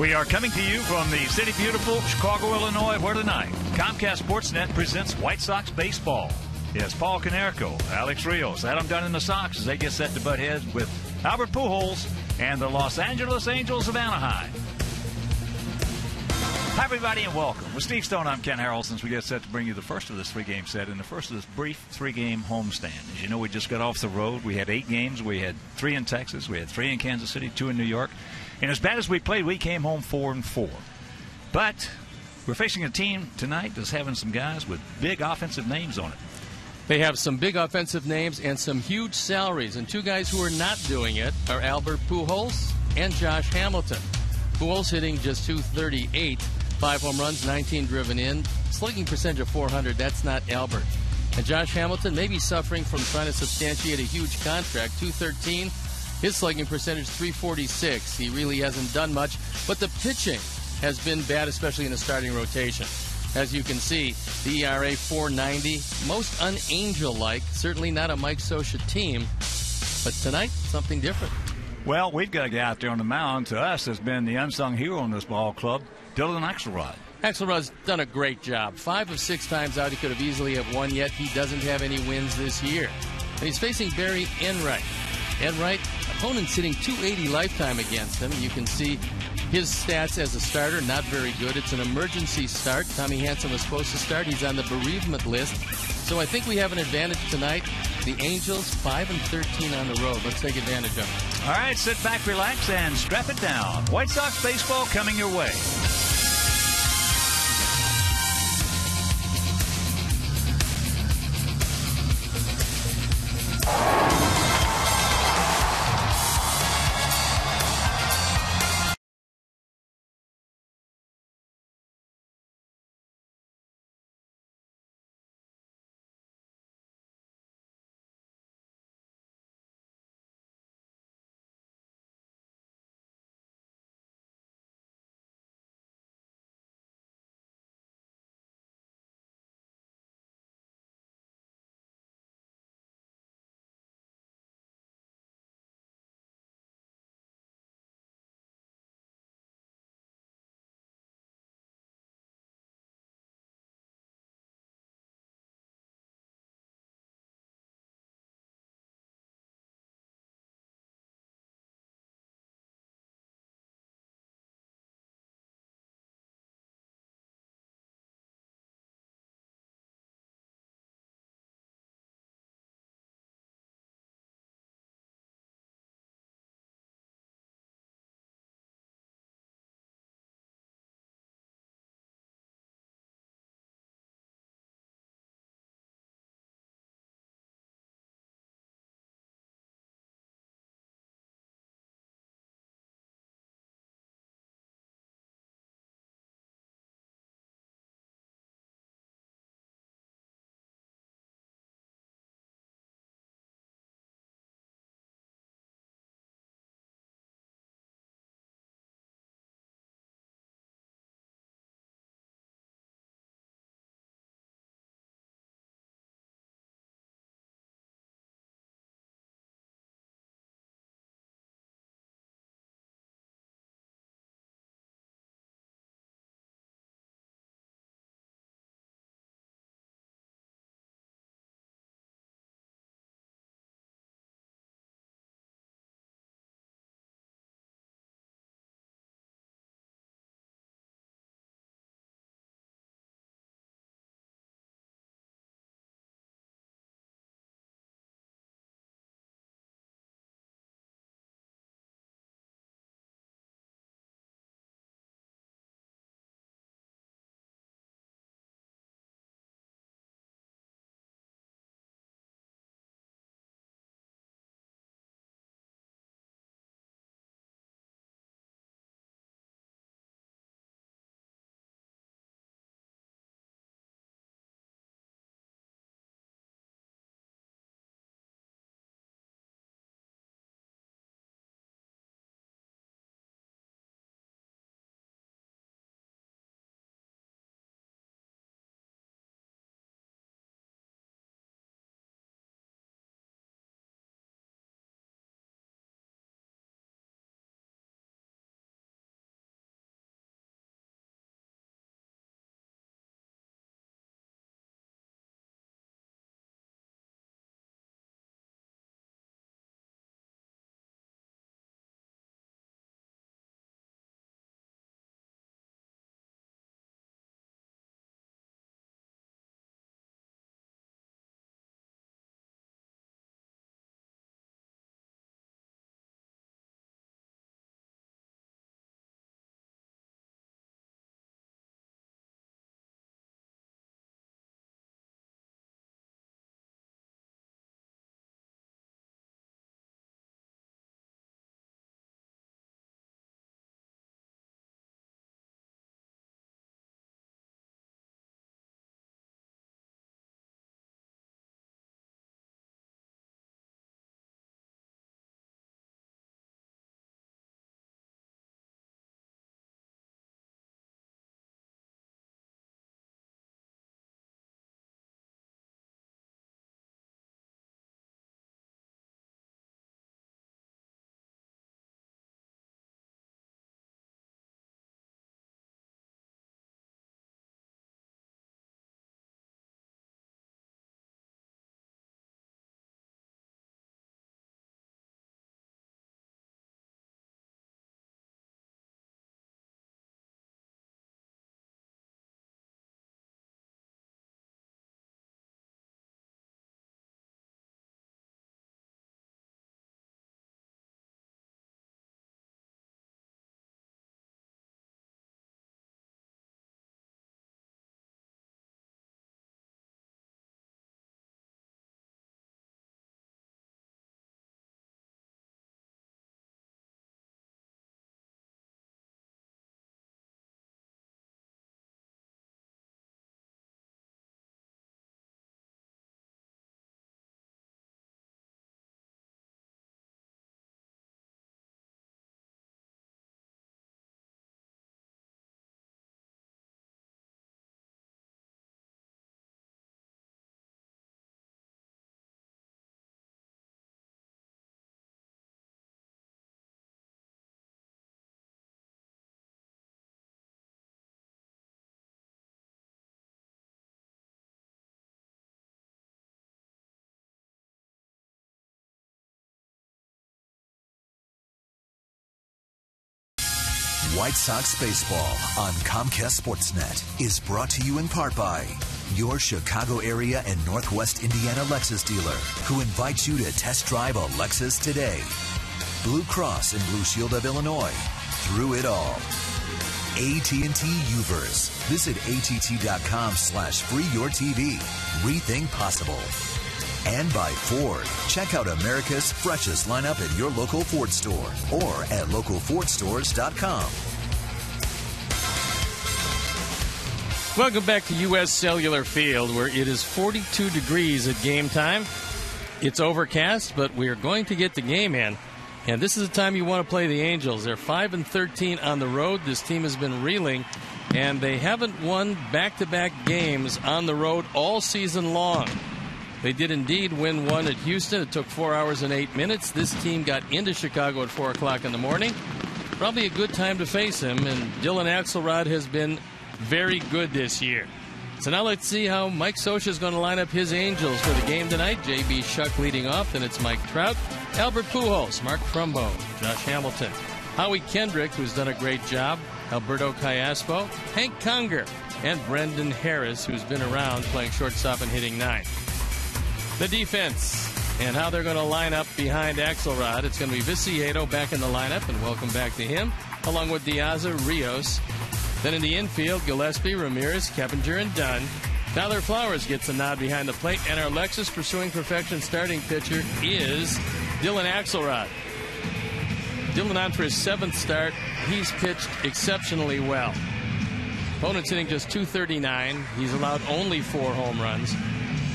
We are coming to you from the city beautiful Chicago, Illinois, where tonight Comcast Sportsnet presents White Sox baseball. It's Paul Konerko, Alex Rios, Adam Dunn and the Sox as they get set to butt heads with Albert Pujols and the Los Angeles Angels of Anaheim. Hi, everybody, and welcome. With Steve Stone, I'm Ken Harrelson. We get set to bring you the first of this three-game set and the first of this brief three-game homestand. As you know, we just got off the road. We had 8 games. We had 3 in Texas. We had 3 in Kansas City, 2 in New York. And as bad as we played, we came home 4-4. But we're facing a team tonight that's having some guys with big offensive names on it. They have some big offensive names and some huge salaries. And 2 guys who are not doing it are Albert Pujols and Josh Hamilton. Pujols hitting just .238, 5 home runs, 19 driven in, slugging percentage of .400. That's not Albert. And Josh Hamilton may be suffering from trying to substantiate a huge contract, .213. His slugging percentage, .346. He really hasn't done much, but the pitching has been bad, especially in the starting rotation. As you can see, the ERA .490, most un-Angel-like, certainly not a Mike Scioscia team, but tonight, something different. Well, we've got a guy out there on the mound. To us, has been the unsung hero in this ball club, Dylan Axelrod. Axelrod's done a great job. 5 of 6 times out, he could have easily have won, yet he doesn't have any wins this year. And he's facing Barry Enright. Enright, opponents hitting .280 lifetime against him. You can see his stats as a starter, not very good. It's an emergency start. Tommy Hanson was supposed to start. He's on the bereavement list. So I think we have an advantage tonight. The Angels 5-13 on the road. Let's take advantage of it. All right, sit back, relax, and strap it down. White Sox baseball coming your way. White Sox Baseball on Comcast Sportsnet is brought to you in part by your Chicago area and Northwest Indiana Lexus dealer, who invites you to test drive a Lexus today. Blue Cross and Blue Shield of Illinois, through it all. AT&T Uverse. Visit att.com/freeyourtv. Rethink possible. And by Ford. Check out America's freshest lineup at your local Ford store or at localfordstores.com. Welcome back to U.S. Cellular Field, where it is 42 degrees at game time. It's overcast, but we are going to get the game in. And this is the time you want to play the Angels. They're 5-13 on the road. This team has been reeling, and they haven't won back-to-back games on the road all season long. They did indeed win one at Houston. It took 4 hours and 8 minutes. This team got into Chicago at 4 o'clock in the morning. Probably a good time to face him, and Dylan Axelrod has been very good this year. So now let's see how Mike Scioscia is going to line up his Angels for the game tonight. J.B. Shuck leading off, then it's Mike Trout, Albert Pujols, Mark Trumbo, Josh Hamilton, Howie Kendrick, who's done a great job, Alberto Callaspo, Hank Conger, and Brendan Harris, who's been around playing shortstop and hitting ninth. The defense and how they're going to line up behind Axelrod. It's going to be Viciedo back in the lineup, and welcome back to him, along with Diaza, Rios. Then in the infield, Gillespie, Ramirez, Keppinger, and Dunn. Tyler Flowers gets a nod behind the plate, and our Lexus Pursuing Perfection starting pitcher is Dylan Axelrod. Dylan on for his 7th start. He's pitched exceptionally well. Opponent's hitting just .239. He's allowed only 4 home runs.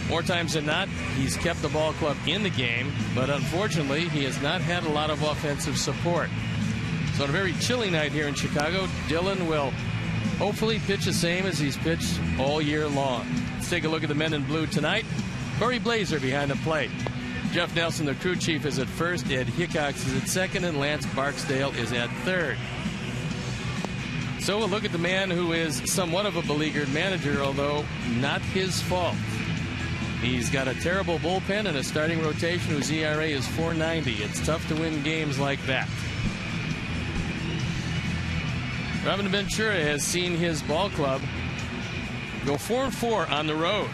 More times than not, he's kept the ball club in the game, but unfortunately, he has not had a lot of offensive support. So on a very chilly night here in Chicago, Dylan will hopefully pitch the same as he's pitched all year long. Let's take a look at the men in blue tonight. Corey Blazer behind the plate. Jeff Nelson, the crew chief, is at first. Ed Hickox is at second, and Lance Barksdale is at third. So we'll look at the man who is somewhat of a beleaguered manager, although not his fault. He's got a terrible bullpen and a starting rotation whose ERA is .490. It's tough to win games like that. Robin Ventura has seen his ball club go 4-4 on the road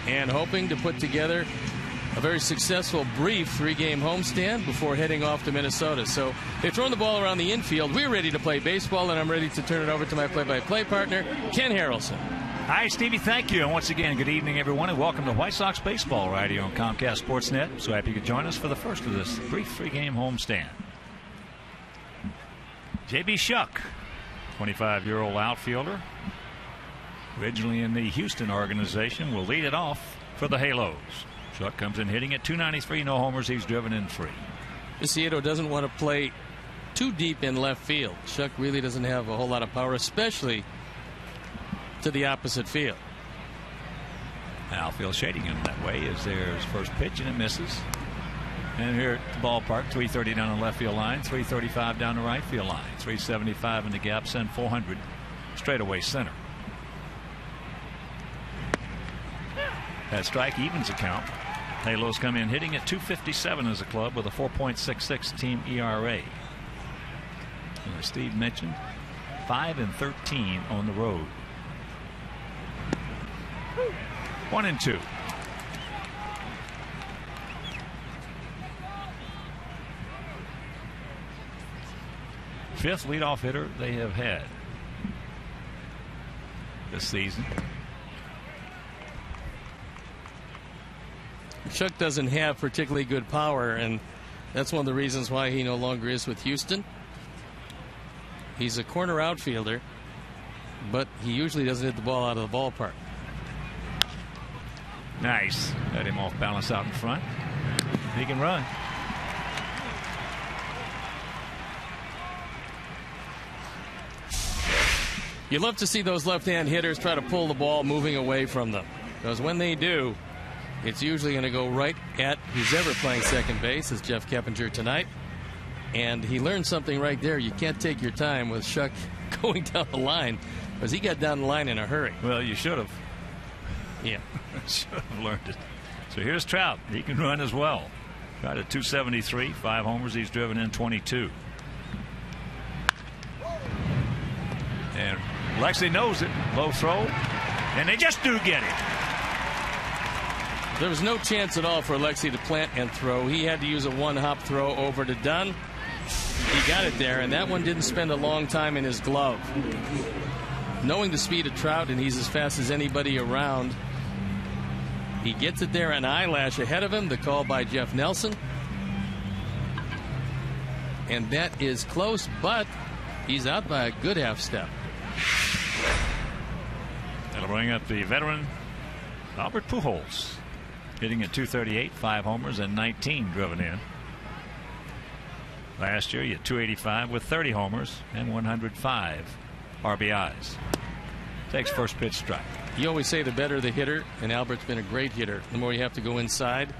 and hoping to put together a very successful brief 3-game homestand before heading off to Minnesota. So they've thrown the ball around the infield. We're ready to play baseball, and I'm ready to turn it over to my play-by-play partner, Ken Harrelson. Hi, Stevie. Thank you. And once again, good evening, everyone, and welcome to White Sox Baseball right here on Comcast Sportsnet. So happy you could join us for the first of this brief 3-game homestand. J.B. Shuck, 25-year-old outfielder, originally in the Houston organization, will lead it off for the Halos. Shuck comes in hitting at .293, no homers. He's driven in 3. Viciedo doesn't want to play too deep in left field. Shuck really doesn't have a whole lot of power, especially to the opposite field. Outfield shading him that way as there's first pitch, and it misses. And here at the ballpark, 330 down the left field line, 335 down the right field line, 375 in the gap, send 400 straightaway center. That strike evens the count. Halos come in hitting at .257 as a club with a 4.66 team ERA. And as Steve mentioned, 5-13 on the road. 1-2. Fifth leadoff hitter they have had this season. Shuck doesn't have particularly good power, and that's one of the reasons why he no longer is with Houston. He's a corner outfielder, but he usually doesn't hit the ball out of the ballpark. Nice. Let him off balance out in front. He can run. You love to see those left-hand hitters try to pull the ball moving away from them, because when they do, it's usually going to go right at who's ever playing second base, as Jeff Keppinger tonight. And he learned something right there. You can't take your time with Shuck going down the line, because he got down the line in a hurry. Well, you should have. Yeah. Should have learned it. So here's Trout. He can run as well. Got a .273, 5 homers. He's driven in 22. And Lexi knows it. Low throw. And they just do get it. There was no chance at all for Alexi to plant and throw. He had to use a one-hop throw over to Dunn. He got it there, and that one didn't spend a long time in his glove. Knowing the speed of Trout, and he's as fast as anybody around, he gets it there an eyelash ahead of him. The call by Jeff Nelson. And that is close, but he's out by a good half step. That'll bring up the veteran Albert Pujols, hitting at .238, 5 homers and 19 driven in. Last year, he had .285 with 30 homers and 105 RBIs. Takes first pitch strike. You always say the better the hitter, and Albert's been a great hitter. The more you have to go inside.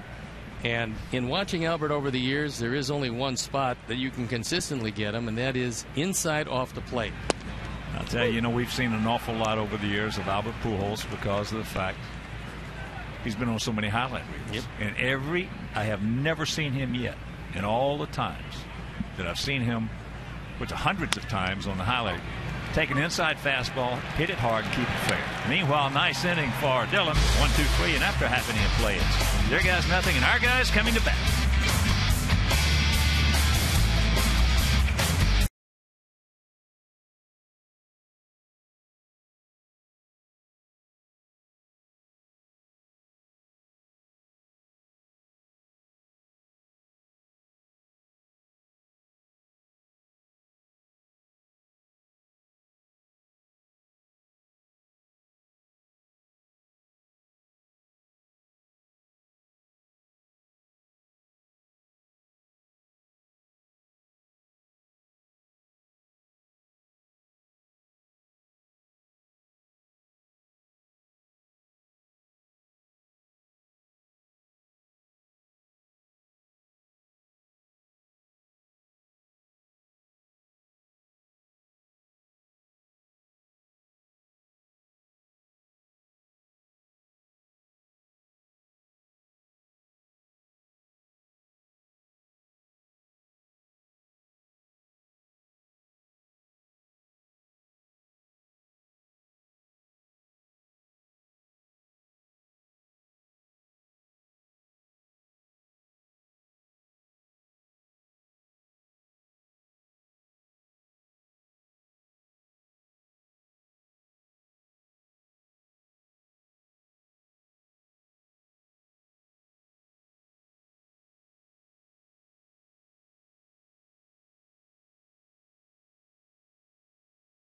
And in watching Albert over the years, there is only one spot that you can consistently get him, and that is inside off the plate. I'll tell you, we've seen an awful lot over the years of Albert Pujols because of the fact he's been on so many highlight reels. Yep. And I have never seen him yet, in all the times that I've seen him, which are hundreds of times on the highlight reel, take an inside fastball, hit it hard, and keep it fair. Meanwhile, nice inning for Dillon. 1-2-3, and after half inning of play, it's their guys nothing, and our guys coming to bat.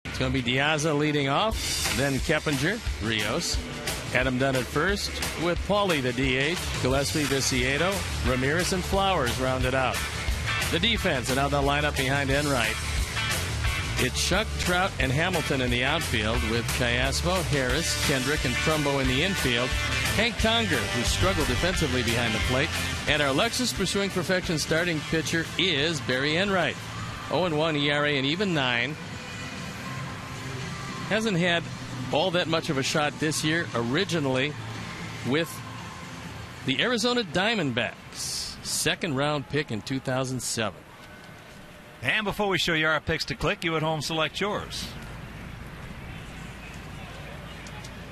It's going to be Diaza leading off, then Keppinger, Rios, Adam Dunn at first, with Pauly the DH, Gillespie, Viciedo, Ramirez, and Flowers rounded out. The defense, and now the lineup behind Enright. It's Chuck, Trout, and Hamilton in the outfield, with Chiasmo, Harris, Kendrick, and Trumbo in the infield. Hank Conger, who struggled defensively behind the plate. And our Lexus pursuing perfection starting pitcher is Barry Enright. 0-1 ERA and even 9. Hasn't had all that much of a shot this year, originally with the Arizona Diamondbacks. Second round pick in 2007. And before we show you our picks to click, you at home select yours.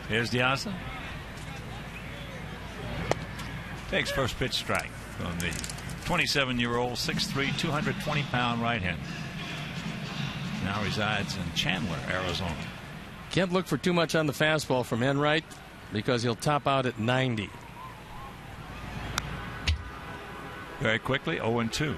Here's Diaza. Takes first pitch strike from the 27-year-old, 6'3", 220-pound right-hander. Now resides in Chandler, Arizona. Can't look for too much on the fastball from Enright because he'll top out at 90. Very quickly, 0-2.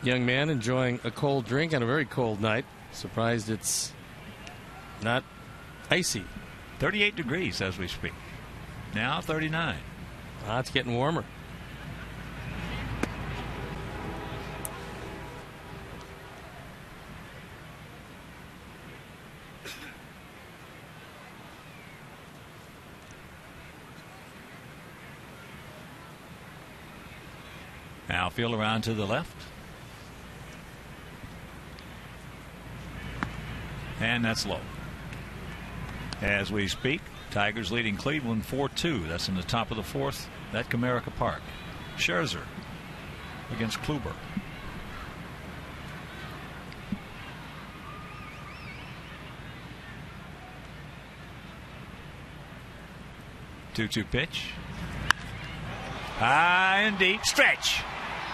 Young man enjoying a cold drink on a very cold night. Surprised it's not icy. 38 degrees as we speak. Now 39. It's getting warmer. Now field around to the left. And that's low. As we speak, Tigers leading Cleveland 4-2. That's in the top of the fourth at Comerica Park. Scherzer against Kluber. Two-two pitch. High and deep. Stretch.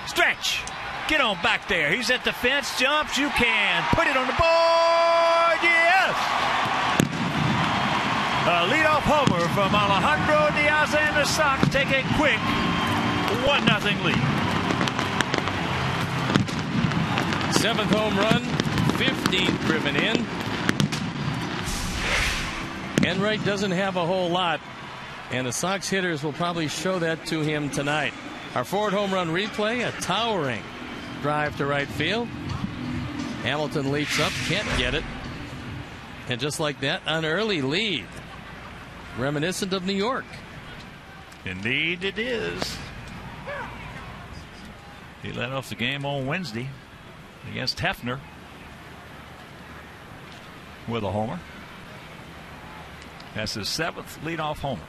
Stretch. Get on back there. He's at the fence. Jumps. You can put it on the board. Yes. A leadoff homer from Alejandro Diaz, and the Sox take a quick 1-0 lead. 7th home run, 15th driven in. Enright doesn't have a whole lot, and the Sox hitters will probably show that to him tonight. Our Ford home run replay, a towering drive to right field. Hamilton leaps up, can't get it. And just like that, an early lead. Reminiscent of New York. Indeed it is. He led off the game on Wednesday against Hefner with a homer. That's his 7th leadoff homer.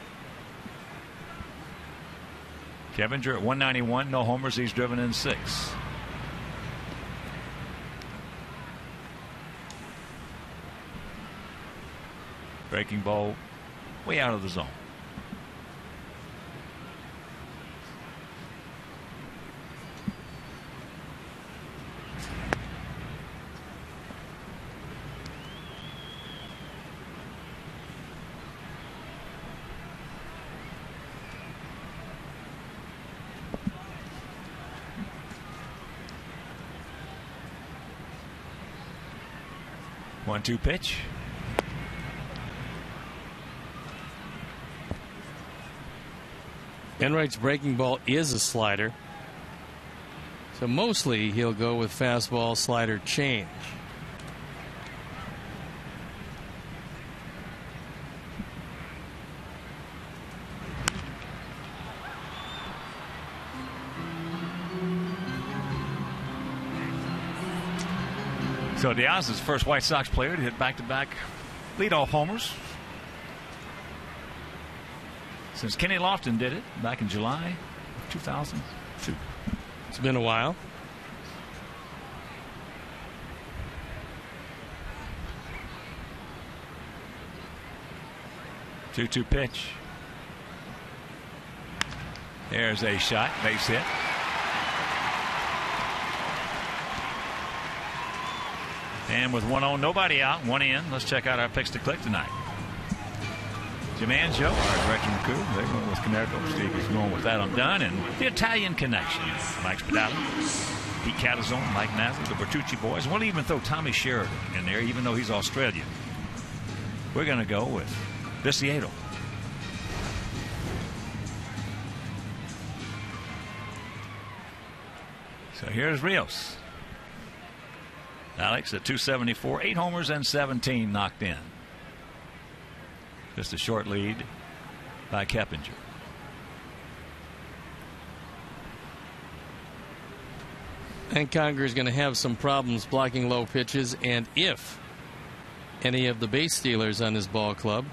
Kevinger at 191, no homers. He's driven in 6. Breaking ball way out of the zone. One-two pitch. Enright's breaking ball is a slider. So mostly he'll go with fastball slider change. So Diaz is the first White Sox player to hit back-to-back leadoff homers since Kenny Lofton did it back in July of 2002. It's been a while. Two-two pitch. There's a shot, base hit. And with 1-0, nobody out, 1 in. Let's check out our picks to click tonight. Jim and Joe, our director and crew, they're going with Comerica. Steve is going with That I'm Done. And the Italian Connection. Mike Spadali, Pete Catazone, Mike Nazar, the Bertucci boys. We'll even throw Tommy Sheridan in there, even though he's Australian. We're going to go with Viciedo. So here's Rios. Alex at 274, 8 homers and 17 knocked in. Just a short lead by Keppinger. And Conger is going to have some problems blocking low pitches, and if any of the base stealers on his ball club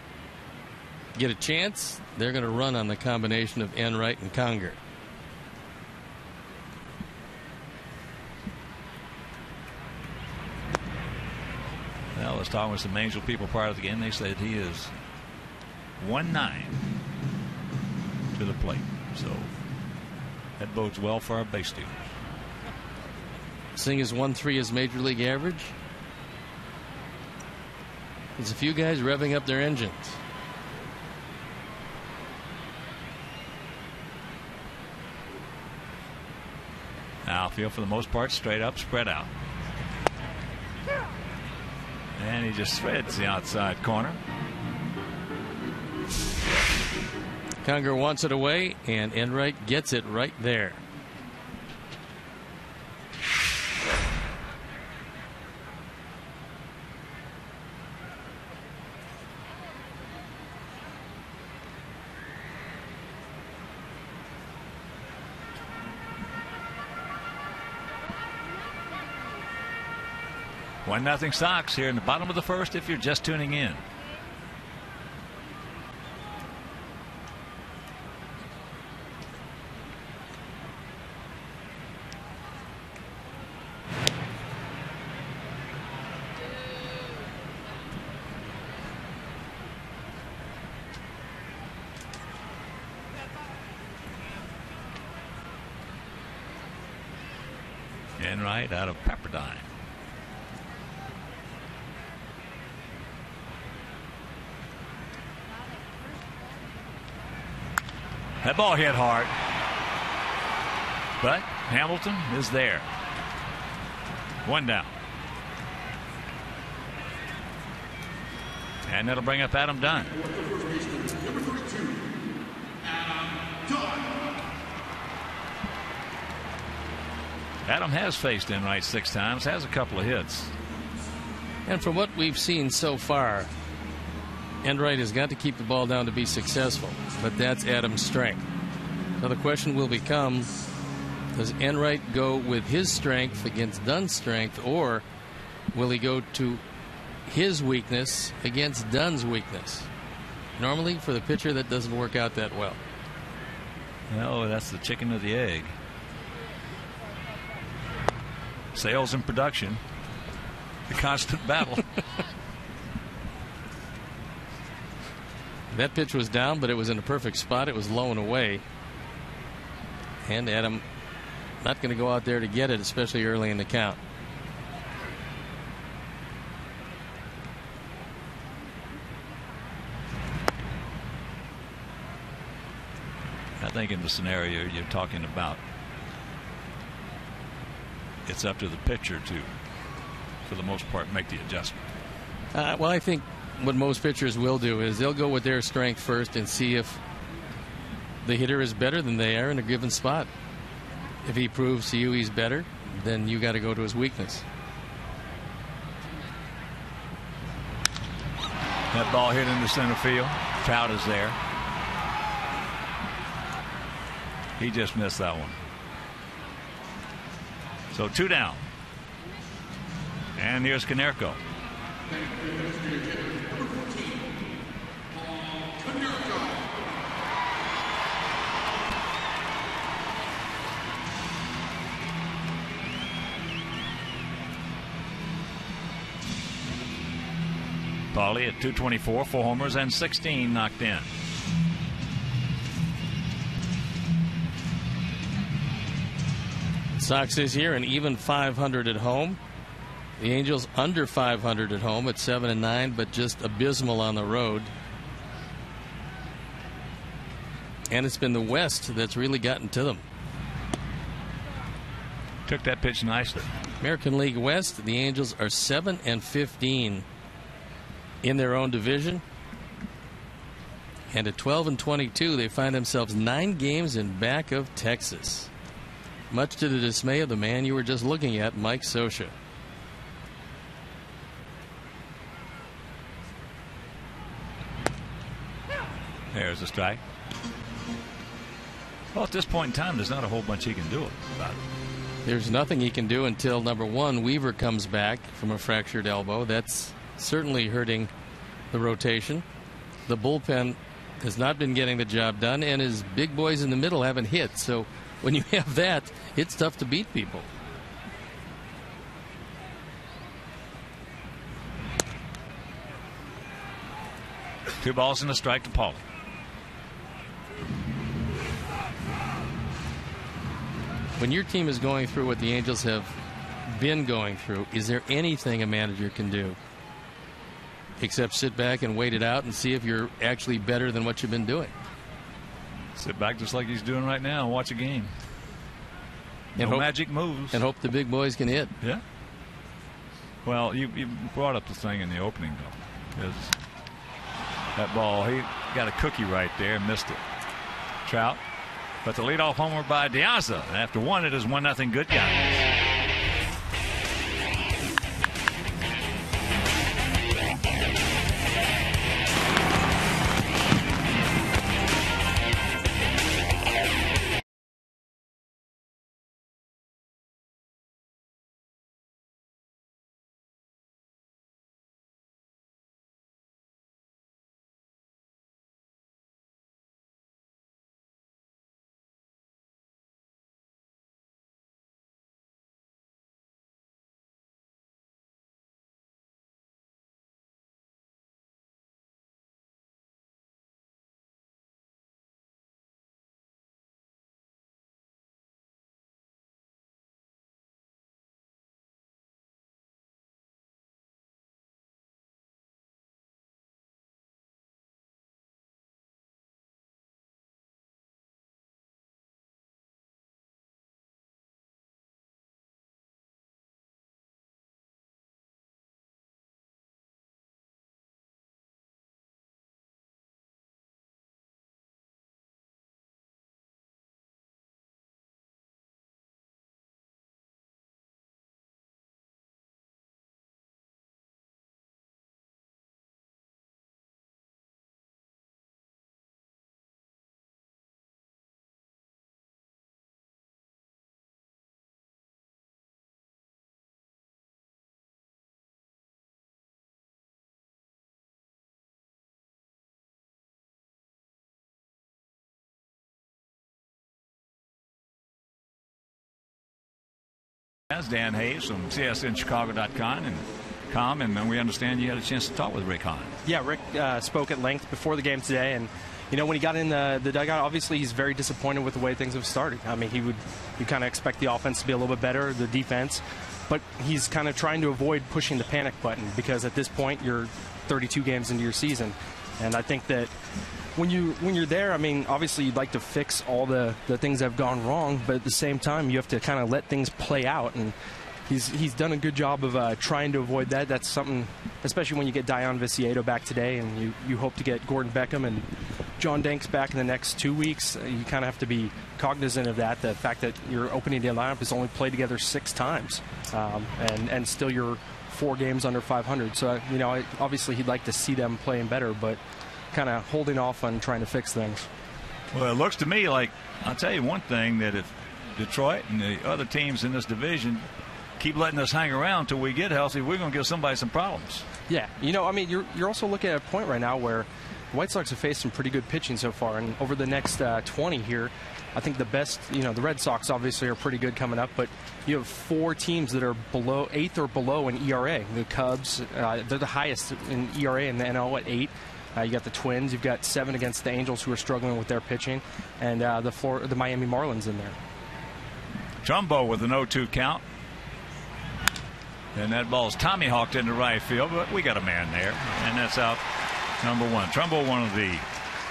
get a chance, they're going to run on the combination of Enright and Conger. Well, I was talking with some Angel people prior to the game. They said he is 1-9 to the plate. So that bodes well for our base stealers. Seeing his 1.3 is major league average. There's a few guys revving up their engines. Outfield for the most part straight up, spread out. And he just threads the outside corner. Conger wants it away, and Enright gets it right there. One nothing Sox here in the bottom of the first if you're just tuning in. Enright out of Pepperdine. That ball hit hard, but Hamilton is there. One down. And that'll bring up Adam Dunn. Adam has faced Enright 6 times, has a couple of hits. And from what we've seen so far, Enright has got to keep the ball down to be successful, but that's Adam's strength. So the question will become, does Enright go with his strength against Dunn's strength, or will he go to his weakness against Dunn's weakness? Normally, for the pitcher, that doesn't work out that well. No, that's the chicken or the egg. Sales and production, the constant battle. That pitch was down, but it was in a perfect spot. It was low and away. And Adam not going to go out there to get it, especially early in the count. I think in the scenario you're talking about, it's up to the pitcher to, for the most part, make the adjustment. Well, I think what most pitchers will do is they'll go with their strength first and see if the hitter is better than they are in a given spot. If he proves to you he's better, then you got to go to his weakness. That ball hit into center field. Trout is there. He just missed that one. So 2 down. And here's Konerko. Paulie at 224, 4 homers and 16 knocked in. Sox this year an even 500 at home. The Angels under 500 at home at 7-9, but just abysmal on the road. And it's been the West that's really gotten to them. Took that pitch nicely. American League West, the Angels are 7-15 in their own division. And at 12-22, they find themselves 9 games in back of Texas. Much to the dismay of the man you were just looking at, Mike Scioscia. There's a strike. Well, at this point in time, there's not a whole bunch he can do about it. There's nothing he can do until, number one, Weaver comes back from a fractured elbow. That's certainly hurting the rotation. The bullpen has not been getting the job done, and his big boys in the middle haven't hit. So when you have that, it's tough to beat people. Two balls and a strike to Paulie. When your team is going through what the Angels have been going through, is there anything a manager can do except sit back and wait it out and see if you're actually better than what you've been doing? Sit back just like he's doing right now and watch a game. And no magic moves. And hope the big boys can hit. Yeah. Well, you brought up the thing in the opening, though. That ball, he got a cookie right there and missed it. Trout. But the leadoff homer by De Aza. After one, it is 1-0 good guys. That's Dan Hayes from CSNChicago.com, and we understand you had a chance to talk with Rick Hahn. Yeah, Rick spoke at length before the game today, and when he got in the dugout, obviously he's very disappointed with the way things have started. I mean, you kind of expect the offense to be a little bit better, the defense, but he's kind of trying to avoid pushing the panic button because at this point you're 32 games into your season, and I think that when you're there, I mean, obviously you'd like to fix all the things that have gone wrong, but at the same time you have to kind of let things play out, and he's done a good job of trying to avoid that. That's something, especially when you get Dion Viciedo back today, and you hope to get Gordon Beckham and John Danks back in the next 2 weeks. You kind of have to be cognizant of that, the fact that your opening day lineup has only played together 6 times, and still you're 4 games under 500. So, obviously he'd like to see them playing better, but kind of holding off on trying to fix things. Well, it looks to me like, I'll tell you one thing, that if Detroit and the other teams in this division keep letting us hang around until we get healthy, we're going to give somebody some problems. Yeah, I mean, you're also looking at a point right now where the White Sox have faced some pretty good pitching so far, and over the next 20 here, I think the best, the Red Sox obviously are pretty good coming up, but you have 4 teams that are below 8th or below in ERA. The Cubs, they're the highest in ERA in the NL at 8. You got the Twins. You've got 7 against the Angels, who are struggling with their pitching, and the Miami Marlins in there. Trumbo with an 0-2 count. And that ball's Tommy hawked into right field, but we got a man there, and that's out number 1. Trumbo, one of the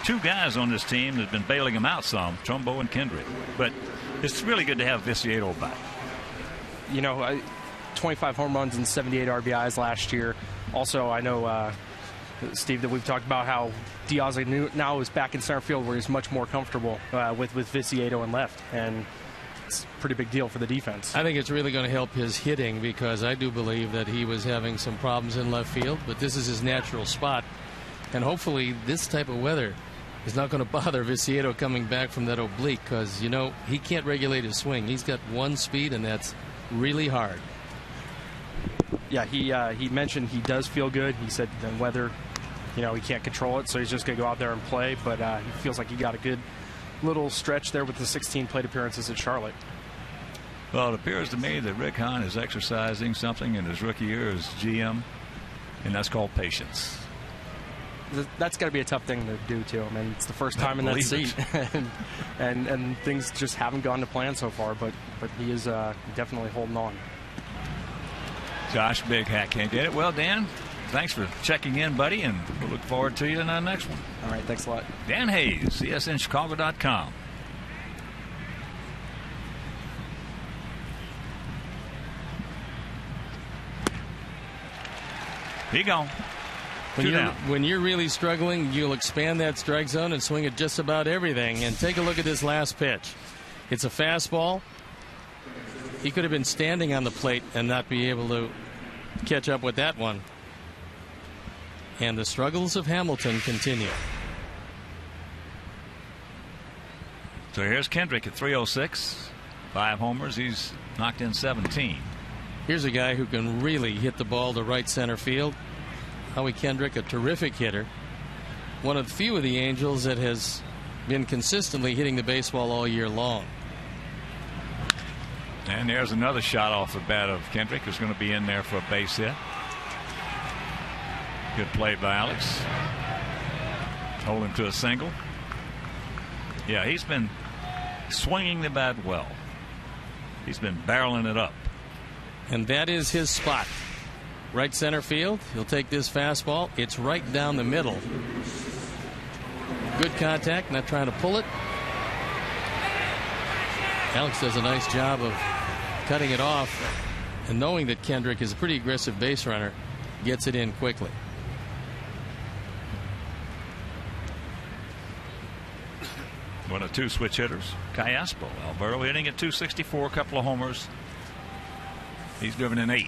2 guys on this team that's been bailing him out some, Trumbo and Kendrick. But it's really good to have Viciedo back. 25 home runs and 78 RBIs last year. Also, I know, Steve, that we've talked about how Diaz now is back in center field where he's much more comfortable with Viciedo in left, and it's a pretty big deal for the defense. I think it's really going to help his hitting, because I do believe that he was having some problems in left field, but this is his natural spot, and hopefully this type of weather is not going to bother Viciedo coming back from that oblique, because he can't regulate his swing. He's got 1 speed, and that's really hard. Yeah, he mentioned he does feel good. He said the weather, he can't control it, so he's just going to go out there and play. But he feels like he got a good little stretch there with the 16 plate appearances at Charlotte. Well, it appears to me that Rick Hahn is exercising something in his rookie year as GM, and that's called patience. That's got to be a tough thing to do, too. I mean, it's the first time in that seat, and things just haven't gone to plan so far. But he is definitely holding on. Josh Big Hat can't get it. Well, Dan, thanks for checking in, buddy, and we'll look forward to you in our next one. All right, thanks a lot. Dan Hayes, CSNChicago.com. He gone. When you're really struggling, you'll expand that strike zone and swing at just about everything. And take a look at this last pitch. It's a fastball. He could have been standing on the plate and not be able to catch up with that one. And the struggles of Hamilton continue. So here's Kendrick at 306. 5 homers. He's knocked in 17. Here's a guy who can really hit the ball to right center field. Howie Kendrick, a terrific hitter. One of the few of the Angels that has been consistently hitting the baseball all year long. And there's another shot off the bat of Kendrick, who's going to be in there for a base hit. Good play by Alex. Hold him to a single. Yeah, he's been swinging the bat well. He's been barreling it up. And that is his spot. Right center field. He'll take this fastball. It's right down the middle. Good contact, not trying to pull it. Alex does a nice job of cutting it off, and knowing that Kendrick is a pretty aggressive base runner, gets it in quickly. One of 2 switch hitters. Callaspo. Alvaro hitting at 264, a couple of homers. He's driven in 8.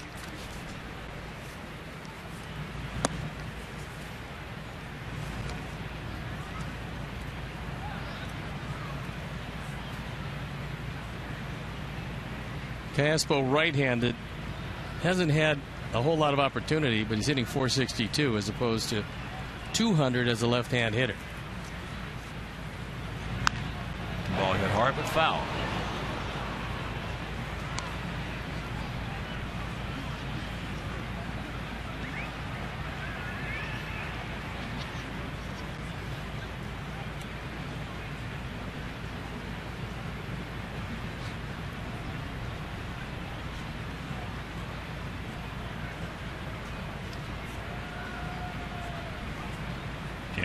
Callaspo, right-handed, hasn't had a whole lot of opportunity, but he's hitting 462 as opposed to 200 as a left-hand hitter. Ball hit hard but foul.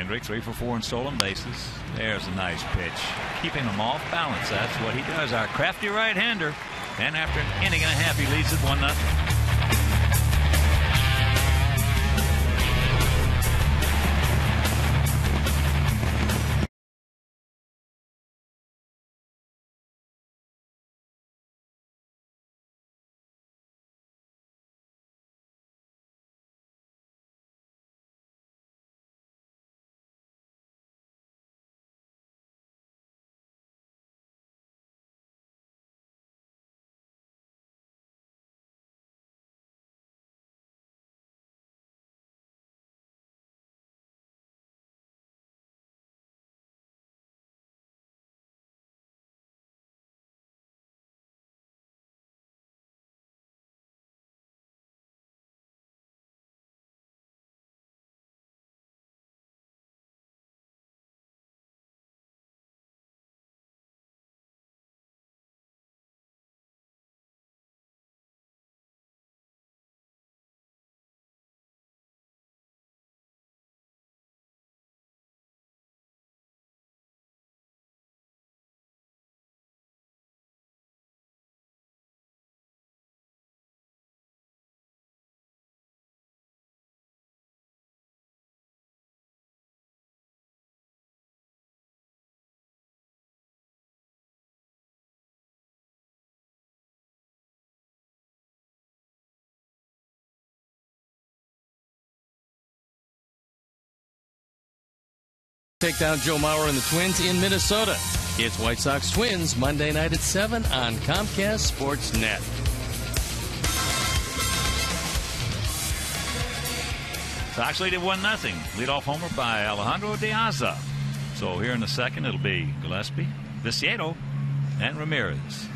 Hendrick 3 for 4 in stolen bases. There's a nice pitch, keeping him off balance. That's what he does. Our crafty right-hander. And after an inning and a half, he leads it 1-0. Take down Joe Mauer and the Twins in Minnesota. It's White Sox Twins Monday night at 7 on Comcast Sports Net. Sox lead at 1-0. Leadoff homer by Alejandro De Aza. So here in the second, it'll be Gillespie, Viciedo, and Ramirez.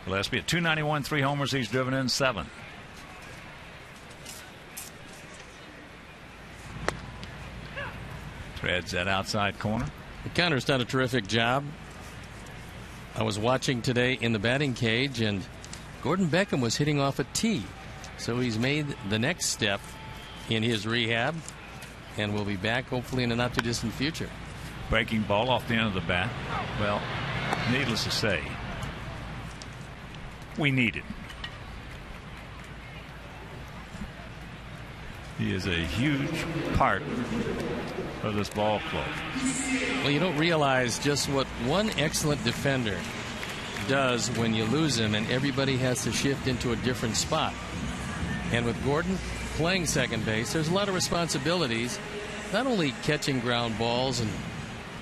Gillespie at .291, 3 homers. He's driven in 7. Threads that outside corner. Connor's done a terrific job. I was watching today in the batting cage, and Gordon Beckham was hitting off a tee. So he's made the next step in his rehab, and will be back hopefully in the not-too-distant future. Breaking ball off the end of the bat. Well, needless to say, we need it. He is a huge part of this ball club. Well, you don't realize just what one excellent defender does when you lose him and everybody has to shift into a different spot. And with Gordon playing second base, there's a lot of responsibilities, not only catching ground balls and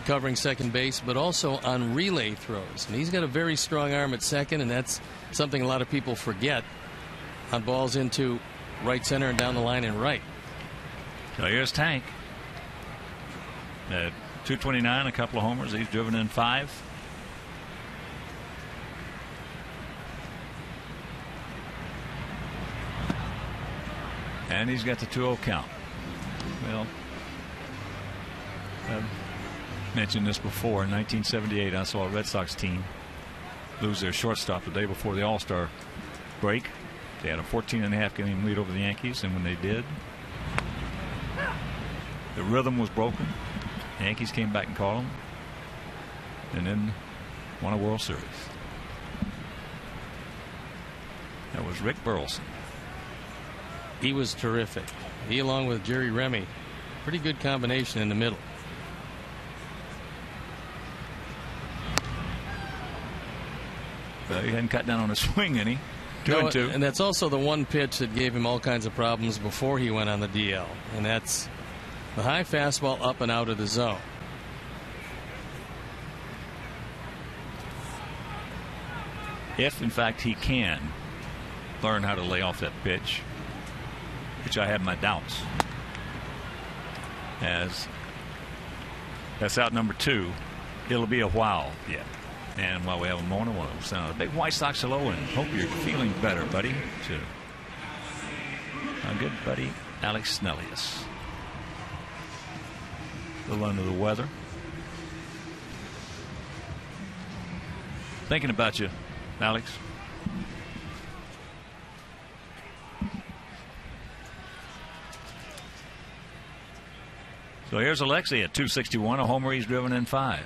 covering second base, but also on relay throws. And he's got a very strong arm at second, and that's something a lot of people forget on balls into right center and down the line and right. So here's Tank at .229, a couple of homers. He's driven in 5. And he's got the 2-0 count. Well, I've mentioned this before. In 1978, I saw a Red Sox team lose their shortstop the day before the All-Star break. They had a 14.5 game lead over the Yankees, and when they did, the rhythm was broken. The Yankees came back and caught them, and then won a World Series. That was Rick Burleson. He was terrific. He, along with Jerry Remy, pretty good combination in the middle. Well, he hadn't cut down on a swing any. 2-2. And that's also the one pitch that gave him all kinds of problems before he went on the DL, and that's the high fastball up and out of the zone. If, in fact, he can learn how to lay off that pitch, which I have my doubts, as that's out number 2, it'll be a while yet. And while we have a moment, we'll send a big White Sox hello and hope you're feeling better, buddy, to our good buddy Alex Snellius. A little under the weather. Thinking about you, Alex. So here's Alexi at 261, a homer he's driven in 5.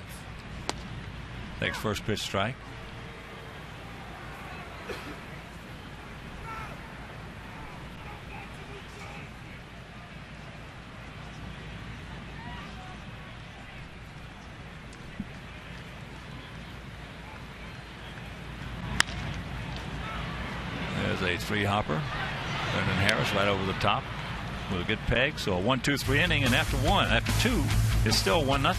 Takes first pitch strike. There's a 3-hopper. Brendan Harris right over the top with a good peg. So a 1-2-3 inning, and after 2, it's still 1-0.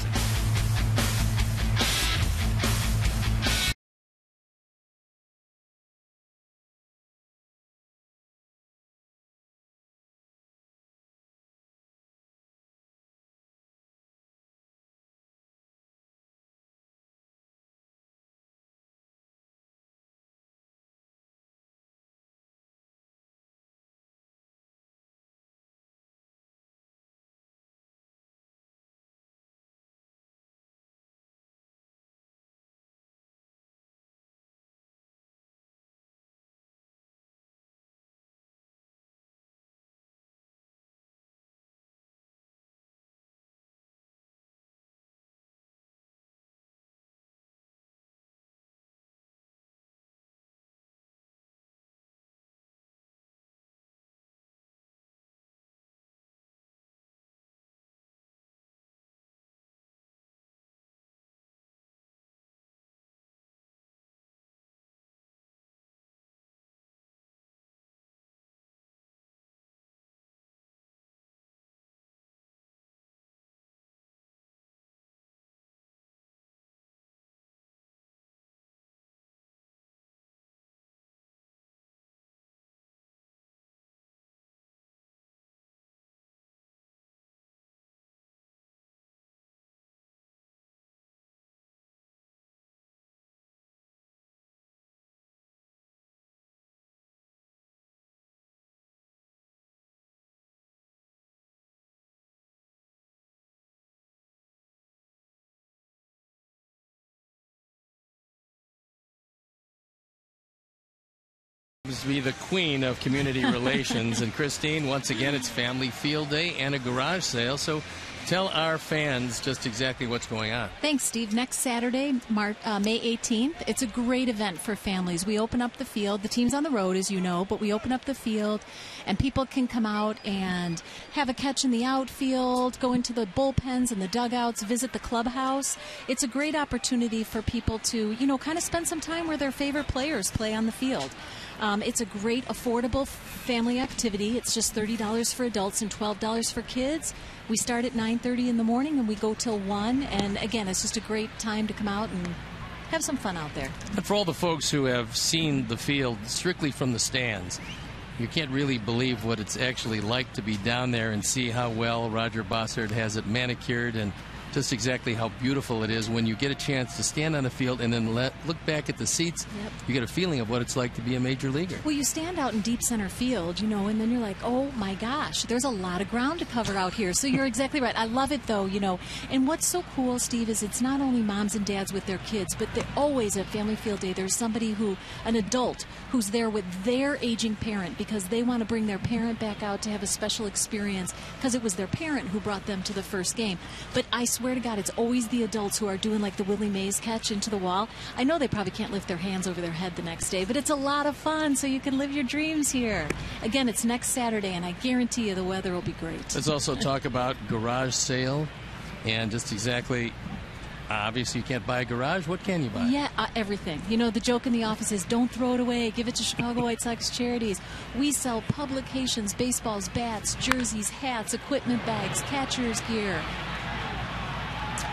To be the queen of community relations. And Christine, once again, it's Family Field Day and a garage sale. So tell our fans just exactly what's going on. Thanks, Steve. Next Saturday, May 18th, it's a great event for families. We open up the field. The team's on the road, as you know, but we open up the field, and people can come out and have a catch in the outfield, go into the bullpens and the dugouts, visit the clubhouse. It's a great opportunity for people to, kind of spend some time where their favorite players play on the field. It's a great, affordable family activity. It's just $30 for adults and $12 for kids. We start at 9:30 in the morning and we go till 1. And again, it's just a great time to come out and have some fun out there. And for all the folks who have seen the field strictly from the stands, you can't really believe what it's actually like to be down there and see how well Roger Bossard has it manicured and just exactly how beautiful it is when you get a chance to stand on the field and then look back at the seats. Yep. You get a feeling of what it's like to be a major leaguer. Well, you stand out in deep center field, and then you're like, oh my gosh, there's a lot of ground to cover out here. So you're exactly right. I love it though, And what's so cool, Steve, is it's not only moms and dads with their kids, but they're always at Family Field Day. There's somebody an adult who's there with their aging parent because they want to bring their parent back out to have a special experience because it was their parent who brought them to the first game. But I swear to God, it's always the adults who are doing like the Willie Mays catch into the wall. I know they probably can't lift their hands over their head the next day, but it's a lot of fun, so you can live your dreams here. Again, it's next Saturday, and I guarantee you the weather will be great. Let's also talk about garage sale and just exactly, obviously you can't buy a garage. What can you buy? Yeah, everything. The joke in the office is don't throw it away. Give it to Chicago White Sox charities. We sell publications, baseballs, bats, jerseys, hats, equipment bags, catcher's gear.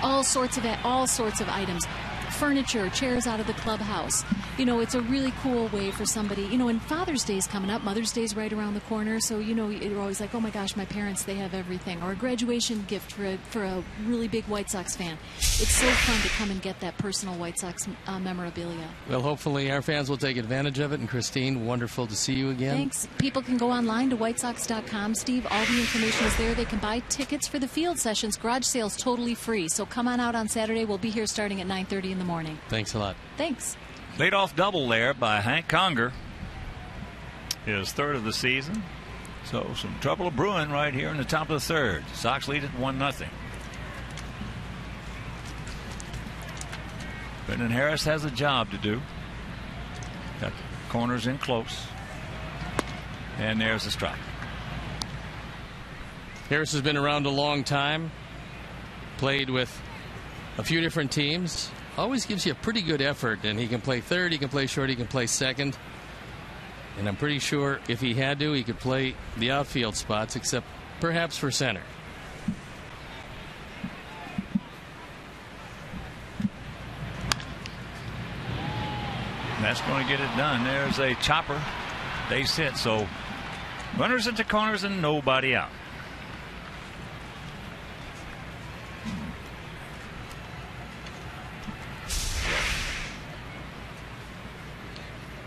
All sorts of items, furniture, chairs out of the clubhouse. It's a really cool way for somebody. And Father's Day is coming up. Mother's Day is right around the corner. So, you're always like, oh my gosh, my parents, they have everything. Or a graduation gift for a really big White Sox fan. It's so fun to come and get that personal White Sox memorabilia. Well, hopefully our fans will take advantage of it. And Christine, wonderful to see you again. Thanks. People can go online to whitesox.com, Steve. All the information is there. They can buy tickets for the field sessions. Garage sales totally free. So come on out on Saturday. We'll be here starting at 9:30 in the morning. Thanks a lot. Thanks. Leadoff double there by Hank Conger. His third of the season. So some trouble brewing right here in the top of the third. Sox lead at 1-0. Brendan Harris has a job to do. Got the corners in close. And there's the strike. Harris has been around a long time. Played with a few different teams. Always gives you a pretty good effort. And he can play third, he can play short, he can play second. And I'm pretty sure if he had to, he could play the outfield spots, except perhaps for center. That's going to get it done. There's a chopper. Base hit. So runners at the corners and nobody out.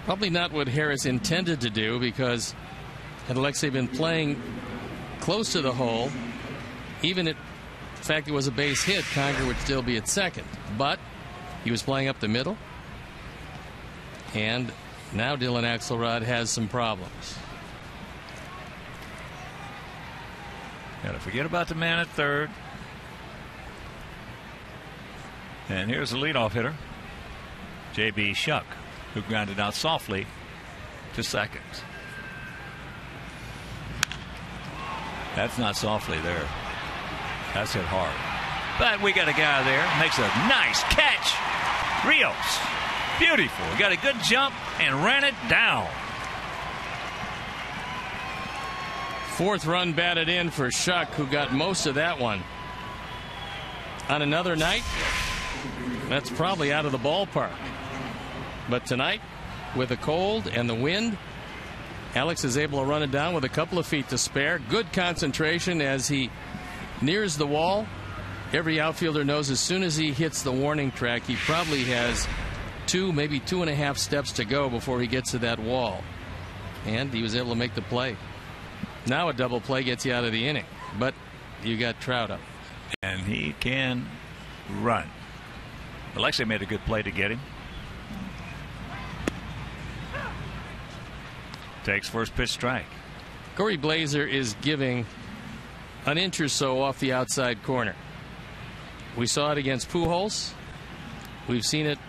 Probably not what Harris intended to do, because had Alexei been playing close to the hole, even if in fact it was a base hit, Conger would still be at second. But he was playing up the middle. And now Dylan Axelrod has some problems. Got to forget about the man at third. And here's the leadoff hitter, J.B. Shuck, who grounded out softly to second. That's not softly there. That's hit hard. But we got a guy there. Makes a nice catch. Rios. Beautiful. Got a good jump and ran it down. Fourth run batted in for Shuck, who got most of that one. On another night, that's probably out of the ballpark. But tonight, with the cold and the wind, Alex is able to run it down with a couple of feet to spare. Good concentration as he nears the wall. Every outfielder knows as soon as he hits the warning track, he probably has 2, maybe 2.5 steps to go before he gets to that wall. And he was able to make the play. Now a double play gets you out of the inning. But you got Trout up. And he can run. Alexei made a good play to get him. Takes first pitch strike. Corey Blazer is giving an inch or so off the outside corner. We saw it against Pujols. We've seen it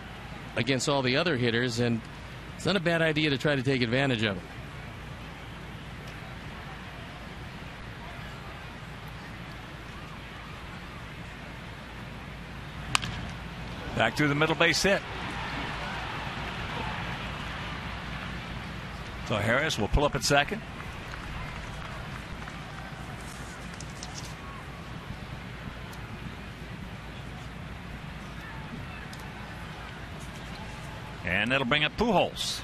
against all the other hitters, and it's not a bad idea to try to take advantage of it. Back to the middle base hit. So Harris will pull up at second. And that'll bring up Pujols.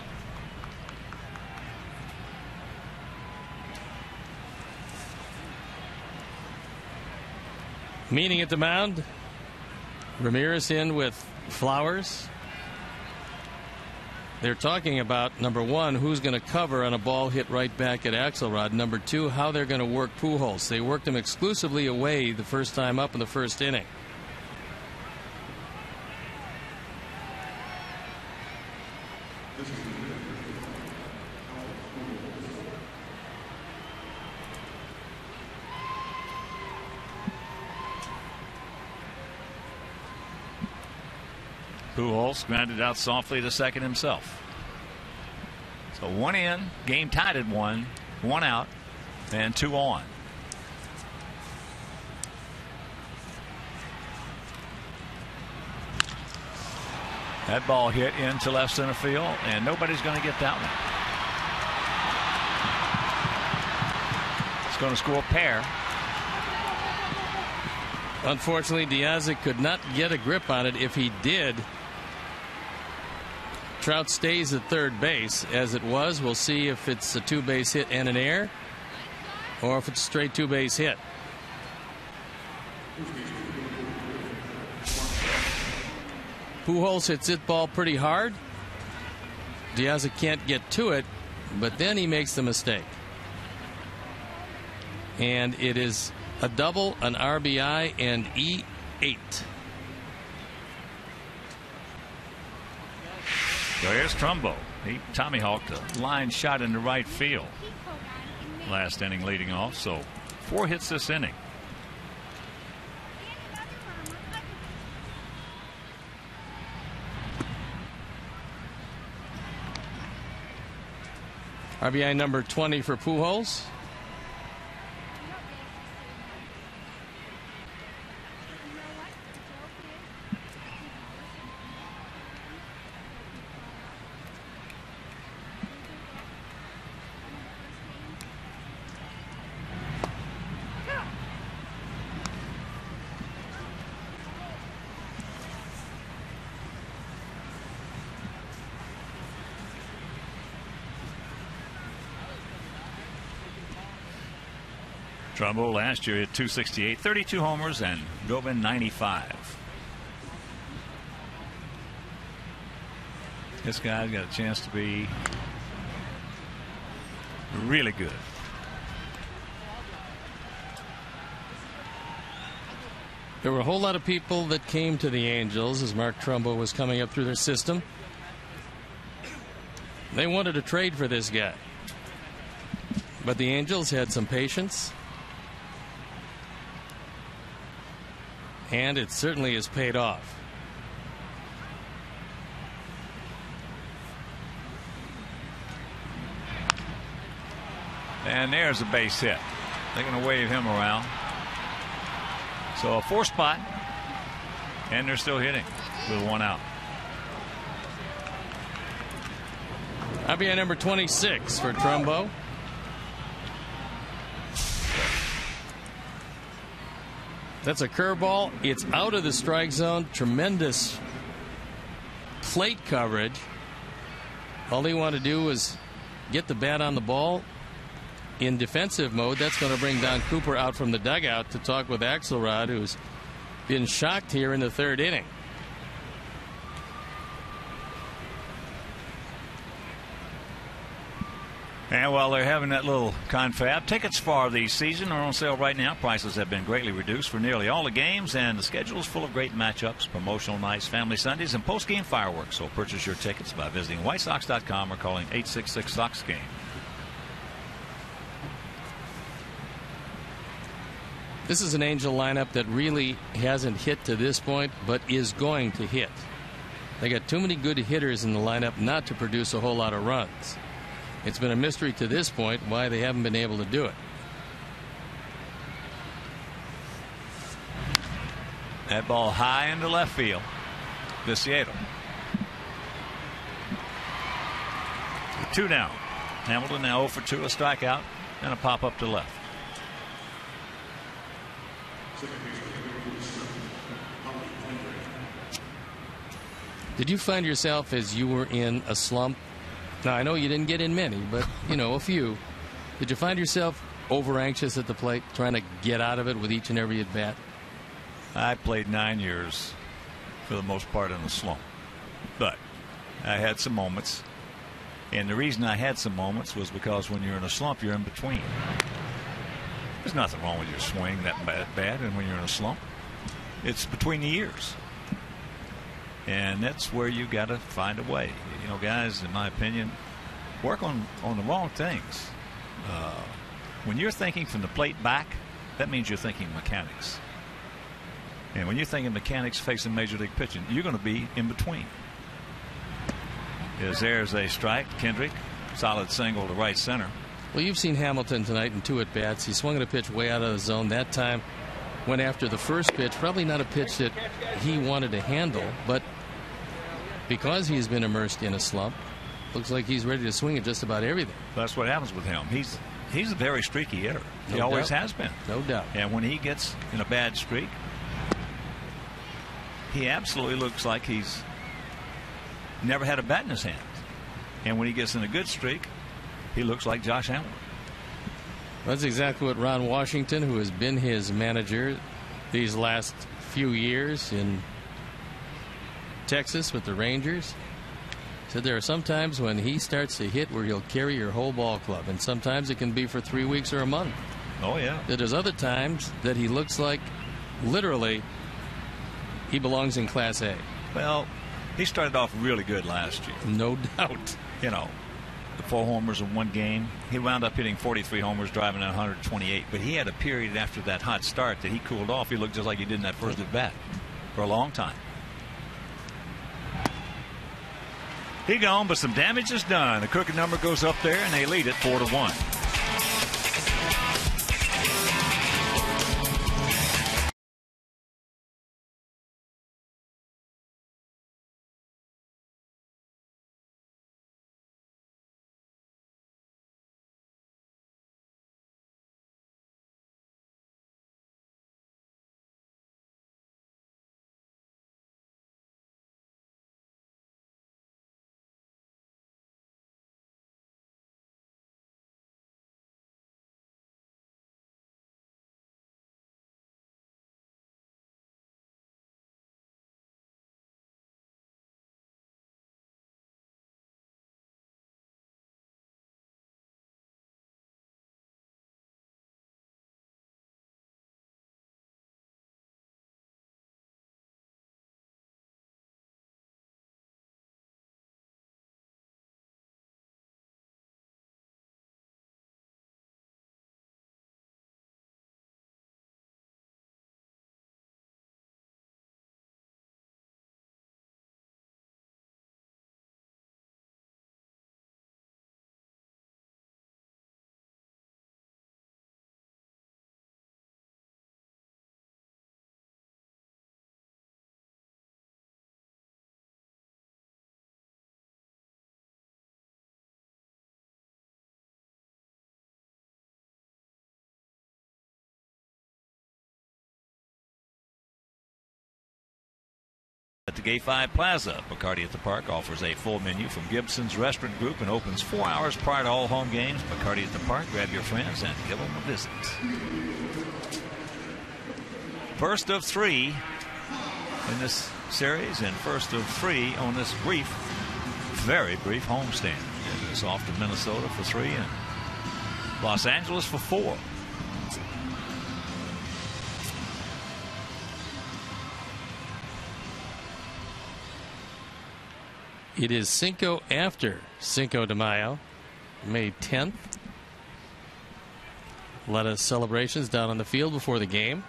Meeting at the mound. Ramirez in with Flowers. They're talking about, number one, who's going to cover on a ball hit right back at Axelrod. Number two, how they're going to work Pujols. They worked him exclusively away the first time up in the first inning. Pujols grounded out softly to second himself. So 1 in, game tied at 1, 1 out, and 2 on. That ball hit into left center field, and nobody's going to get that one. It's going to score a pair. Unfortunately, Diazic could not get a grip on it. If he did, Trout stays at third base as it was. We'll see if it's a 2-base hit and an error, or if it's a straight 2-base hit. Pujols hits it ball pretty hard. Diazic can't get to it, but then he makes the mistake. And it is a double, an RBI, and E8. So here's Trumbo. He tommyhawked a line shot into right field last inning leading off. So 4 hits this inning. RBI number 20 for Pujols. Trumbo last year at 268, 32 homers, and drove in 95. This guy's got a chance to be really good. There were a whole lot of people that came to the Angels as Mark Trumbo was coming up through their system. They wanted to trade for this guy. But the Angels had some patience. And it certainly has paid off. And there's a base hit. They're going to wave him around. So a 4 spot. And they're still hitting with 1 out. RBI number 26 for Trumbo. That's a curveball. It's out of the strike zone. Tremendous plate coverage. All he wanted to do was get the bat on the ball in defensive mode. That's going to bring Don Cooper out from the dugout to talk with Axelrod, who's been shocked here in the 3rd inning. And while they're having that little confab, tickets for the season are on sale right now. Prices have been greatly reduced for nearly all the games, and the schedule is full of great matchups, promotional nights, family Sundays, and post-game fireworks. So purchase your tickets by visiting WhiteSox.com or calling 866-SOX-GAME. This is an Angel lineup that really hasn't hit to this point, but is going to hit. They got too many good hitters in the lineup not to produce a whole lot of runs. It's been a mystery to this point why they haven't been able to do it. That ball high into left field. Viciedo. 2 down. Hamilton now 0 for 2, a strikeout, and a pop up to left. Did you find yourself as you were in a slump? Now, I know you didn't get in many, but, you know, a few. Did you find yourself over anxious at the plate, trying to get out of it with each and every at bat? I played 9 years for the most part in a slump. But I had some moments. And the reason I had some moments was because when you're in a slump, you're in between. There's nothing wrong with your swing that bad. And when you're in a slump, it's between the years. And that's where you got to find a way. You know, guys, in my opinion, work on the wrong things. When you're thinking from the plate back, that means you're thinking mechanics. And when you're thinking mechanics facing major league pitching, you're going to be in between. There's a strike. Kendrick, solid single to right center. Well, you've seen Hamilton tonight in 2 at bats. He swung at a pitch way out of the zone. That time went after the first pitch. Probably not a pitch that he wanted to handle, but because he's been immersed in a slump, looks like he's ready to swing at just about everything. That's what happens with him. He's a very streaky hitter. He always has been. No doubt. And when he gets in a bad streak, he absolutely looks like he's never had a bat in his hand. And when he gets in a good streak, he looks like Josh Hamilton. That's exactly what Ron Washington, who has been his manager these last few years in Texas with the Rangers, said there are some times when he starts to hit where he'll carry your whole ball club, and sometimes it can be for 3 weeks or a month. Oh, yeah. There's other times that he looks like literally he belongs in Class A. Well, he started off really good last year. No doubt. You know, the 4 homers in 1 game. He wound up hitting 43 homers, driving in 128. But he had a period after that hot start that he cooled off. He looked just like he did in that first at bat for a long time. He gone, but some damage is done. The crooked number goes up there, and they lead it 4-1. At the Gay 5 Plaza, Bacardi at the Park offers a full menu from Gibson's Restaurant Group and opens 4 hours prior to all home games. Bacardi at the Park. Grab your friends and give them a visit. First of 3 in this series, and first of 3 on this brief, very brief homestand. It's off to Minnesota for 3 and Los Angeles for 4. It is Cinco after Cinco de Mayo, May 10th. A lot of celebrations down on the field before the game.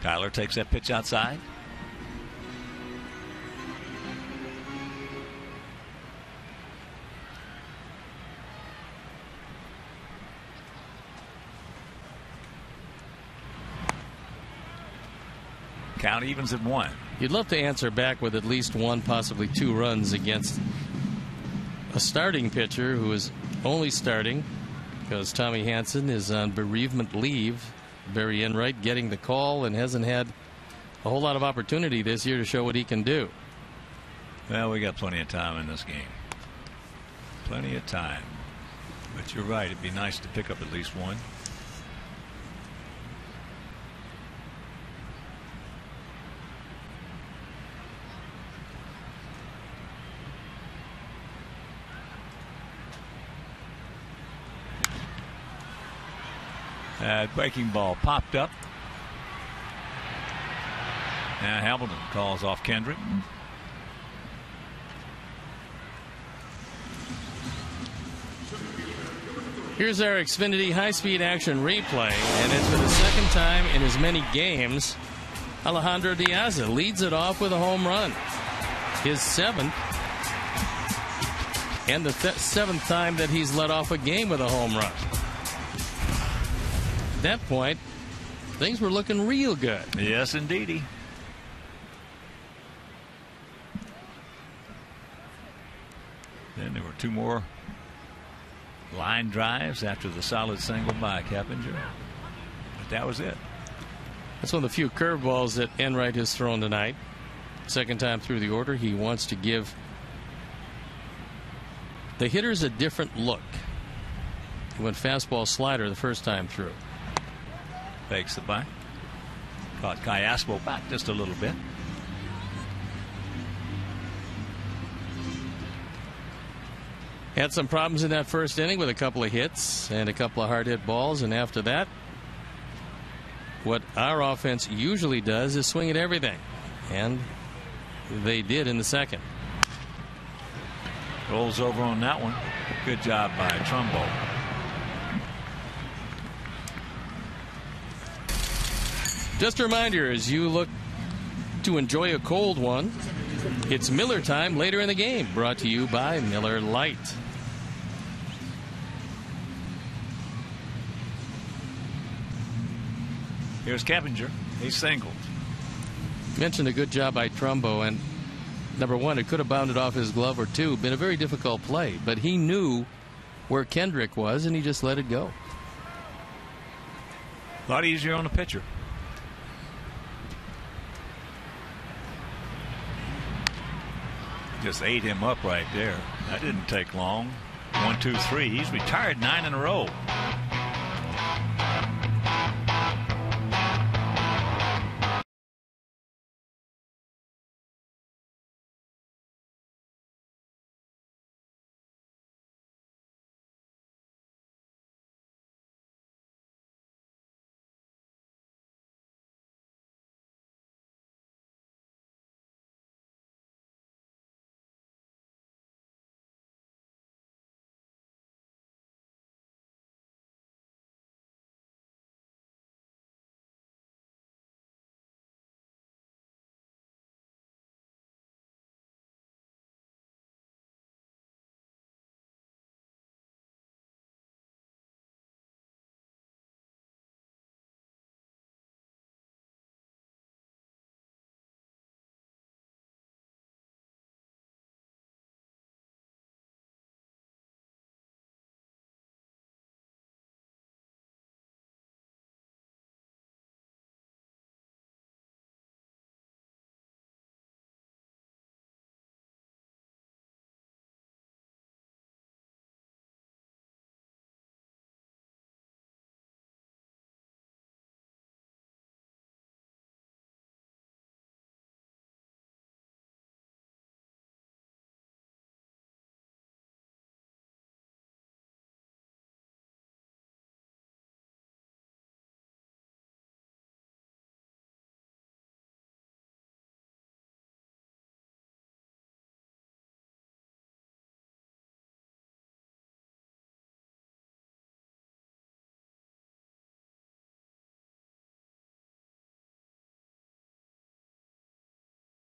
Tyler takes that pitch outside. Count evens at 1. You'd love to answer back with at least 1, possibly 2 runs against a starting pitcher who is only starting because Tommy Hanson is on bereavement leave. Barry Enright getting the call and hasn't had a whole lot of opportunity this year to show what he can do. Well, we got plenty of time in this game. Plenty of time. But you're right. It'd be nice to pick up at least 1. Breaking ball popped up. Now Hamilton calls off Kendrick. Here's our Xfinity high-speed action replay, and it's for the second time in as many games. Alejandro Diaz leads it off with a home run. His 7th, and the 7th time that he's led off a game with a home run. At that point, things were looking real good. Yes, indeedy. Then there were 2 more line drives after the solid single by Keppinger. But that was it. That's one of the few curveballs that Enright has thrown tonight. Second time through the order, he wants to give the hitters a different look. He went fastball slider the first time through. Fakes the bunt. Caught Kai Aspo back just a little bit. Had some problems in that first inning with a couple of hits and a couple of hard hit balls, and after that, what our offense usually does is swing at everything, and they did in the second. Rolls over on that one. Good job by Trumbo. Just a reminder, as you look to enjoy a cold one. It's Miller time later in the game, brought to you by Miller Lite. Here's Keppinger. He's singled. Mentioned a good job by Trumbo, and number one, it could have bounded off his glove or two. Been a very difficult play, but he knew where Kendrick was, and he just let it go. A lot easier on the pitcher. Just ate him up right there. That didn't take long. 1, 2, 3. He's retired 9 in a row.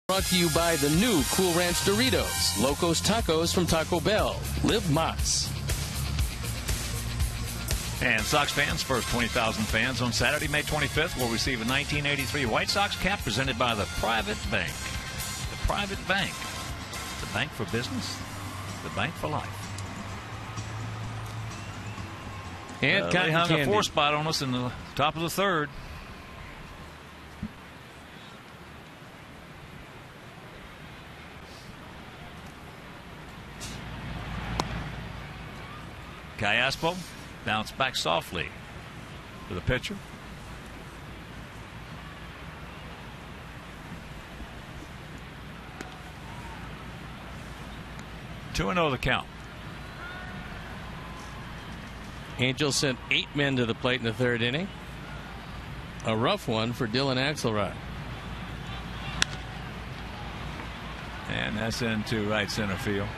Brought to you by the new Cool Ranch Doritos, Locos Tacos from Taco Bell. Live Mas. And Sox fans, first 20,000 fans on Saturday, May 25th, will receive a 1983 White Sox cap presented by the Private Bank. The Private Bank. The bank for business, the bank for life. And they hung candy. a 4 spot on us in the top of the third. Callaspo bounced back softly to the pitcher. Two and 0 the count. Angels sent 8 men to the plate in the third inning. A rough one for Dylan Axelrod. And that's into right center field.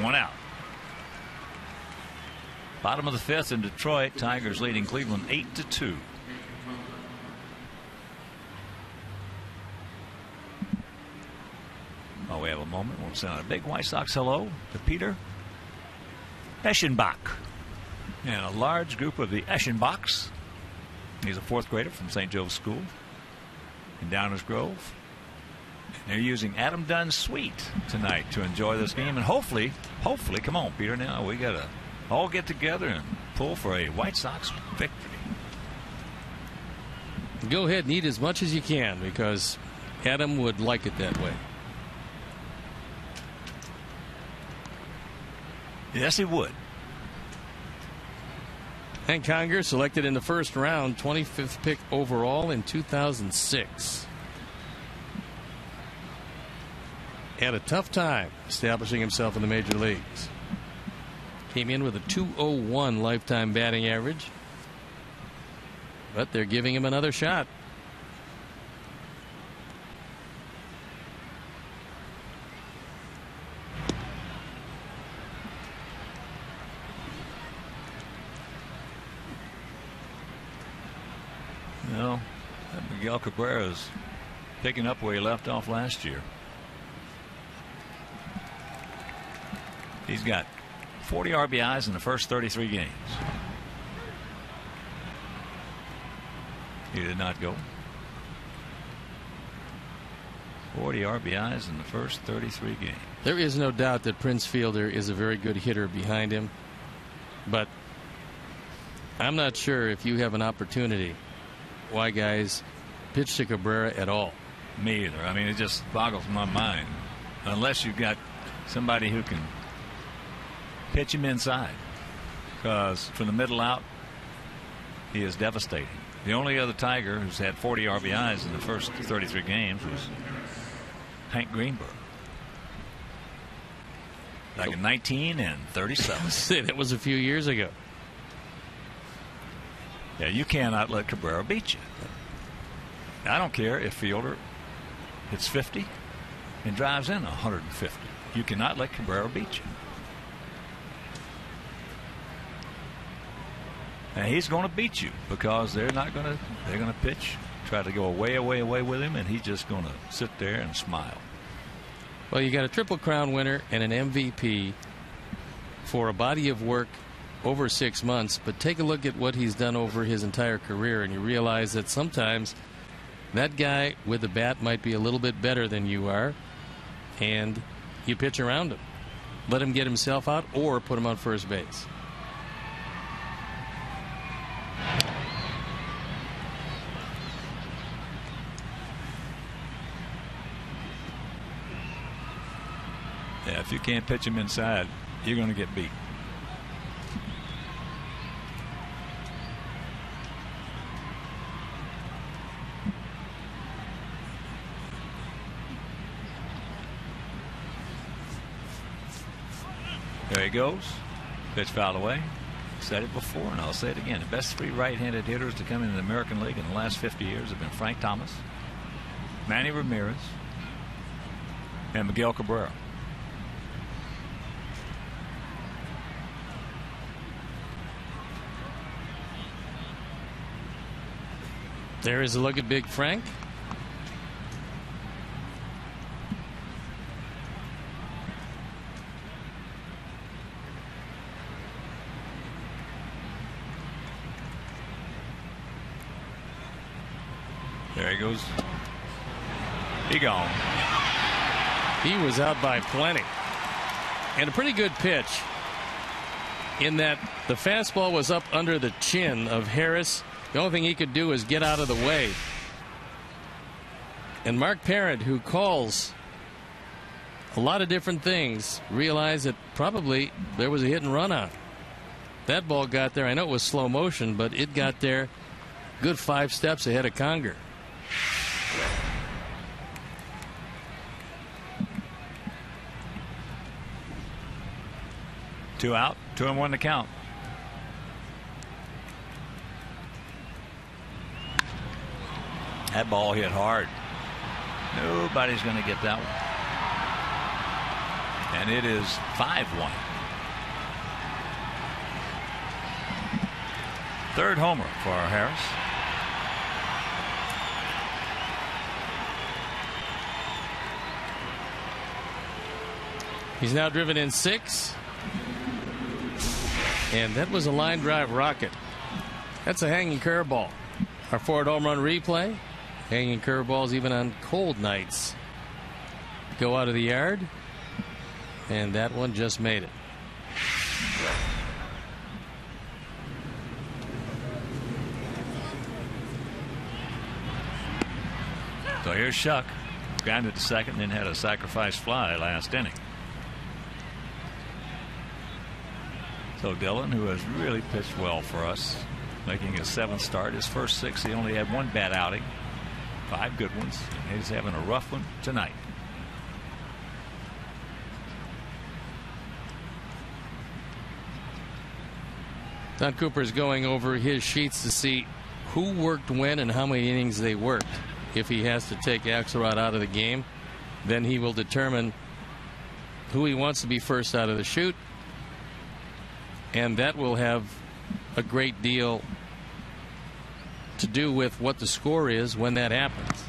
1 out. Bottom of the 5th in Detroit. Tigers leading Cleveland 8-2. Oh, we have a moment. We'll send a big White Sox hello to Peter Eschenbach and a large group of the Eschenbachs. He's a 4th grader from St. Joe's School in Downers Grove. They're using Adam Dunn's suite tonight to enjoy this game, and hopefully, come on, Peter. Now we gotta all get together and pull for a White Sox victory. Go ahead and eat as much as you can, because Adam would like it that way. Yes, he would. Hank Conger, selected in the first round, 25th pick overall in 2006. Had a tough time establishing himself in the major leagues. Came in with a .201 lifetime batting average, but they're giving him another shot. Well, Miguel Cabrera is picking up where he left off last year. He's got 40 RBIs in the first 33 games. He did not go. 40 RBIs in the first 33 games. There is no doubt that Prince Fielder is a very good hitter behind him, but I'm not sure if you have an opportunity why guys pitch to Cabrera at all. Me either. I mean, it just boggles my mind. Unless you've got somebody who can pitch him inside. Because from the middle out, he is devastating. The only other Tiger who's had 40 RBIs in the first 33 games was Hank Greenberg. Back in 19 and 37. That was a few years ago. Yeah, you cannot let Cabrera beat you. I don't care if Fielder hits 50 and drives in 150. You cannot let Cabrera beat you. And he's going to beat you because they're going to pitch, try to go away with him, and he's just going to sit there and smile. Well, you got a Triple Crown winner and an MVP for a body of work over 6 months, but take a look at what he's done over his entire career, and you realize that sometimes that guy with the bat might be a little bit better than you are, and you pitch around him. Let him get himself out or put him on first base. Yeah, if you can't pitch him inside, you're going to get beat. There he goes. Pitch fouled away. Said it before, and I'll say it again. The best three right-handed hitters to come into the American League in the last 50 years have been Frank Thomas, Manny Ramirez, and Miguel Cabrera. There is a look at Big Frank. There he goes. He gone. He was out by plenty. And a pretty good pitch in that the fastball was up under the chin of Harris. The only thing he could do is get out of the way. And Mark Parent, who calls a lot of different things, realized that probably there was a hit and run on. That ball got there. I know it was slow motion, but it got there good 5 steps ahead of Conger. Two out, 2-1 to count. That ball hit hard. Nobody's going to get that one. And it is 5-1. Third homer for Harris. He's now driven in 6. And that was a line drive rocket. That's a hanging curveball. Our Ford home run replay. Hanging curveballs even on cold nights go out of the yard. And that one just made it. So here's Shuck. Grounded to second, then had a sacrifice fly last inning. So Dillon, who has really pitched well for us, making his 7th start. His first 6, he only had 1 bad outing. 5 good ones. And he's having a rough one tonight. Don Cooper is going over his sheets to see who worked when and how many innings they worked. If he has to take Axelrod out of the game, then he will determine who he wants to be first out of the chute. And that will have a great deal to do with what the score is when that happens.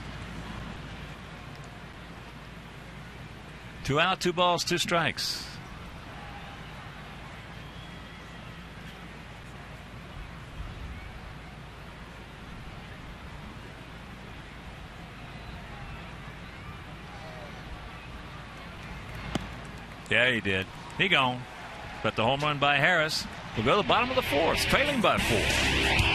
2 out, 2 balls, 2 strikes. Yeah, he did. He gone. But the home run by Harris will go to the bottom of the 4th, trailing by 4.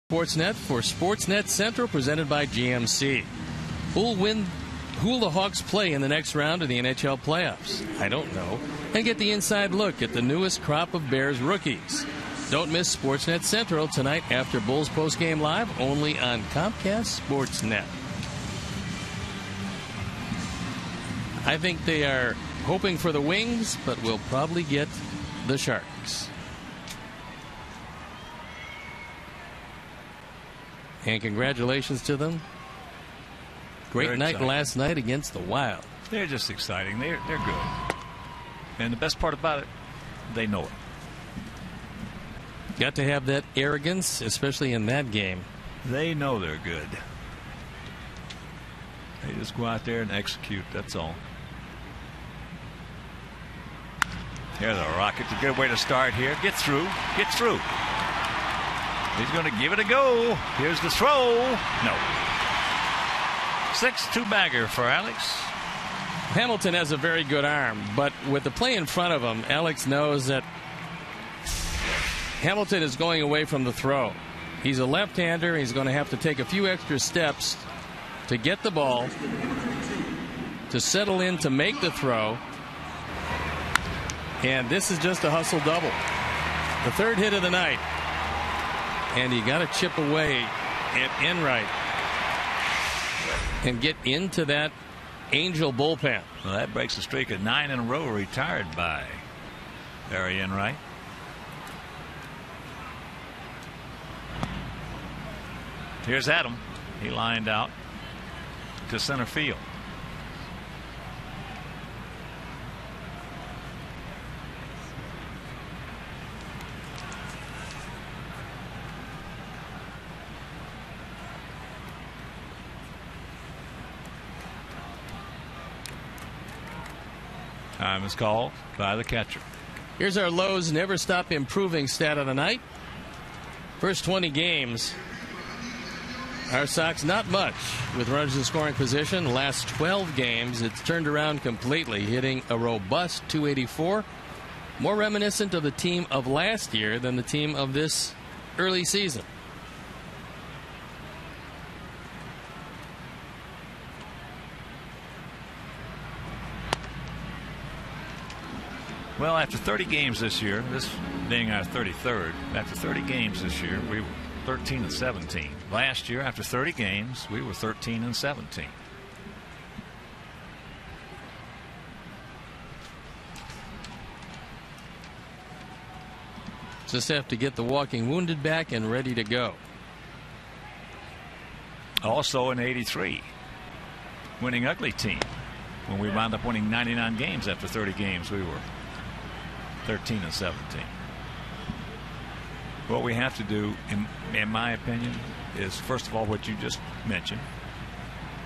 Sportsnet for Sportsnet Central, presented by GMC. Who'll the Hawks play in the next round of the NHL playoffs? I don't know. And get the inside look at the newest crop of Bears rookies. Don't miss Sportsnet Central tonight after Bulls postgame live, only on Comcast Sportsnet. I think they are hoping for the Wings, but will probably get the Sharks. And congratulations to them. Great night last night against the Wild. They're just exciting. They're good. And the best part about it, they know it. Got to have that arrogance, especially in that game. They know they're good. They just go out there and execute, that's all. Here's a rocket. A good way to start here. Get through. Get through. He's going to give it a go. Here's the throw. No. 6-2 bagger for Alex. Hamilton has a very good arm, but with the play in front of him, Alex knows that Hamilton is going away from the throw. He's a left-hander. He's going to have to take a few extra steps to get the ball, to settle in to make the throw. And this is just a hustle double. The third hit of the night. And you got to chip away at Enright and get into that Angel bullpen. Well, that breaks a streak of 9 in a row retired by Barry Enright. Here's Adam. He lined out to center field. Time is called by the catcher. Here's our Lowe's never stop improving stat of the night. First 20 games, our Sox not much with runners in scoring position. The last 12 games, it's turned around completely, hitting a robust .284. More reminiscent of the team of last year than the team of this early season. Well, after 30 games this year, this being our 33rd, after 30 games this year, we were 13-17. Last year, after 30 games, we were 13-17. Just have to get the walking wounded back and ready to go. Also in '83, winning ugly team. When we wound up winning 99 games after 30 games, we were 13-17. What we have to do, in my opinion, is first of all what you just mentioned.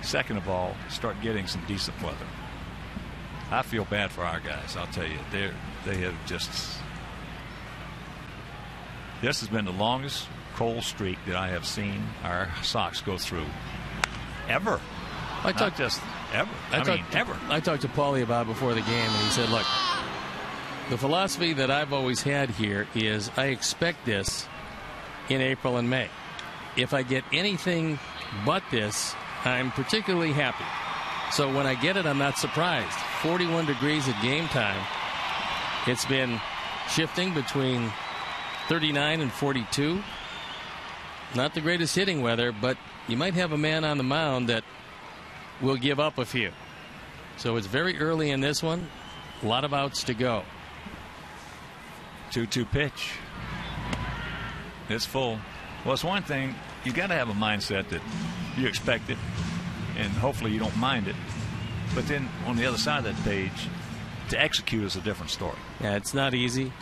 Second of all, start getting some decent weather. I feel bad for our guys. I'll tell you, they have just. This has been the longest cold streak that I have seen our Sox go through ever. Not just ever. Ever. I talked to Paulie about it before the game, and he said, "Look, the philosophy that I've always had here is I expect this in April and May. If I get anything but this, I'm particularly happy. So when I get it, I'm not surprised. 41 degrees at game time. It's been shifting between 39 and 42. Not the greatest hitting weather, but you might have a man on the mound that will give up a few. So it's very early in this one. A lot of outs to go." 2-2 pitch. It's full. Well, it's one thing. You got to have a mindset that you expect it, and hopefully you don't mind it. But then on the other side of that page, to execute is a different story. Yeah, it's not easy.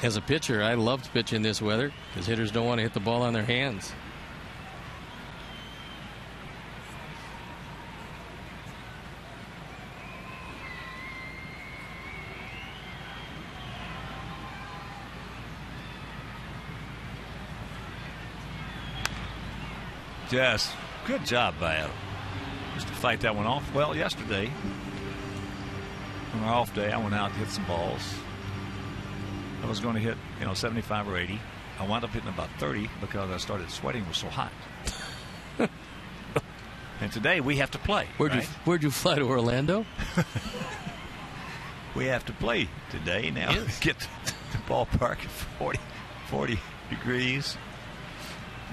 As a pitcher, I love to pitch in this weather because hitters don't want to hit the ball on their hands. Yes, good job by Adam. Just to fight that one off. Well, yesterday, on our off day, I went out to hit some balls. I was going to hit, 75 or 80. I wound up hitting about 30 because I started sweating. It was so hot. And today we have to play. Where'd you fly to Orlando? We have to play today now. Yes. Get to the ballpark at 40 degrees.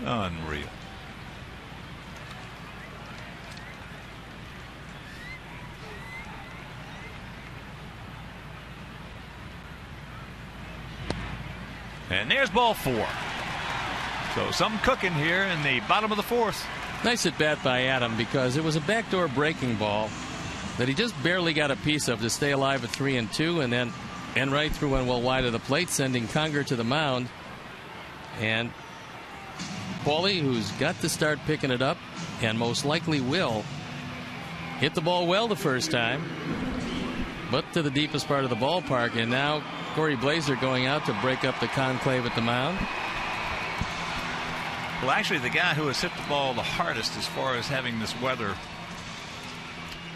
Unreal. And there's ball 4. So something cooking here in the bottom of the 4th. Nice at bat by Adam because it was a backdoor breaking ball that he just barely got a piece of to stay alive at 3-2, and then right through and well wide of the plate, sending Conger to the mound. And Paulie, who's got to start picking it up and most likely will, hit the ball well the first time, but to the deepest part of the ballpark. And now Corey Blazer going out to break up the conclave at the mound. Well, actually, the guy who has hit the ball the hardest as far as having this weather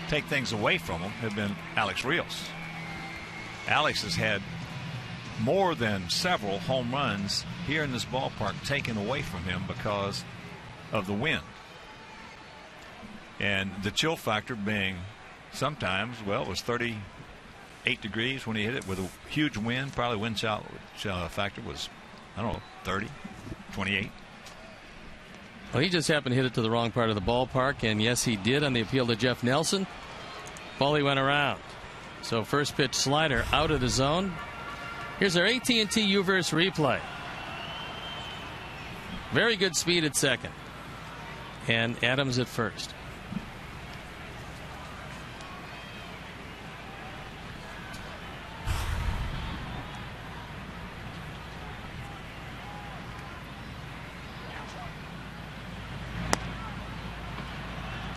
take things away from him have been Alex Rios. Alex has had more than several home runs here in this ballpark taken away from him because of the wind. And the chill factor being sometimes, well, it was 38 degrees when he hit it with a huge wind. Probably wind chill factor was, 30, 28. Well, he just happened to hit it to the wrong part of the ballpark, and yes, he did on the appeal to Jeff Nelson. Paulie went around. So first pitch slider out of the zone. Here's our AT&T UVerse replay. Very good speed at second. And Adams at first.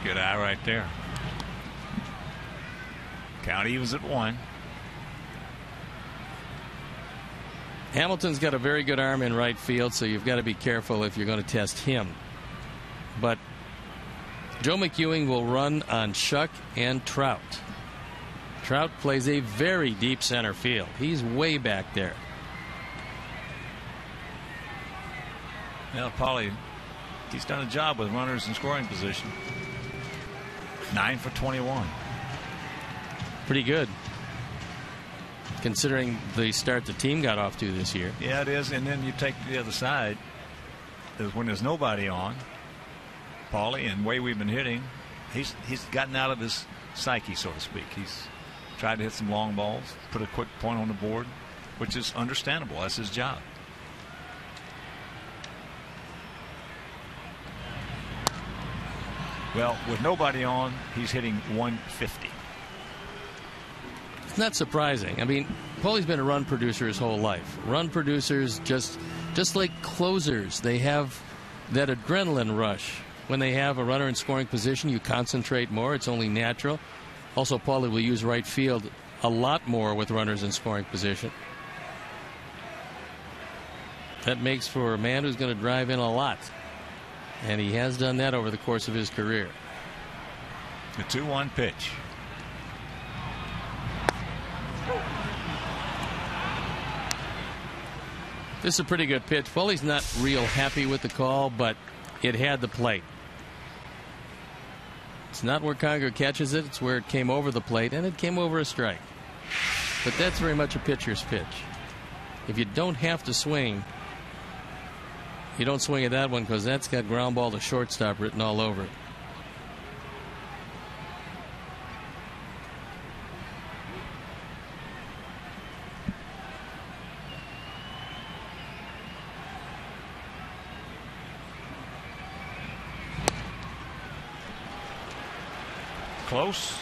Good eye right there. Count evens at 1. Hamilton's got a very good arm in right field, so you've got to be careful if you're going to test him. But Joe McEwing will run on Shuck and Trout. Trout plays a very deep center field. He's way back there. Well, Paulie, he's done a job with runners in scoring position. 9 for 21. Pretty good, considering the start the team got off to this year. Yeah, it is. And then you take the other side, is when there's nobody on, Paulie, and the way we've been hitting, he's gotten out of his psyche, so to speak. He's tried to hit some long balls, put a quick point on the board, which is understandable. That's his job. Well, with nobody on, he's hitting 150. It's not surprising. I mean, Pole's been a run producer his whole life. Run producers, just like closers, they have that adrenaline rush. When they have a runner in scoring position, you concentrate more. It's only natural. Also, Paulie will use right field a lot more with runners in scoring position. That makes for a man who's going to drive in a lot. And he has done that over the course of his career. The 2-1 pitch. This is a pretty good pitch. Paulie's not real happy with the call, but it had the plate. It's not where Conger catches it. It's where it came over the plate, and it came over a strike. But that's very much a pitcher's pitch. If you don't have to swing, you don't swing at that one because that's got ground ball to shortstop written all over it. Close.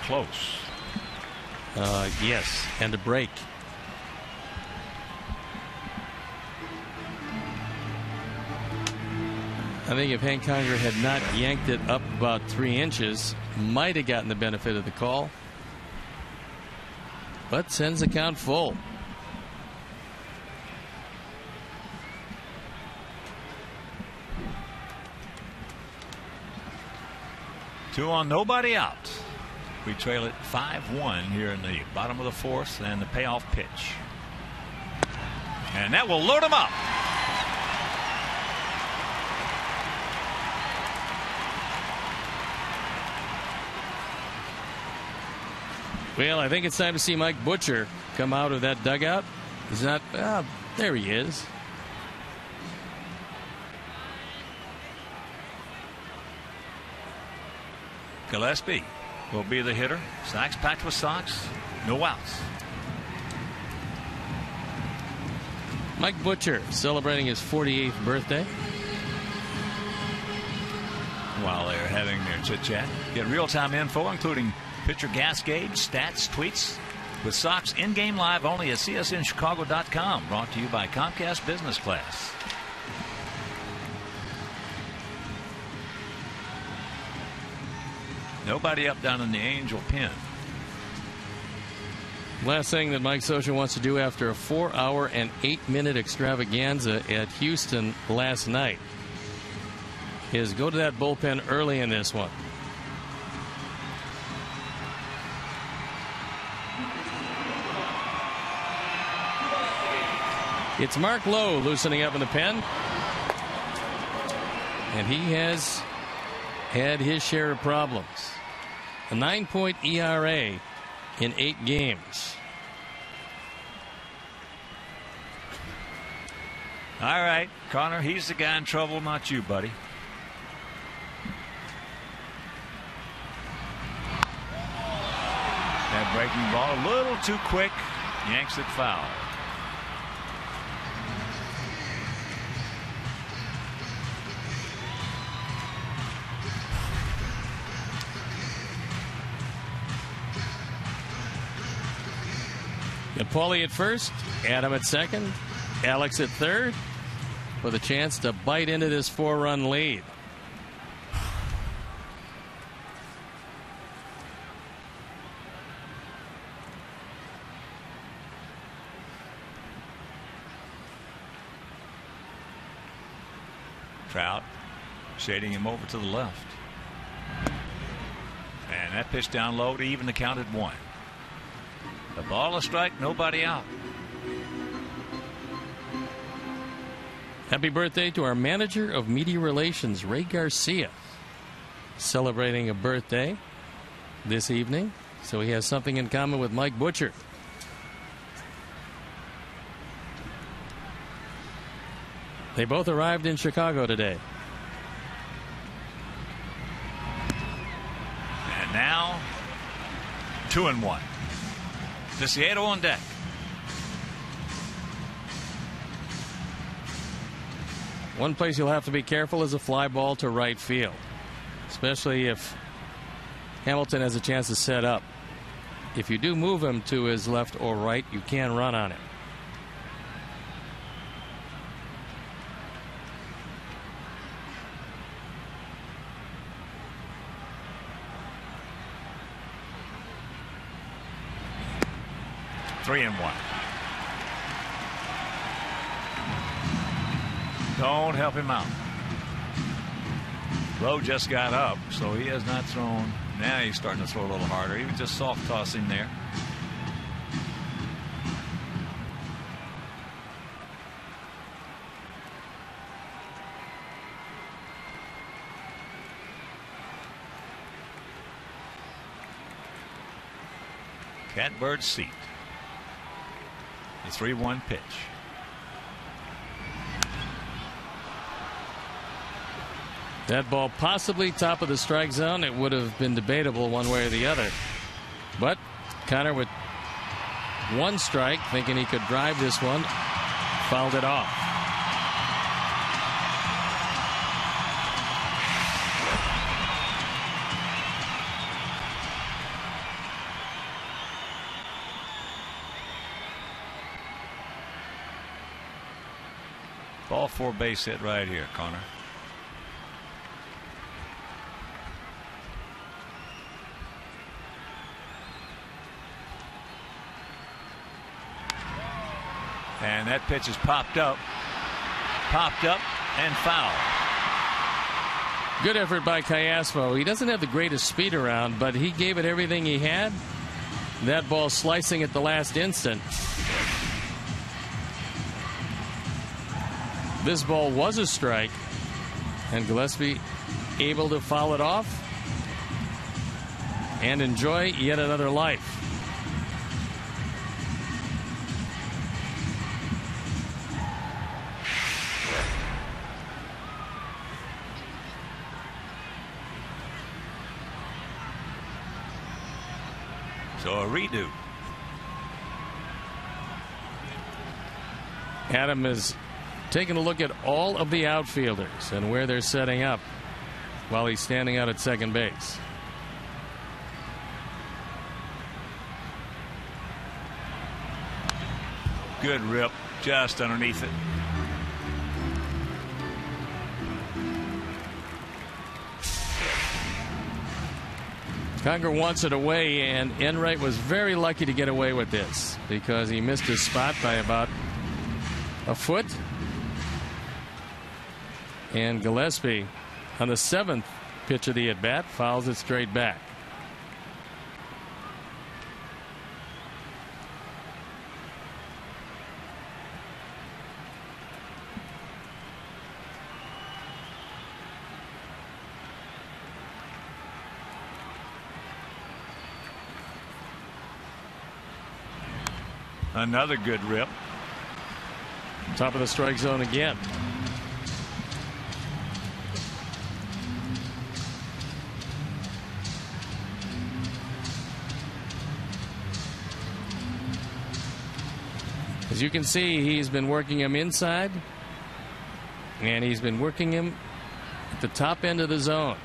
Close. Yes, and a break. I think if Hank Conger had not yanked it up about 3 inches, might have gotten the benefit of the call. But sends the count full. Two on, nobody out. We trail it 5-1 here in the bottom of the fourth, and the payoff pitch. And that will load him up. Well, I think it's time to see Mike Butcher come out of that dugout. He's not. There he is. Gillespie will be the hitter. Sacks packed with socks. No outs. Mike Butcher celebrating his 48th birthday. While they're having their chit-chat, get real-time info, including pitcher gas gauge, stats, tweets, with Sox in-game live only at csnchicago.com. Brought to you by Comcast Business Class. Nobody up down in the Angel pen. Last thing that Mike Scioscia wants to do after a 4-hour and 8-minute extravaganza at Houston last night is go to that bullpen early in this one. It's Mark Lowe loosening up in the pen. And he has had his share of problems. A 9-point ERA in 8 games. All right, Connor, he's the guy in trouble, not you, buddy. That breaking ball a little too quick. Yanks it foul. And Paulie at first, Adam at second, Alex at third, with a chance to bite into this 4-run lead. Trout shading him over to the left. And that pitch down low to even the count at 1. The ball a strike, nobody out. Happy birthday to our manager of media relations, Ray Garcia, celebrating a birthday this evening. So he has something in common with Mike Butcher. They both arrived in Chicago today. And now 2-1. Desiato on deck. One place you'll have to be careful is a fly ball to right field. especially if Hamilton has a chance to set up. If you do move him to his left or right, you can run on it. Three and one. Don't help him out. Lowe just got up, so he has not thrown. Now he's starting to throw a little harder. He was just soft tossing there. Catbird seat. The 3-1 pitch. That ball possibly top of the strike zone. It would have been debatable one way or the other. But Connor, with one strike, thinking he could drive this one, fouled it off. Ball 4 base hit right here, Connor. And that pitch is popped up and fouled. Good effort by Callasmo. He doesn't have the greatest speed around, but he gave it everything he had. That ball slicing at the last instant. This ball was a strike, and Gillespie able to foul it off and enjoy yet another life. So a redo. Adam is taking a look at all of the outfielders and where they're setting up while he's standing out at second base. Good rip, just underneath it. Conger wants it away, and Enright was very lucky to get away with this because he missed his spot by about a foot. And Gillespie, on the 7th pitch of the at-bat, fouls it straight back. Another good rip. Top of the strike zone again. As you can see, he's been working him inside, and he's been working him at the top end of the zone.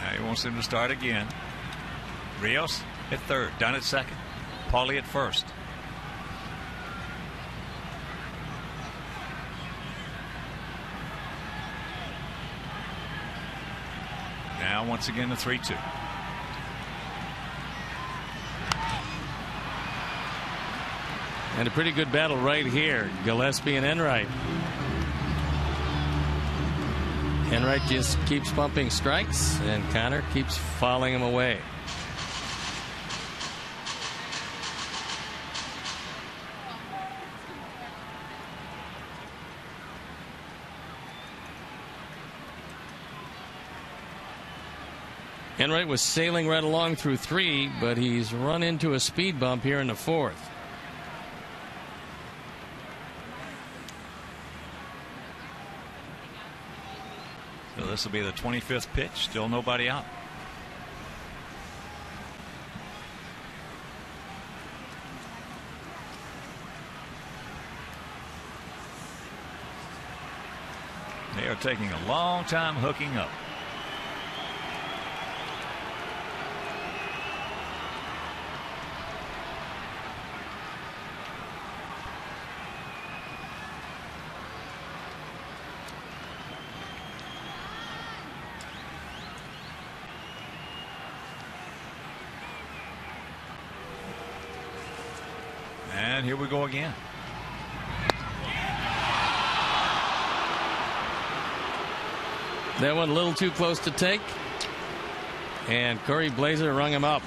Now he wants him to start again. Rios at third, Dunn at second, Paulie at first. Now once again the 3-2. And a pretty good battle right here. Gillespie and Enright. Enright just keeps pumping strikes, and Connor keeps fouling him away. Enright was sailing right along through 3, but he's run into a speed bump here in the 4th. So this will be the 25th pitch. Still nobody out. They're taking a long time hooking up. And here we go again. That one a little too close to take. And Corey Blaser rung him up.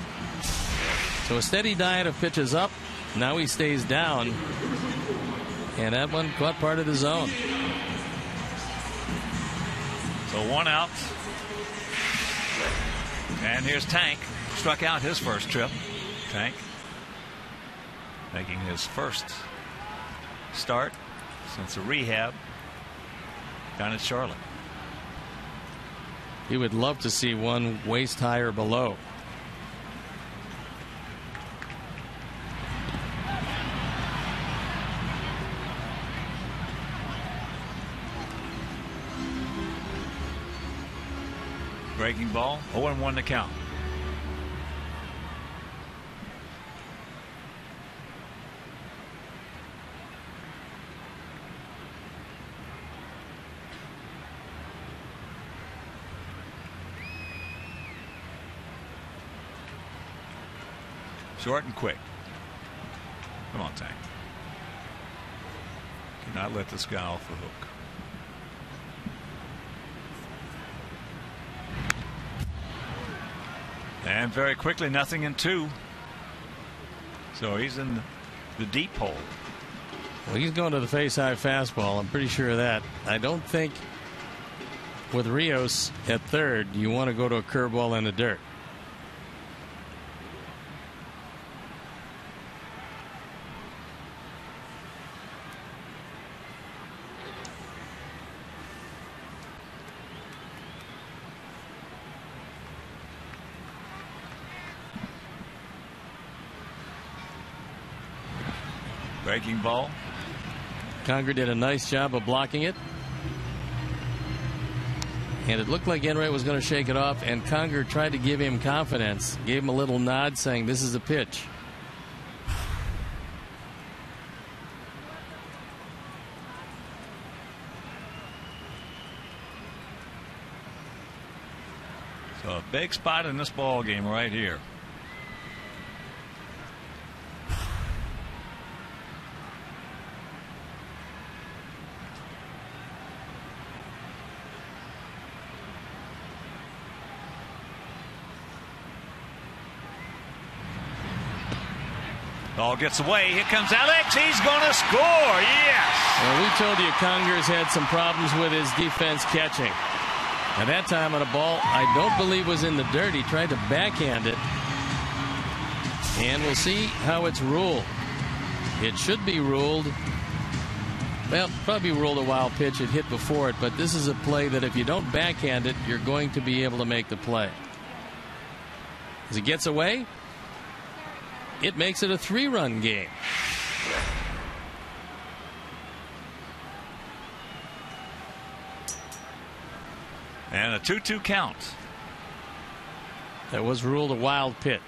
So a steady diet of pitches up. Now he stays down. And that one caught part of the zone. So 1 out. And here's Tank. Struck out his first trip. Tank making his first start since a rehab down at Charlotte. He would love to see one waist high or below. Breaking ball, 0-1 to count. Short and quick. Come on, Tank. Cannot let this guy off the hook. And very quickly, nothing in 2. So he's in the deep hole. Well, he's going to the face-high fastball. I'm pretty sure of that. I don't think with Rios at third, you want to go to a curveball in the dirt. Breaking ball. Conger did a nice job of blocking it. And it looked like Enright was going to shake it off, and Conger tried to give him confidence, gave him a little nod saying this is a pitch. So a big spot in this ball game right here. Ball gets away. Here comes Alex. He's going to score. Yes. Well, we told you Conger's had some problems with his defense catching. At that time on a ball I don't believe was in the dirt, he tried to backhand it. And we'll see how it's ruled. It should be ruled. Well, probably ruled a wild pitch. It hit before it, but this is a play that if you don't backhand it, you're going to be able to make the play. As he gets away, it makes it a 3-run game. And a 2-2 count. That was ruled a wild pitch.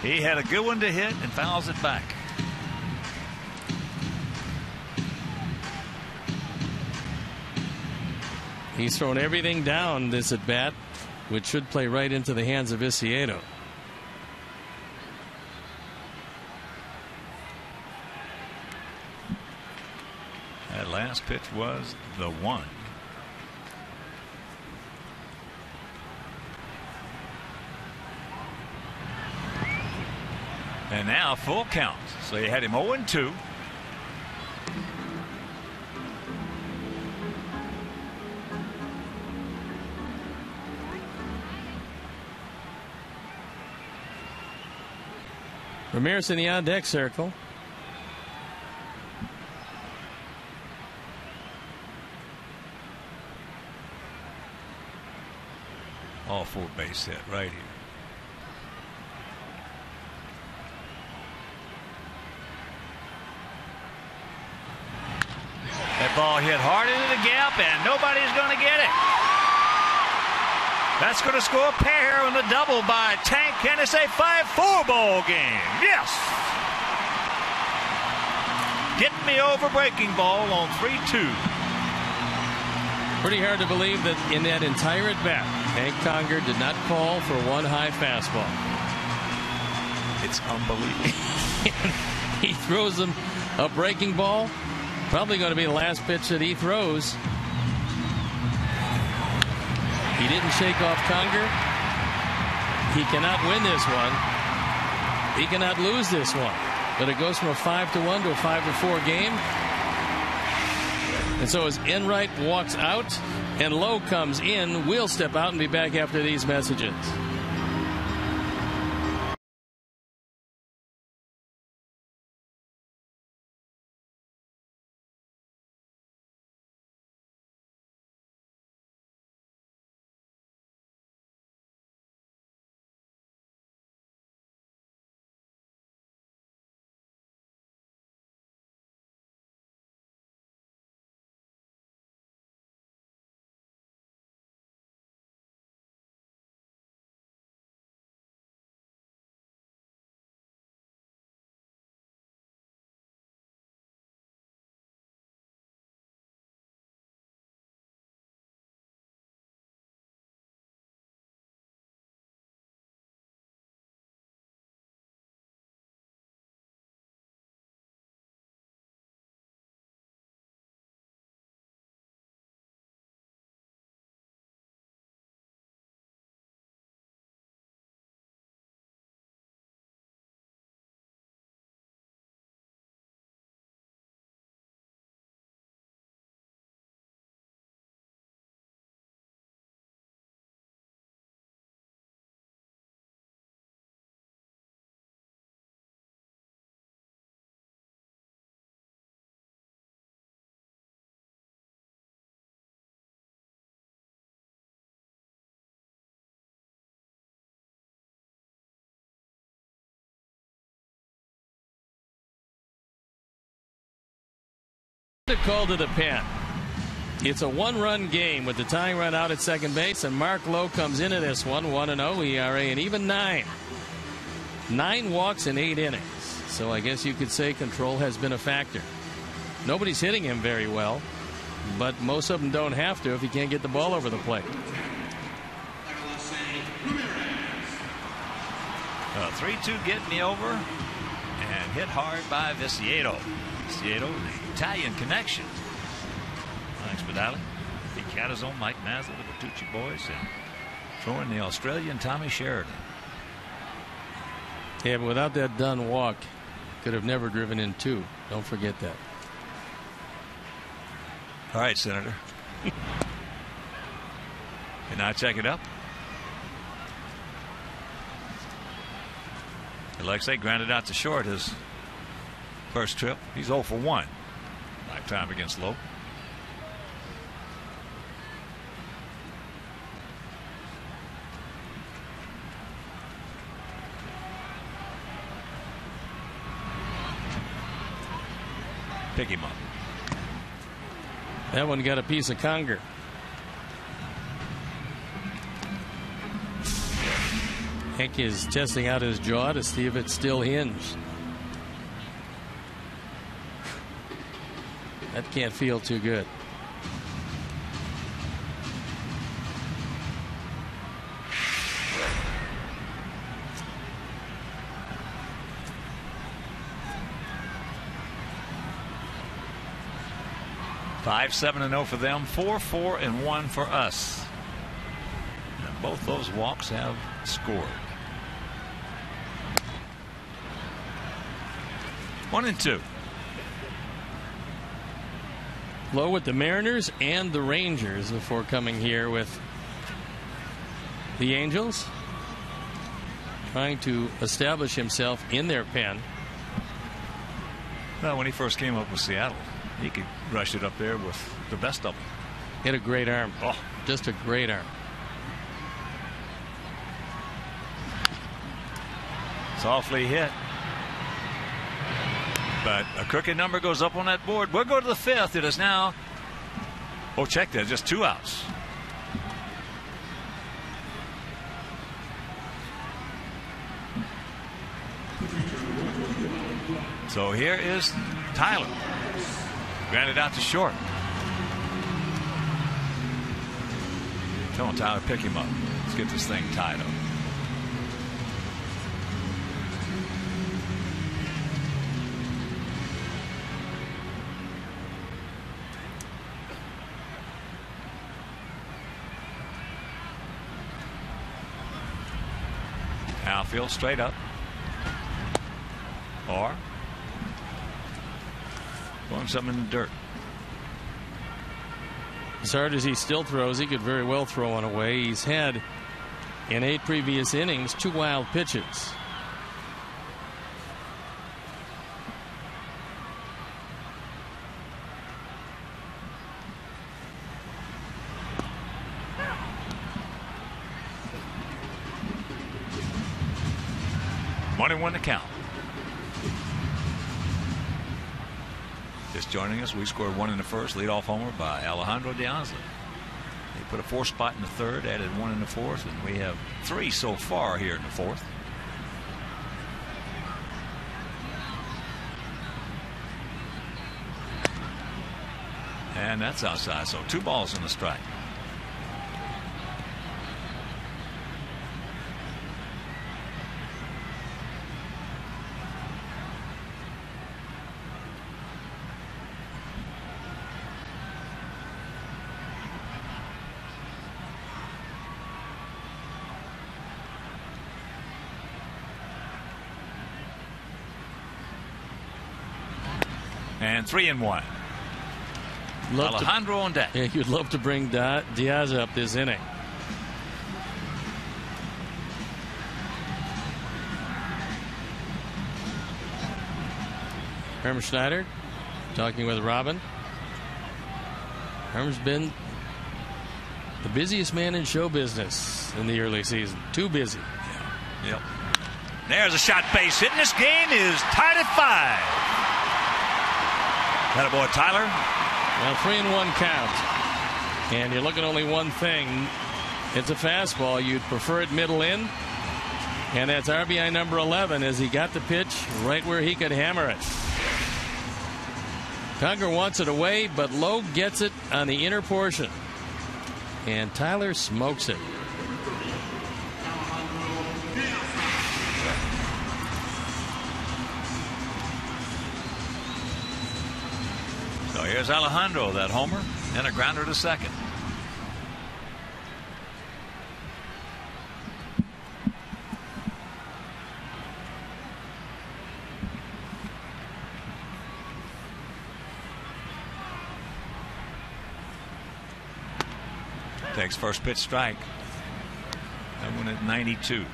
He had a good one to hit and fouls it back. He's thrown everything down this at bat, which should play right into the hands of Isiedo. That last pitch was the one. And now full count. So you had him 0-2. Ramirez in the on deck circle. Oh, for a base hit right here. That ball hit hard into the gap, and nobody's going to get it. That's going to score a pair on the double by Tank. Can it say 5-4 ball game? Yes. Get me over breaking ball on 3-2. Pretty hard to believe that in that entire at bat, Hank Conger did not call for one high fastball. It's unbelievable. He throws him a breaking ball. Probably going to be the last pitch that he throws. He didn't shake off Conger. He cannot win this one. He cannot lose this one. But it goes from a 5-1 to a 5-4 game. And so as Enright walks out and Lowe comes in, we'll step out and be back after these messages. Call to the pen. It's a one-run game with the tying run out at second base, and Mark Lowe comes into this one 1-0 ERA and even 9 walks in 8 innings. So I guess you could say control has been a factor. Nobody's hitting him very well, but most of them don't have to if he can't get the ball over the plate. 3-2 get me over and hit hard by Viciedo. Viciedo, the Italian connection. Thanks, Badali. Pete Catazone, Mike Mazza, the Bertucci boys, and throwing the Australian Tommy Sheridan. Yeah, but without that done walk, could have never driven in 2. Don't forget that. All right, Senator. Can I check it up? Alexei grounded out to short his first trip. He's 0 for 1. Lifetime against Lowe. Pick him up. That one got a piece of Conger. Hank is testing out his jaw to see if it's still hinged. That can't feel too good. Five 7-0 for them, 4-4-1 for us. And both those walks have scored. 1-2. Lowe with the Mariners and the Rangers before coming here with the Angels, trying to establish himself in their pen. Well, when he first came up with Seattle, he could rush it up there with the best of them. He had a great arm. Oh, just a great arm. Softly hit. But a crooked number goes up on that board. We'll go to the 5th. It is now. Oh, check that. Just 2 outs. So here is Tyler. Grounded out to short. Come on, Tyler, pick him up. Let's get this thing tied up. Outfield straight up. Or going something in the dirt. As hard as he still throws, he could very well throw one away. He's had, in 8 previous innings, 2 wild pitches. One and one to count. Just joining us, we scored 1 in the first, leadoff homer by Alejandro De Aza. They put a 4th spot in the 3rd, added 1 in the 4th, and we have 3 so far here in the 4th. And that's outside, so 2 balls in the strike. And 3-1. Alejandro on deck. Yeah, you'd love to bring Diaz up this inning. Herm Schneider talking with Robin. Herm's been the busiest man in show business in the early season. Too busy. Yeah. Yep. There's a shot base hit. This game is tied at 5. That boy Tyler. Well, 3-1 count. And you're looking at only one thing. It's a fastball. You'd prefer it middle in. And that's RBI number 11 as he got the pitch right where he could hammer it. Conger wants it away, but Lowe gets it on the inner portion. And Tyler smokes it. So here's Alejandro, that homer, and a grounder to second. Takes first pitch strike. That one at 92.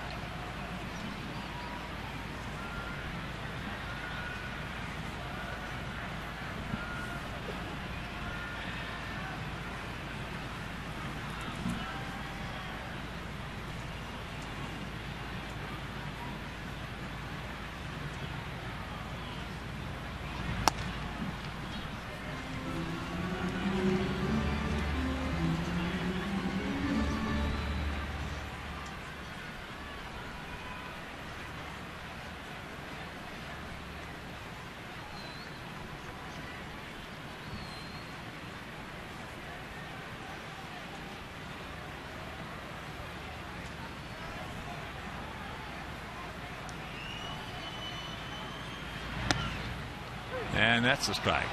And that's a strike.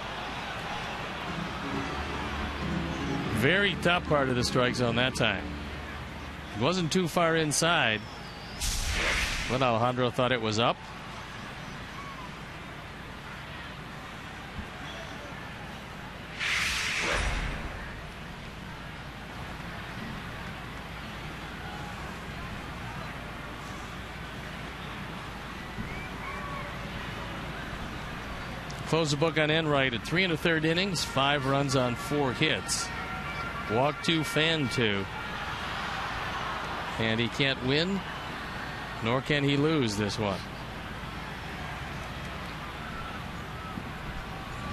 Very top part of the strike zone that time. It wasn't too far inside, but Alejandro thought it was up. Close the book on Enright at 3 1/3 innings, 5 runs on 4 hits. Walk 2, fan 2. And he can't win, nor can he lose this one.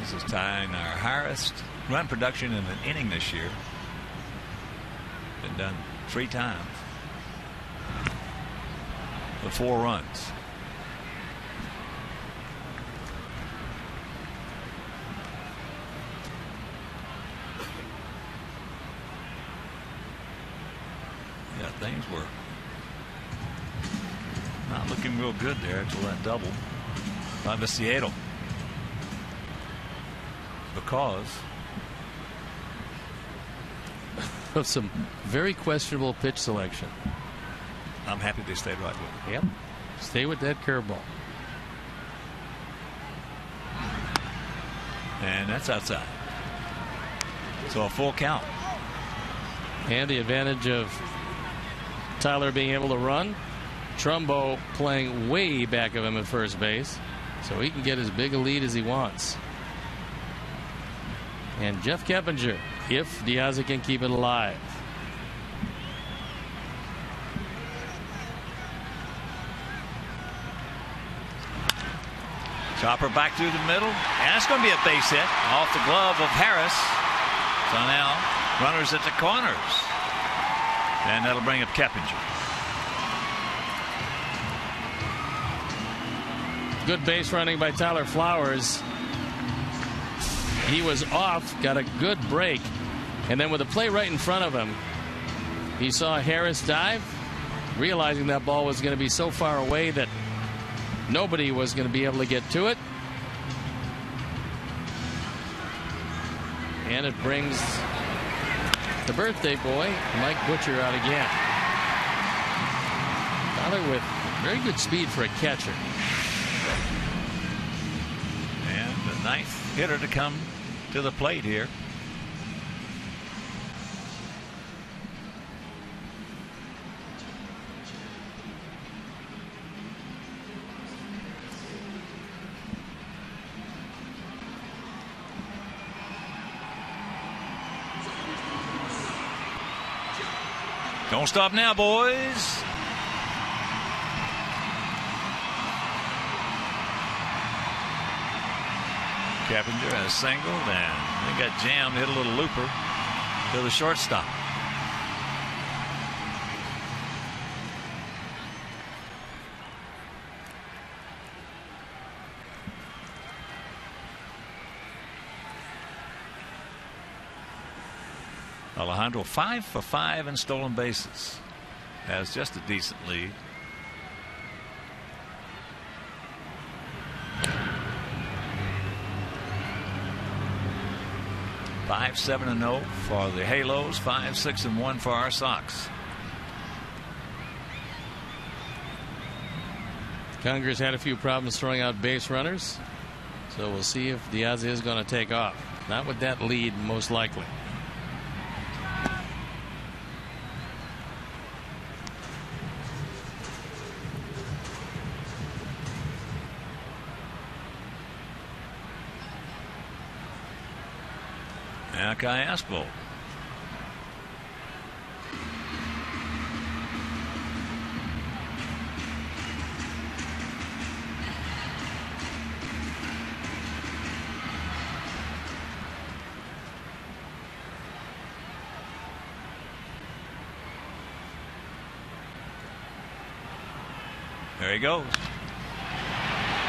This is tying our highest run production in an inning this year. Been done 3 times with 4 runs. Yeah, things were not looking real good there until that double by Viciedo. Because of some very questionable pitch selection. I'm happy they stayed right with it. Yep. Stay with that curveball. And that's outside. So a full count. And the advantage of Tyler being able to run. Trumbo playing way back of him at first base, so he can get as big a lead as he wants. And Jeff Keppinger, if Diaz can keep it alive. Chopper back through the middle, and it's going to be a base hit off the glove of Harris. So now runners at the corners, and that'll bring up Keppinger. Good base running by Tyler Flowers. He was off, got a good break, and then with a play right in front of him, he saw Harris dive, realizing that ball was going to be so far away that nobody was going to be able to get to it. And it brings the birthday boy, Mike Butcher, out again. Tyler with very good speed for a catcher. And the ninth hitter to come to the plate here. Don't stop now, boys. Keppinger has singled and he got jammed, hit a little looper to the shortstop. Alejandro 5 for 5 in stolen bases. Has just a decent lead. Five, 7-0 for the Halos. 5, 6-1 for our Sox. Conger's had a few problems throwing out base runners, so we'll see if Diaz is going to take off. Not with that lead, most likely. Malachi Aspo. There he goes.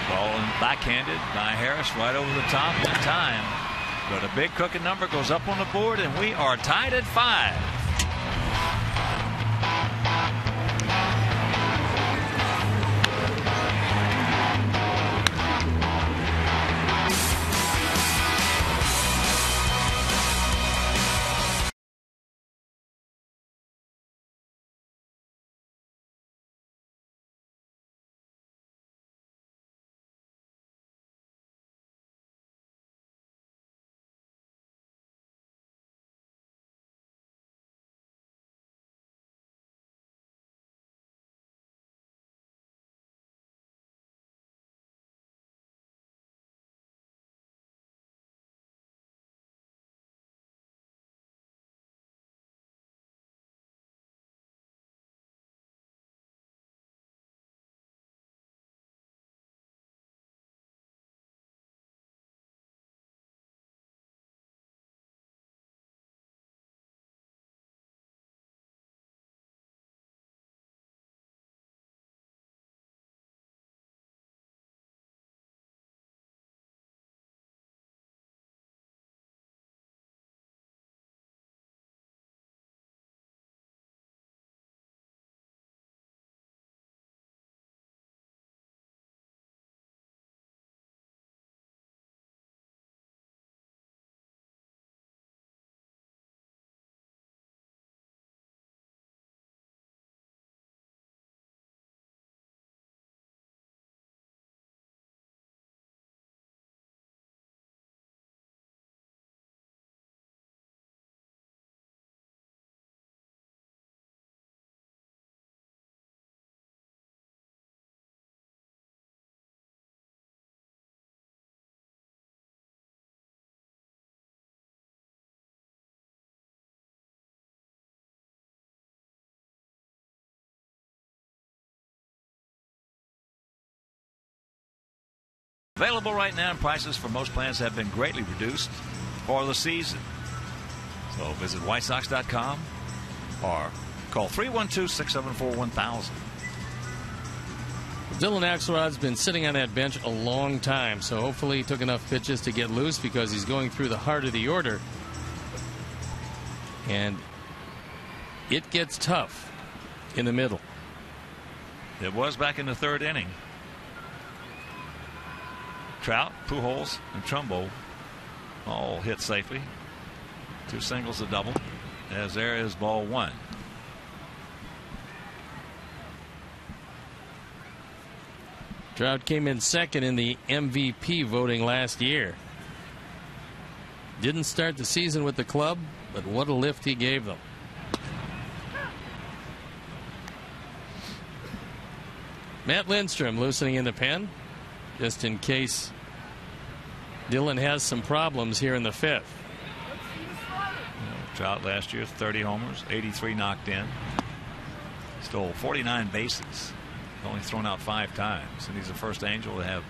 Ball backhanded by Harris right over the top in time. But a big crooked number goes up on the board, and we are tied at 5. Available right now, and prices for most plans have been greatly reduced for the season. So visit whitesox.com or call 312-674-1000. Dylan Axelrod's been sitting on that bench a long time, so hopefully he took enough pitches to get loose because he's going through the heart of the order. And it gets tough in the middle. It was back in the third inning. Trout, Pujols, and Trumbo all hit safely. 2 singles, a double, as there is ball 1. Trout came in second in the MVP voting last year. Didn't start the season with the club, but what a lift he gave them. Matt Lindstrom loosening in the pen, just in case Dylan has some problems here in the 5th. Trout last year, 30 homers, 83 knocked in. Stole 49 bases. Only thrown out 5 times. And he's the first Angel to have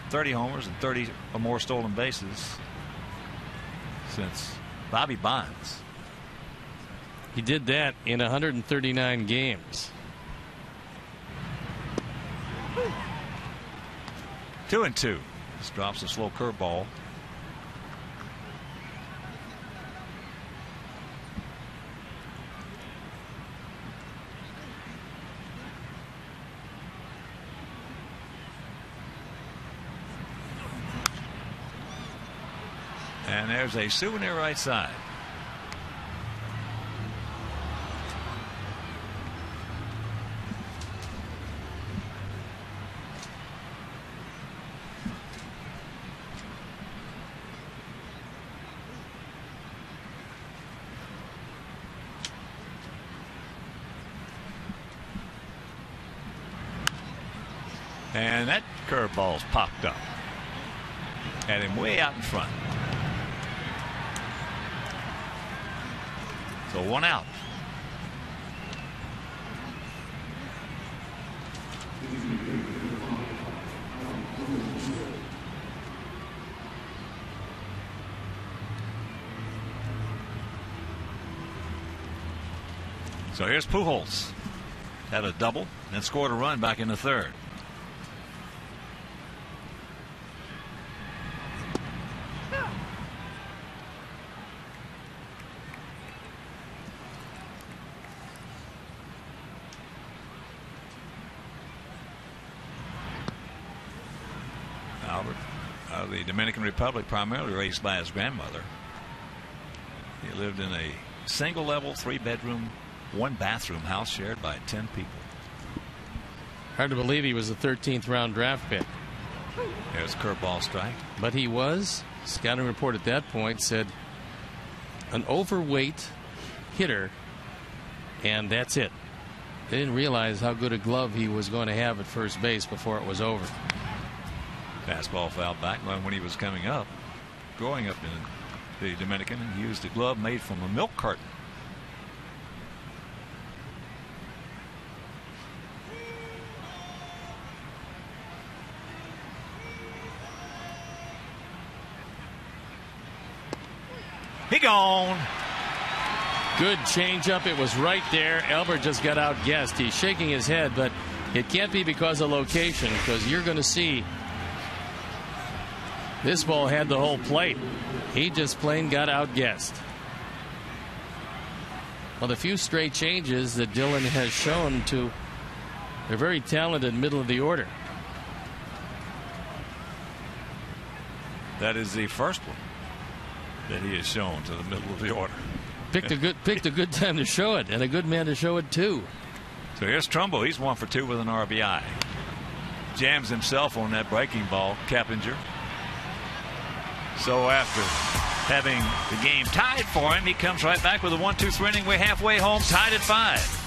30 homers and 30 or more stolen bases since Bobby Bonds. He did that in 139 games. 2-2. Just drops a slow curveball. And there's a souvenir right side. And that curveball's popped up. Had him way out in front. So 1 out. So here's Pujols. Had a double and scored a run back in the 3rd. Albert, out of the Dominican Republic, primarily raised by his grandmother. He lived in a single level, 3-bedroom, 1-bathroom house shared by 10 people. Hard to believe he was a 13th round draft pick. There's a curveball strike. But he was. Scouting report at that point said an overweight hitter, and that's it. They didn't realize how good a glove he was going to have at first base before it was over. Fastball fouled back when he was coming up. Growing up in the Dominican, he used a glove made from a milk carton. He gone. Good changeup. It was right there. Albert just got outguessed. He's shaking his head, but it can't be because of location, because you're going to see this ball had the whole plate. He just plain got outguessed. Well, the few straight changes that Dylan has shown to a very talented middle of the order. That is the first one that he has shown to the middle of the order. Picked a good time to show it, and a good man to show it too. So here's Trumbo. He's 1 for 2 with an RBI. Jams himself on that breaking ball, Keppinger. So after having the game tied for him, he comes right back with a 1-2-3 inning. We're halfway home, tied at 5.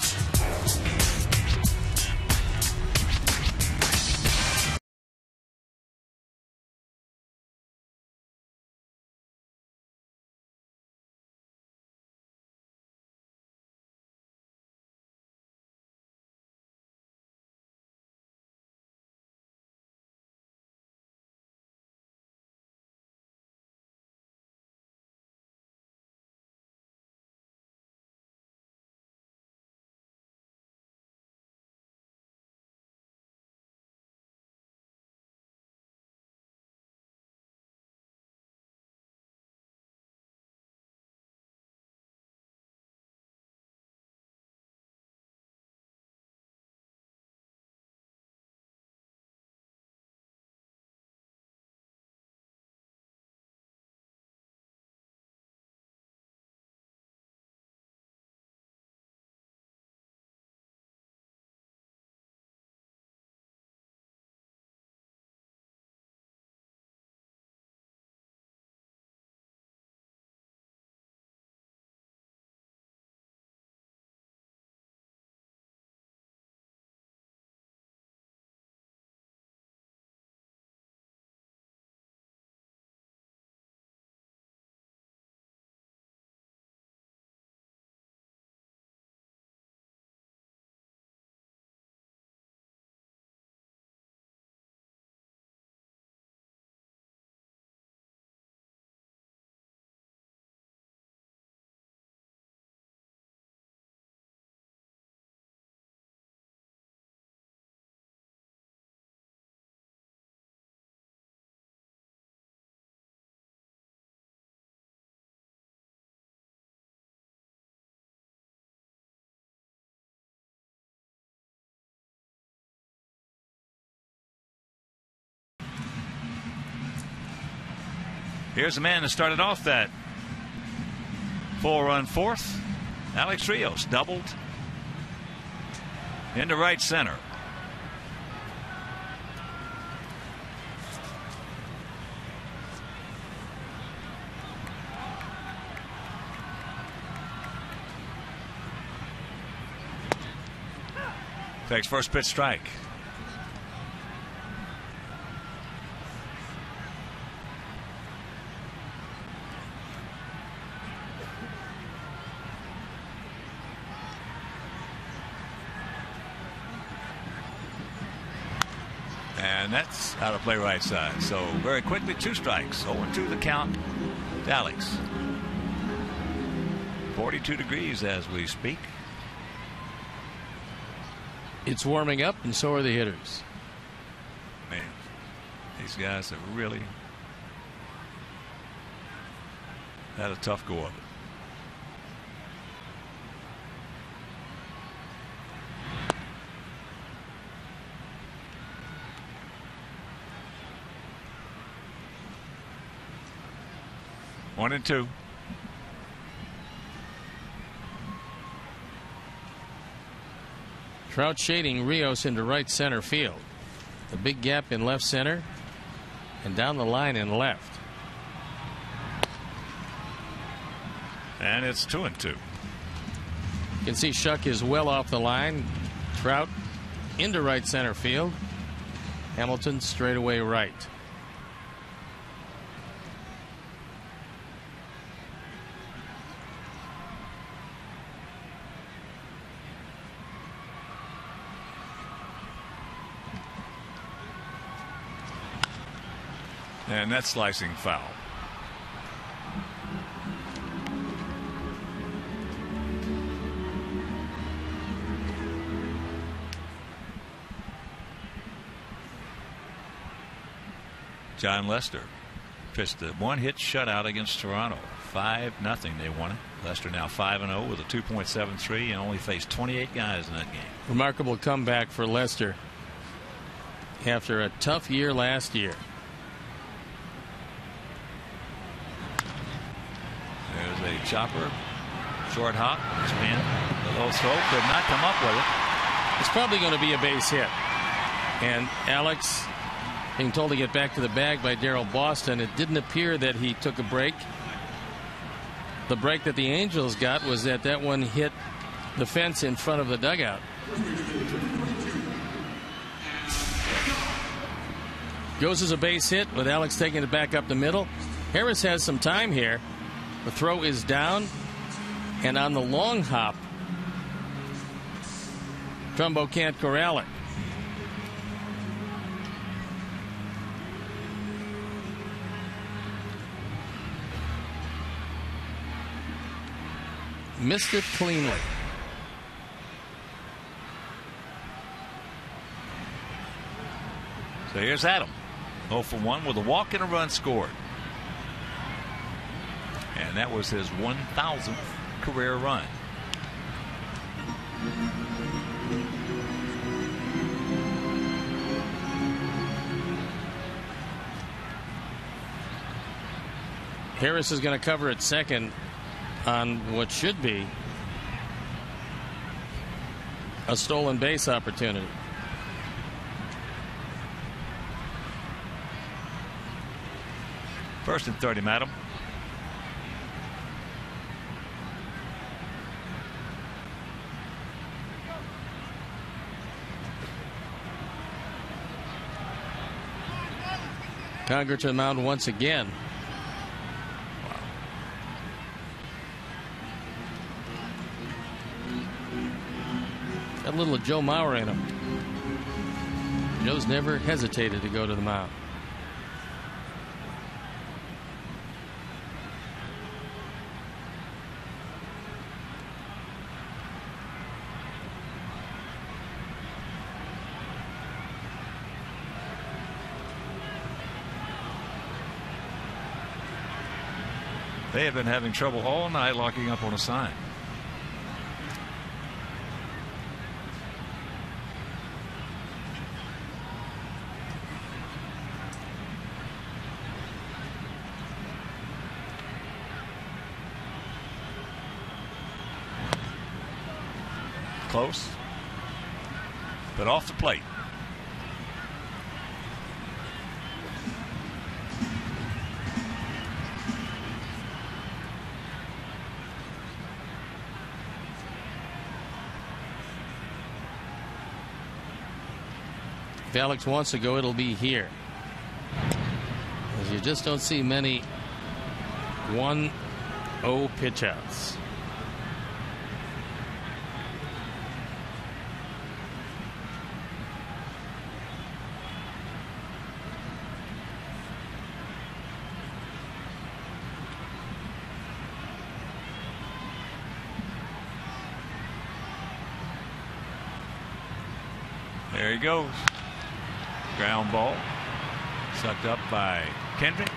Here's the man that started off that 4-run fourth. Alex Rios doubled into right center. Takes first pitch strike. And that's out of play right side. So very quickly, 2 strikes. 0-2 the count to Alex. 42 degrees as we speak. It's warming up, and so are the hitters. Man, these guys have really had a tough go of it. One and two. Trout shading Rios into right center field. The big gap in left center and down the line in left. And it's 2-2. You can see Shuck is well off the line. Trout into right center field. Hamilton straightaway right. And that's slicing foul. John Lester pitched a 1-hit shutout against Toronto. 5-0 they won it. Lester now 5-0 with a 2.73 and only faced 28 guys in that game. Remarkable comeback for Lester after a tough year last year. There's a chopper, short hop, spin, a low throw, could not come up with it. It's probably going to be a base hit. And Alex being told to get back to the bag by Darryl Boston. It didn't appear that he took a break. The break that the Angels got was that one hit the fence in front of the dugout. Goes as a base hit with Alex taking it back up the middle. Harris has some time here. The throw is down, and on the long hop, Trumbo can't corral it. Missed it cleanly. So here's Adam. 0 for 1 with a walk and a run scored. And that was his 1,000th career run. Harris is going to cover at second on what should be a stolen base opportunity. First and 30, madam. Conger to the mound once again. Got a little of Joe Mauer in him. Joe's never hesitated to go to the mound. They have been having trouble all night locking up on a sign. close, but off the plate. If Alex wants to go, it'll be here. As you just don't see many 1-0 pitch outs. There he goes. Ground ball. Sucked up by Kendrick.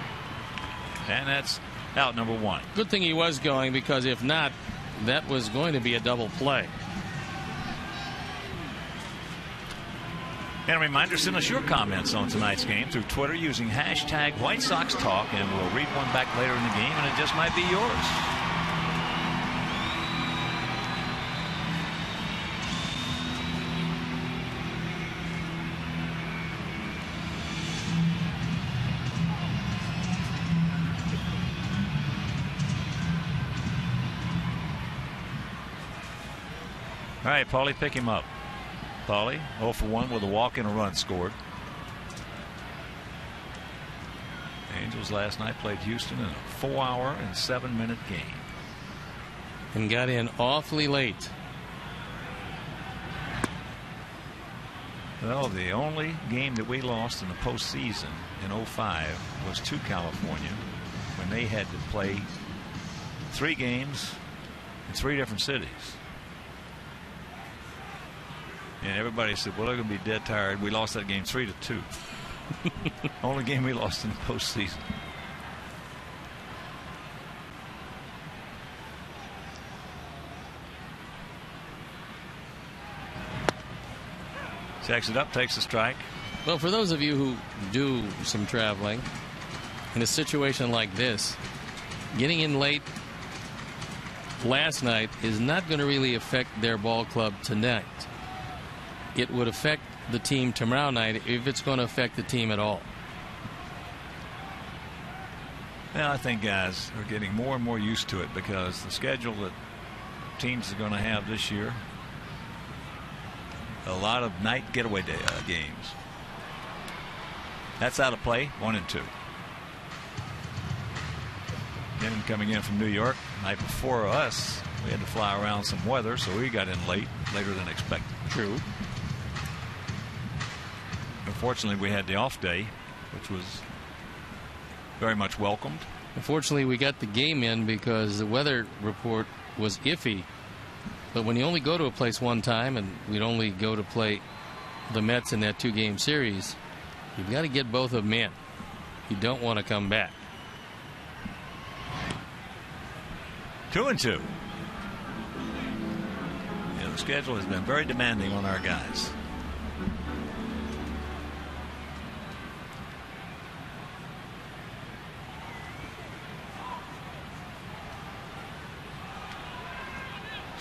And that's out number 1. Good thing he was going, because if not, that was going to be a double play. And a reminder, send us your comments on tonight's game through Twitter using hashtag White Sox Talk, and we'll read one back later in the game, and it just might be yours. All right, Paulie, pick him up. Paulie, 0 for 1 with a walk and a run scored. Angels last night played Houston in a 4-hour and 7-minute game. And got in awfully late. Well, the only game that we lost in the postseason in 2005 was to California, when they had to play 3 games in 3 different cities. And everybody said, well, they're going to be dead tired. We lost that game 3-2. Only game we lost in the postseason. Checks it up, takes a strike. Well, for those of you who do some traveling, in a situation like this, getting in late last night is not going to really affect their ball club tonight. It would affect the team tomorrow night, if it's going to affect the team at all. Well, I think guys are getting more and more used to it, because the schedule that teams are going to have this year, a lot of night getaway games. That's out of play, 1 and 2. Then coming in from New York, night before us, we had to fly around some weather, so we got in later than expected. True. Unfortunately, we had the off day, which was very much welcomed. Unfortunately, we got the game in because the weather report was iffy. But when you only go to a place one time, and we'd only go to play the Mets in that 2-game series, you've got to get both of them in. You don't want to come back. 2 and 2. Yeah, the schedule has been very demanding on our guys.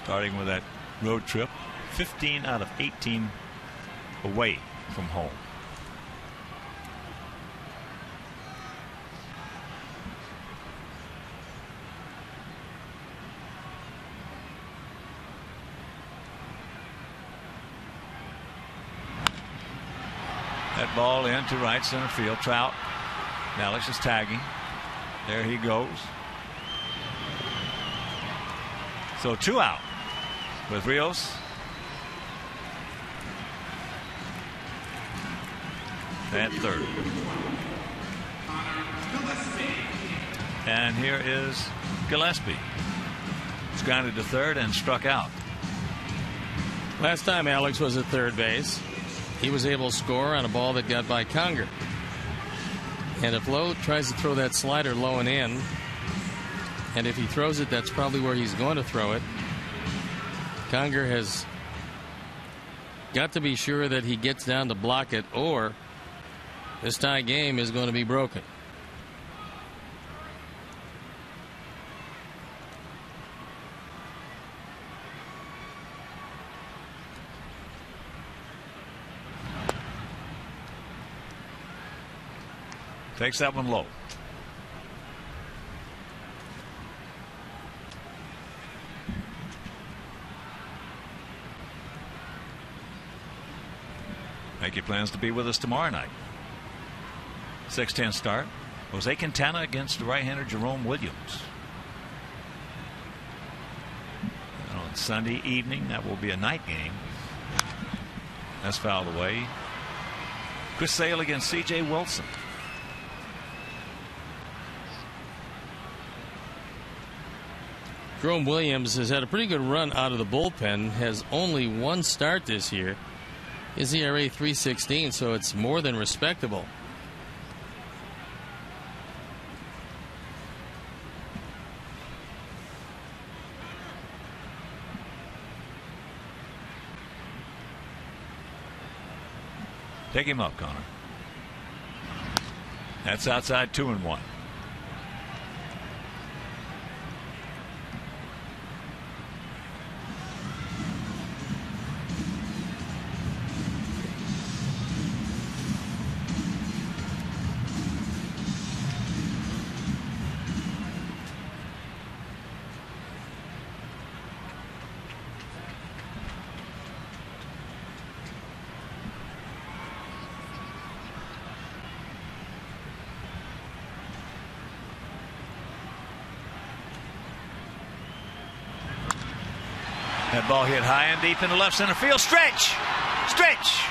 Starting with that road trip, 15 out of 18 away from home. That ball into right center field. Trout. Alex is tagging. There he goes. So 2 out with Rios. At third. And here is Gillespie. He's grounded to third and struck out. Last time Alex was at third base, he was able to score on a ball that got by Conger. And if Lowe tries to throw that slider low and in, and if he throws it, that's probably where he's going to throw it. Conger has got to be sure that he gets down to block it, or this tie game is going to be broken. Takes that one low. Make your plans to be with us tomorrow night. 6:10 start. Jose Quintana against the right-hander Jerome Williams. And on Sunday evening, that will be a night game. That's fouled away. Chris Sale against C.J. Wilson. Jerome Williams has had a pretty good run out of the bullpen, has only one start this year. His ERA 3.16, so it's more than respectable. Take him up, Connor. That's outside 2-1. That ball hit high and deep into left center field. Stretch! Stretch!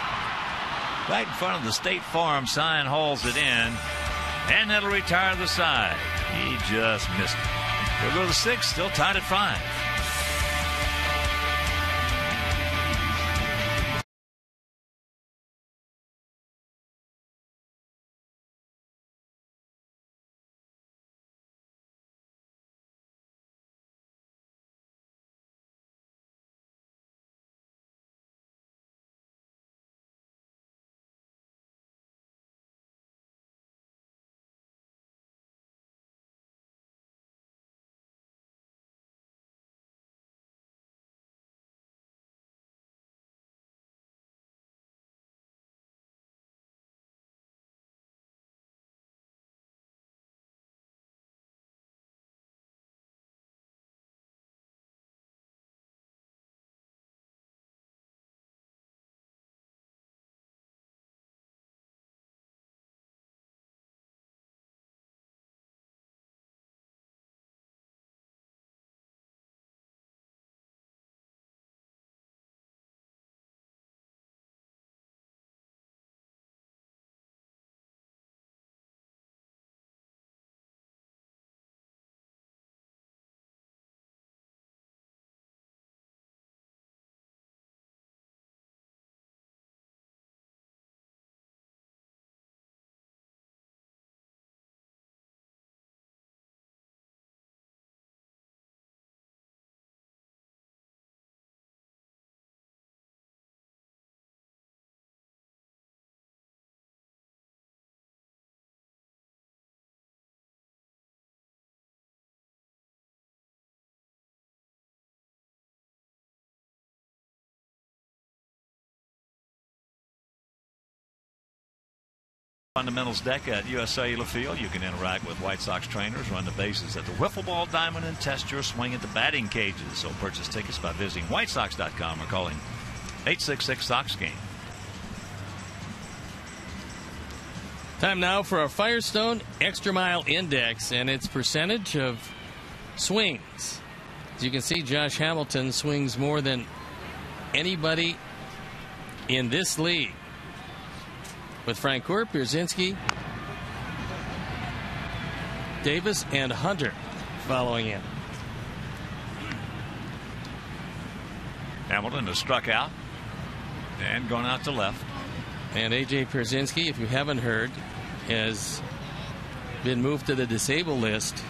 Right in front of the State Farm sign hauls it in. And that'll retire the side. He just missed it. We'll go to the 6th, still tied at 5. Fundamentals deck at U.S. Cellular Field. You can interact with White Sox trainers, run the bases at the wiffle ball diamond, and test your swing at the batting cages. So purchase tickets by visiting whitesox.com or calling 866-SOX-GAME. Time now for our Firestone Extra Mile Index and its percentage of swings. As you can see, Josh Hamilton swings more than anybody in this league, with Francoeur, Pierzynski, Davis, and Hunter following in. Hamilton has struck out and gone out to left. And A.J. Pierzynski, if you haven't heard, has been moved to the disabled list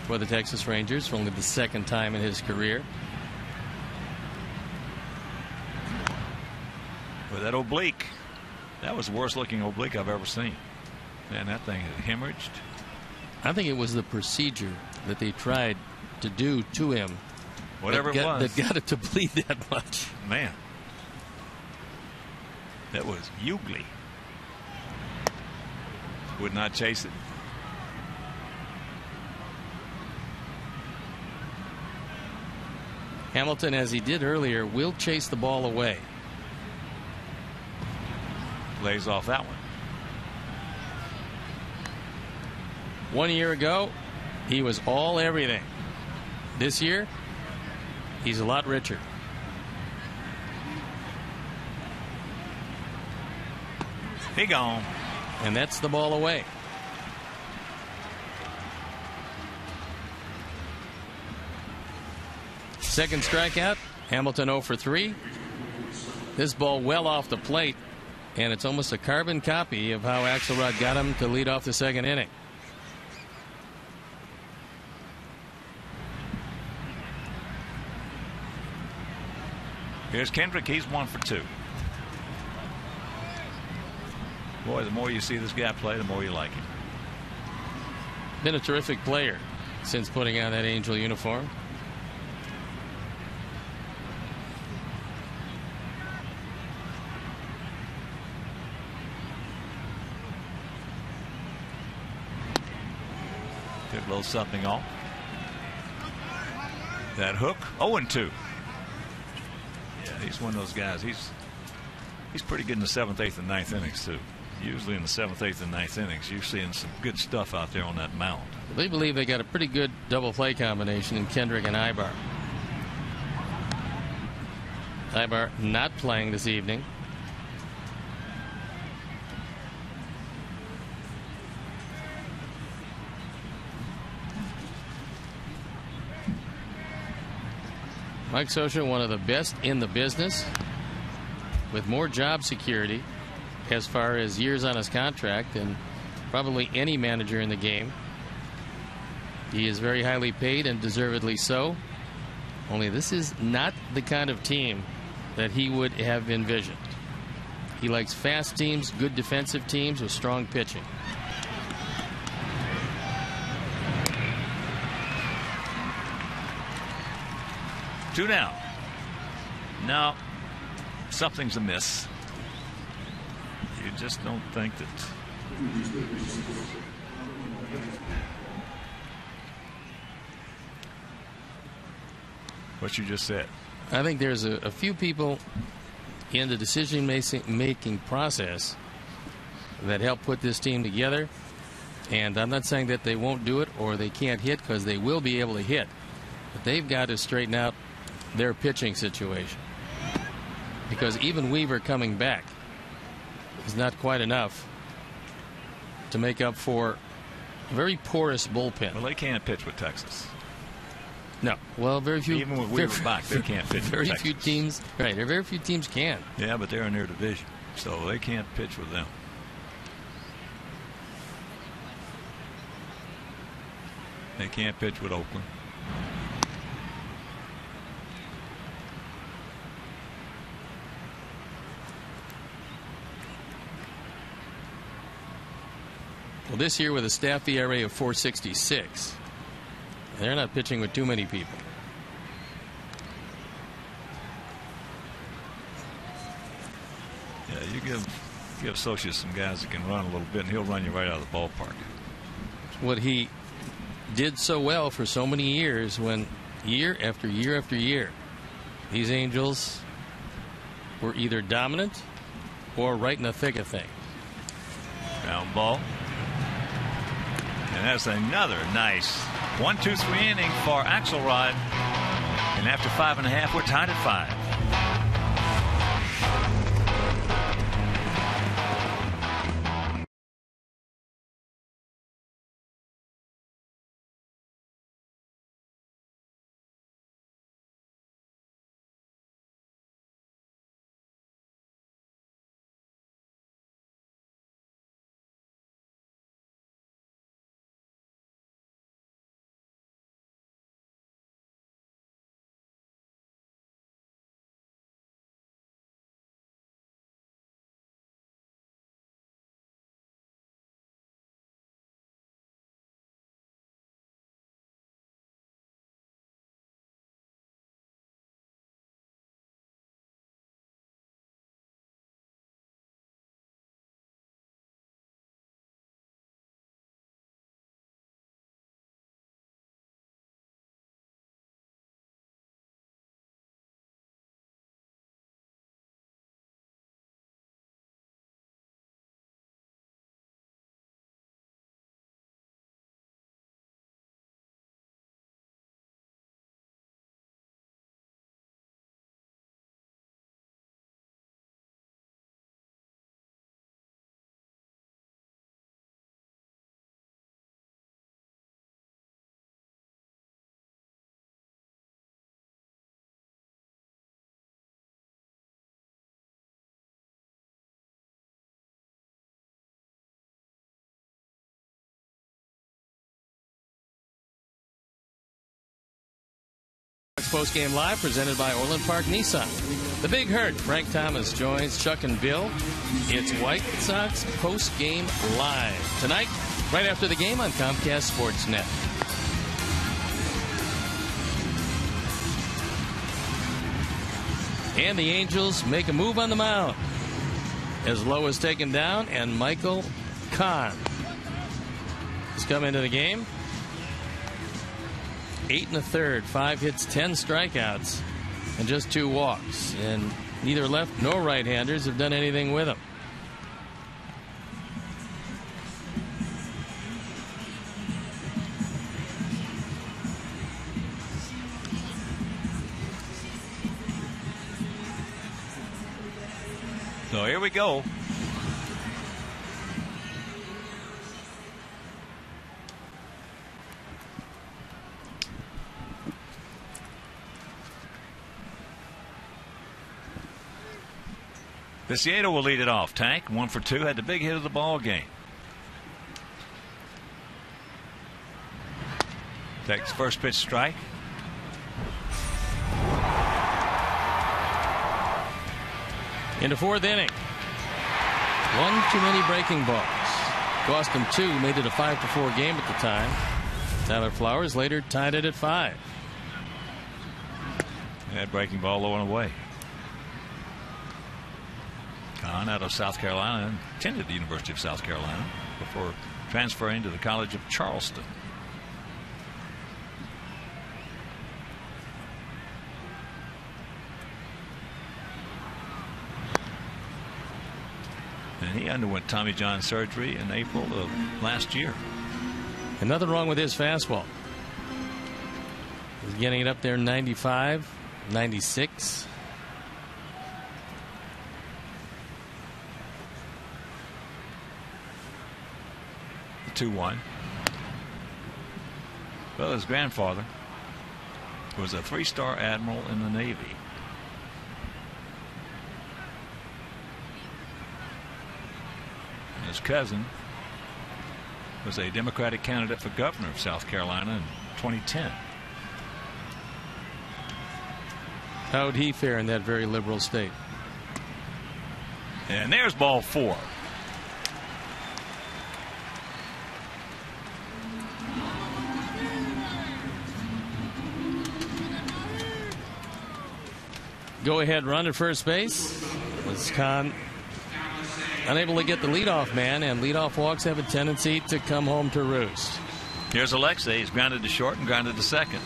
for the Texas Rangers for only the second time in his career. With that oblique. That was the worst looking oblique I've ever seen. Man, that thing had hemorrhaged. I think it was the procedure that they tried to do to him. Whatever it was. That got it to bleed that much. Man. That was ugly. Would not chase it. Hamilton, as he did earlier, will chase the ball away. Lays off that one. 1 year ago, he was all everything. This year, he's a lot richer. He gone. And that's the ball away. Second strikeout. Hamilton 0 for 3. This ball well off the plate, and it's almost a carbon copy of how Axelrod got him to lead off the second inning. Here's Kendrick. He's 1 for 2. Boy, the more you see this guy play, the more you like him. Been a terrific player since putting on that Angel uniform. Did a little something off. That hook, 0-2. Yeah, he's one of those guys. He's pretty good in the 7th, 8th, and 9th innings, too. Usually in the 7th, 8th, and 9th innings, you're seeing some good stuff out there on that mound. They believe they got a pretty good double play combination in Kendrick and Ibar. Ibar not playing this evening. Mike Scioscia, one of the best in the business, with more job security as far as years on his contract than probably any manager in the game. He is very highly paid, and deservedly so. Only this is not the kind of team that he would have envisioned. He likes fast teams, good defensive teams with strong pitching. Two down. Now, something's amiss. You just don't think that. What you just said. I think there's a few people in the decision-making process that help put this team together. And I'm not saying that they won't do it or they can't hit, because they will be able to hit. But they've got to straighten out their pitching situation, because even Weaver coming back is not quite enough to make up for a very porous bullpen. Well, they can't pitch with Texas. No. Well, very few. Even with Weaver back, they can't pitch with Very Texas. few teams. Right. There are very few teams can. Yeah, but they're in their division, so they can't pitch with them. They can't pitch with Oakland. Well, this year with a staff ERA of 4.66, they're not pitching with too many people. Yeah, you give Scioscia some guys that can run a little bit, and he'll run you right out of the ballpark. What he did so well for so many years, when year after year after year, these Angels were either dominant or right in the thick of things. Ground ball. And that's another nice 1-2-3 inning for Axelrod. And after 5.5, we're tied at 5. Postgame Live, presented by Orland Park Nissan. The Big Hurt, Frank Thomas joins Chuck and Bill. It's White Sox Postgame Live tonight, right after the game on Comcast Sportsnet. And the Angels make a move on the mound as Lowe is taken down, and Michael Kahn has come into the game. 8 1/3, 5 hits, 10 strikeouts, and just 2 walks. And neither left nor right-handers have done anything with him. So here we go. Viciedo will lead it off. Tank, 1 for 2, had the big hit of the ball game. Takes first pitch strike. In the 4th inning. 1 too many breaking balls. Cost him 2, made it a 5-4 game at the time. Tyler Flowers later tied it at 5. That breaking ball low and away. Kahn out of South Carolina, attended the University of South Carolina before transferring to the College of Charleston. And he underwent Tommy John surgery in April of last year. And nothing wrong with his fastball. He's getting it up there 95, 96. The 2-1. Well, his grandfather was a 3-star admiral in the Navy. His cousin was a Democratic candidate for governor of South Carolina in 2010. How would he fare in that very liberal state? And there's ball 4. Go ahead run at first base. Was Kahn unable to get the leadoff man, and leadoff walks have a tendency to come home to roost. Here's Alexei. He's grounded to short and grounded to second.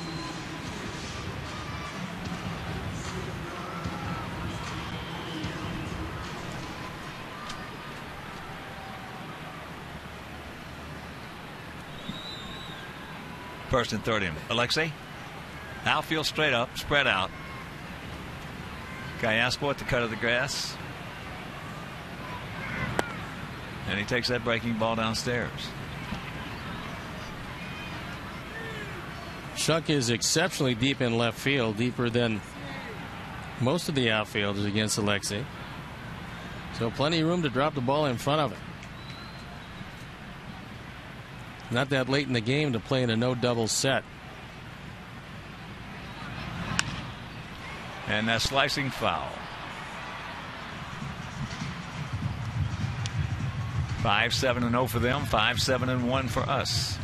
First and third in. Alexei. Outfield straight up, spread out. Gallasco at the cut of the grass. And he takes that breaking ball downstairs. Shuck is exceptionally deep in left field, deeper than most of the outfielders against Alexei. So plenty of room to drop the ball in front of it. Not that late in the game to play in a no double set. And that slicing foul. 5-7-0 for them, 5-7-1 for us.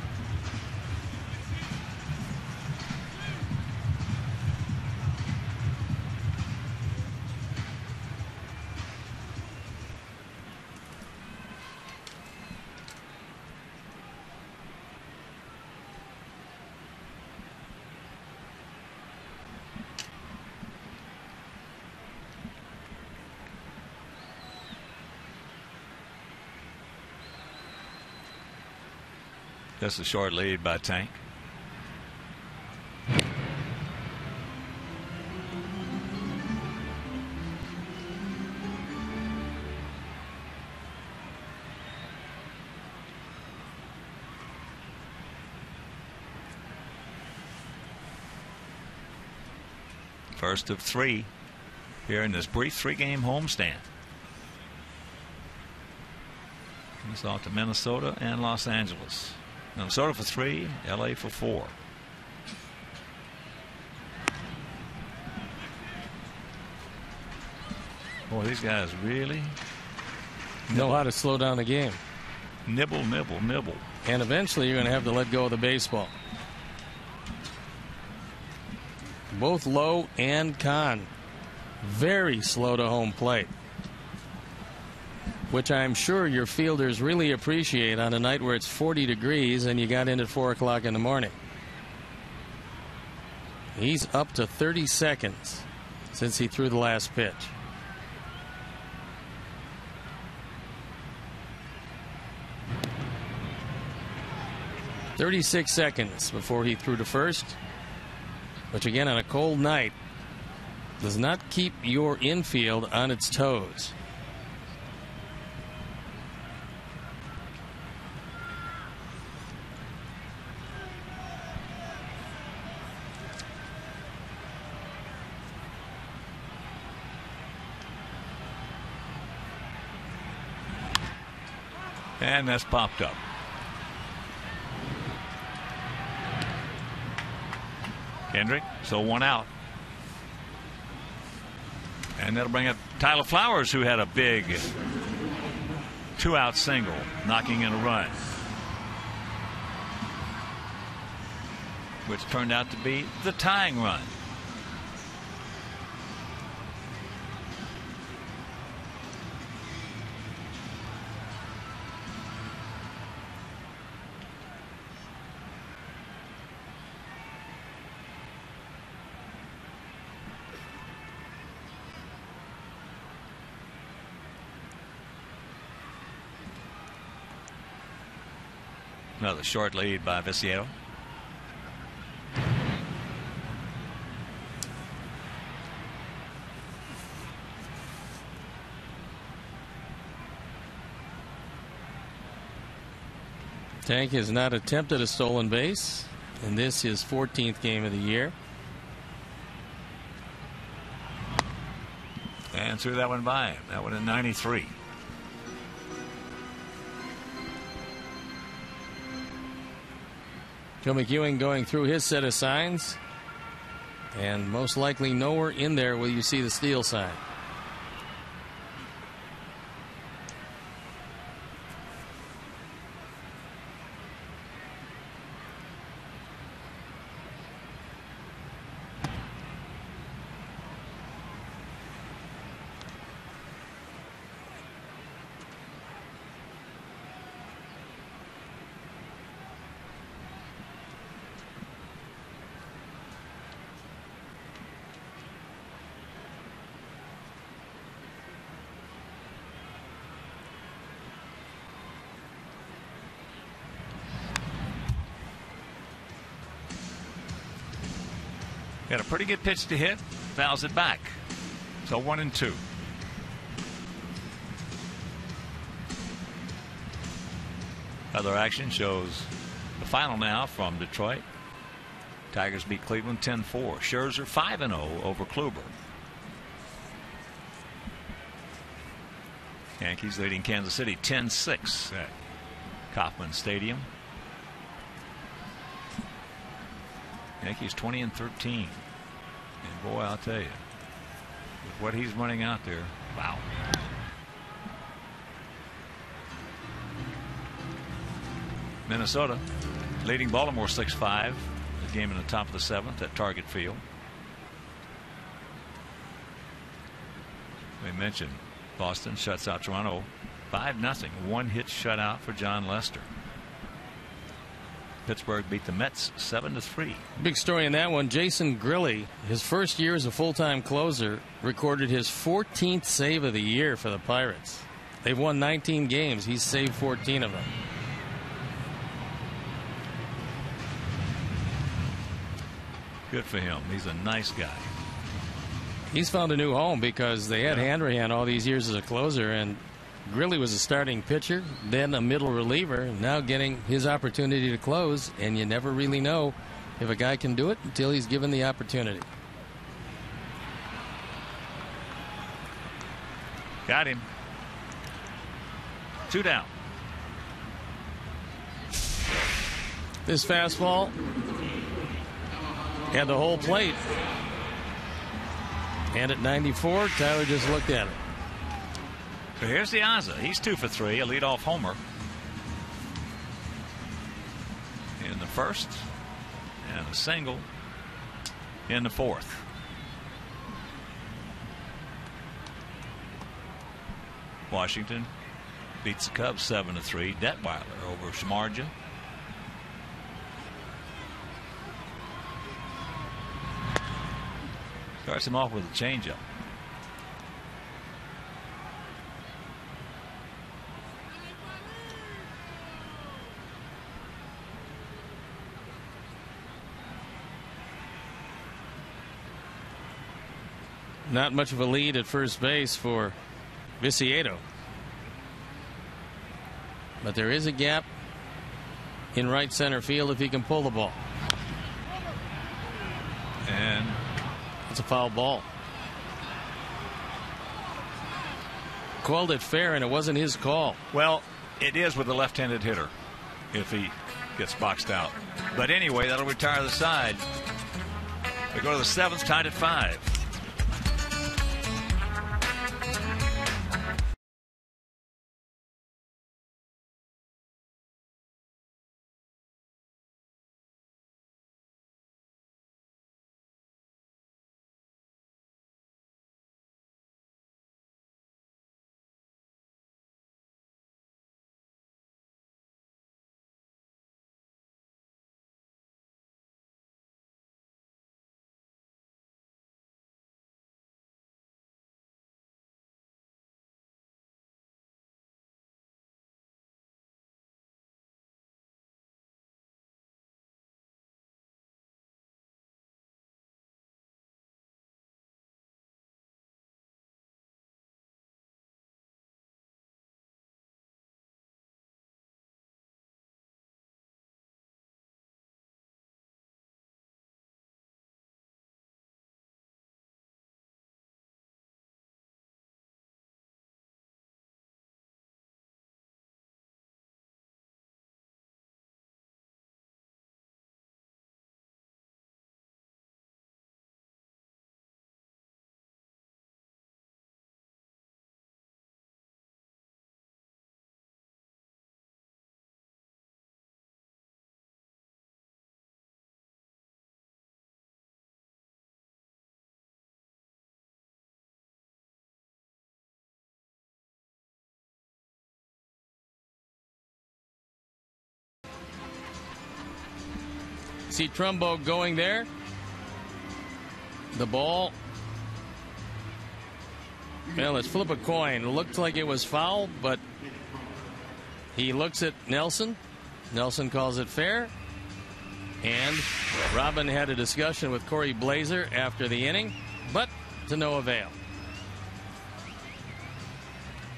That's a short lead by Tank. First of 3 here in this brief 3-game homestand. It's off to Minnesota and Los Angeles. Minnesota for 3, LA for 4. Boy, these guys really know how to slow down the game. Nibble, nibble, nibble. And eventually you're going to have to let go of the baseball. Both Lowe and Kahn very slow to home plate, which I'm sure your fielders really appreciate on a night where it's 40 degrees and you got in at 4 o'clock in the morning. He's up to 30 seconds since he threw the last pitch. "36 seconds before he threw to first," which again on a cold night does not keep your infield on its toes. And that's popped up. Kendrick, so 1 out. And that'll bring up Tyler Flowers, who had a big 2-out single, knocking in a run, which turned out to be the tying run. Another short lead by Viciado. Tank has not attempted a stolen base, and this is 14th game of the year. And threw that one by him. That one in 93. Joe McEwing going through his set of signs, and most likely nowhere in there will you see the steal sign. Got a pretty good pitch to hit, fouls it back. So 1-2. Other action shows the final now from Detroit. Tigers beat Cleveland 10-4. Scherzer 5-0 over Kluber. Yankees leading Kansas City 10-6 at Kauffman Stadium. Yankees 20-13. And boy, I'll tell you, with what he's running out there, wow. Minnesota leading Baltimore 6-5. The game in the top of the 7th at Target Field. We mentioned Boston shuts out Toronto 5-0. 1-hit shutout for John Lester. Pittsburgh beat the Mets 7-3. Big story in that one. Jason Grilli, his first year as a full-time closer, recorded his 14th save of the year for the Pirates. They've won 19 games. He's saved 14 of them. Good for him. He's a nice guy. He's found a new home because they had Hanrahan all these years as a closer, and Grilli was a starting pitcher, then a middle reliever, and now getting his opportunity to close, and you never really know if a guy can do it until he's given the opportunity. Got him. 2 down. This fastball and the whole plate. And at 94, Tyler just looked at it. But here's Diaza. He's 2 for 3, a leadoff homer in the first, and a single in the fourth. Washington beats the Cubs 7-3. Detweiler over Samardzija. Starts him off with a changeup. Not much of a lead at first base for Viciedo. But there is a gap in right center field if he can pull the ball. And it's a foul ball. Called it fair, and it wasn't his call. Well, it is with a left-handed hitter if he gets boxed out. But anyway, that'll retire the side. We go to the seventh, tied at 5. See Trumbo going there. The ball. Well, let's flip a coin. It looked like it was foul, but he looks at Nelson. Nelson calls it fair. And Robin had a discussion with Corey Blazer after the inning, but to no avail.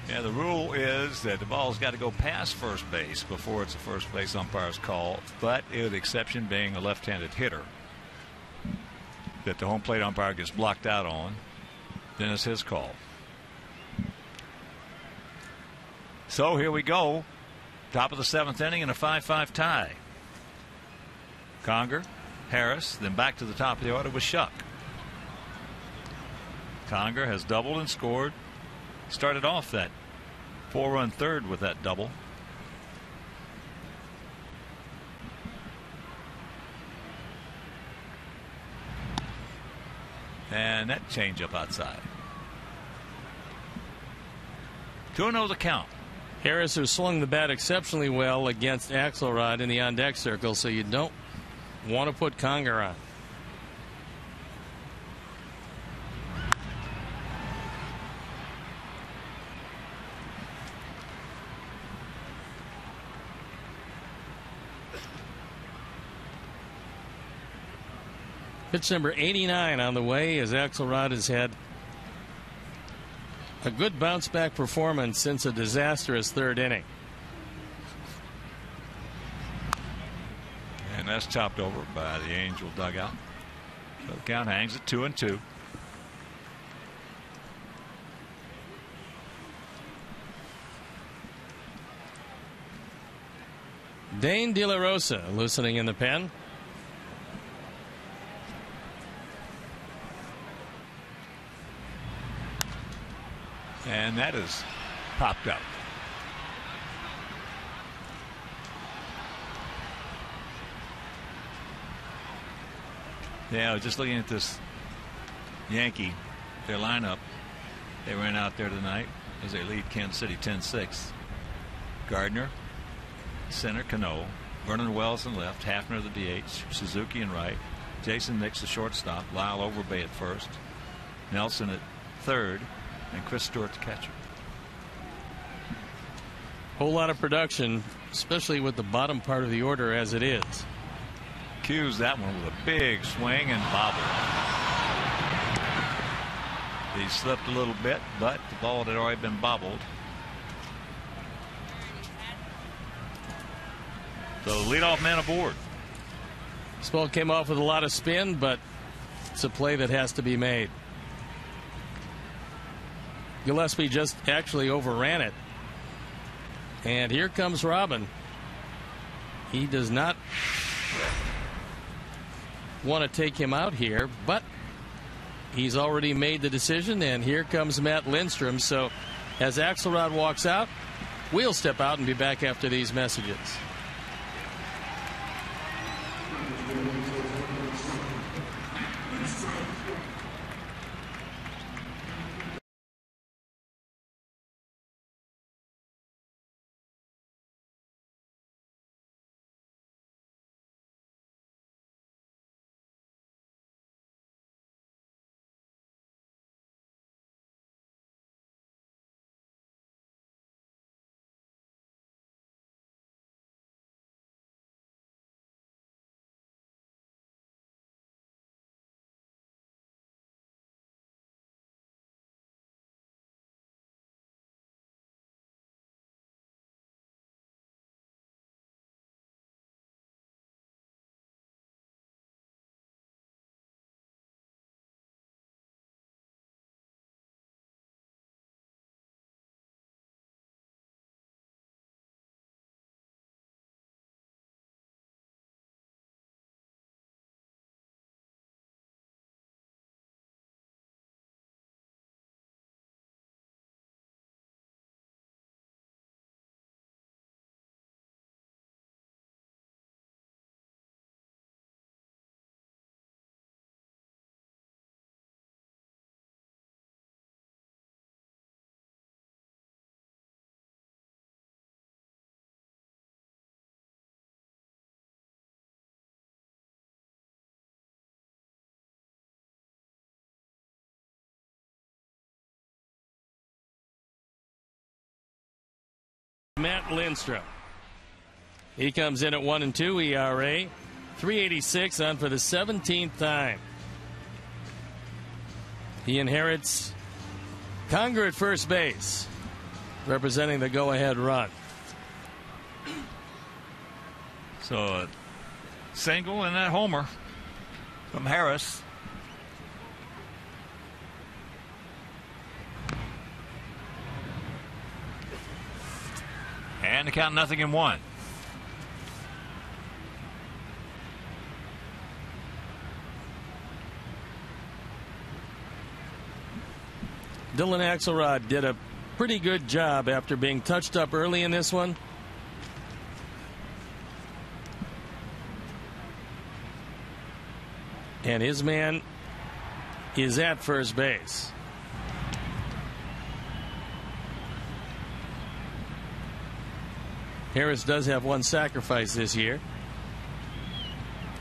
Yeah, the rule is that the ball's got to go past first base before it's a first base umpire's call, but the exception being a left-handed hitter that the home plate umpire gets blocked out on, then it's his call. So here we go. Top of the seventh inning in a 5-5 tie. Conger, Harris, then back to the top of the order with Shuck. Conger has doubled and scored. Started off that 4-run third with that double. And that changeup outside. 2-0 the count. Harris, who swung the bat exceptionally well against Axelrod in the on-deck circle, so you don't want to put Conger on. Pitch number 89 on the way as Axelrod has had a good bounce back performance since a disastrous third inning. And that's chopped over by the Angel dugout. So the count hangs at 2-2. Dane De La Rosa loosening in the pen. And that is popped out. Yeah, just looking at this Yankee, their lineup, they ran out there tonight as they lead Kansas City 10-6. Gardner, center, Cano, Vernon Wells in left, Hafner the DH, Suzuki in right, Jason Nix the shortstop, Lyle Overbay at first, Nelson at third, and Chris Stewart the catcher. Whole lot of production, especially with the bottom part of the order as it is. Cues that one with a big swing and bobble. He slipped a little bit, but the ball had already been bobbled. So leadoff man aboard. This ball came off with a lot of spin, but it's a play that has to be made. Gillespie just actually overran it. And here comes Robin. He does not want to take him out here, but he's already made the decision, and here comes Matt Lindstrom. So as Axelrod walks out, we'll step out and be back after these messages. Matt Lindstrom. He comes in at 1-2 ERA, 386 on for the 17th time. He inherits Conger at first base, representing the go-ahead run. So a single and that homer from Harris. And the count 0-1. Dylan Axelrod did a pretty good job after being touched up early in this one. And his man is at first base. Harris does have one sacrifice this year.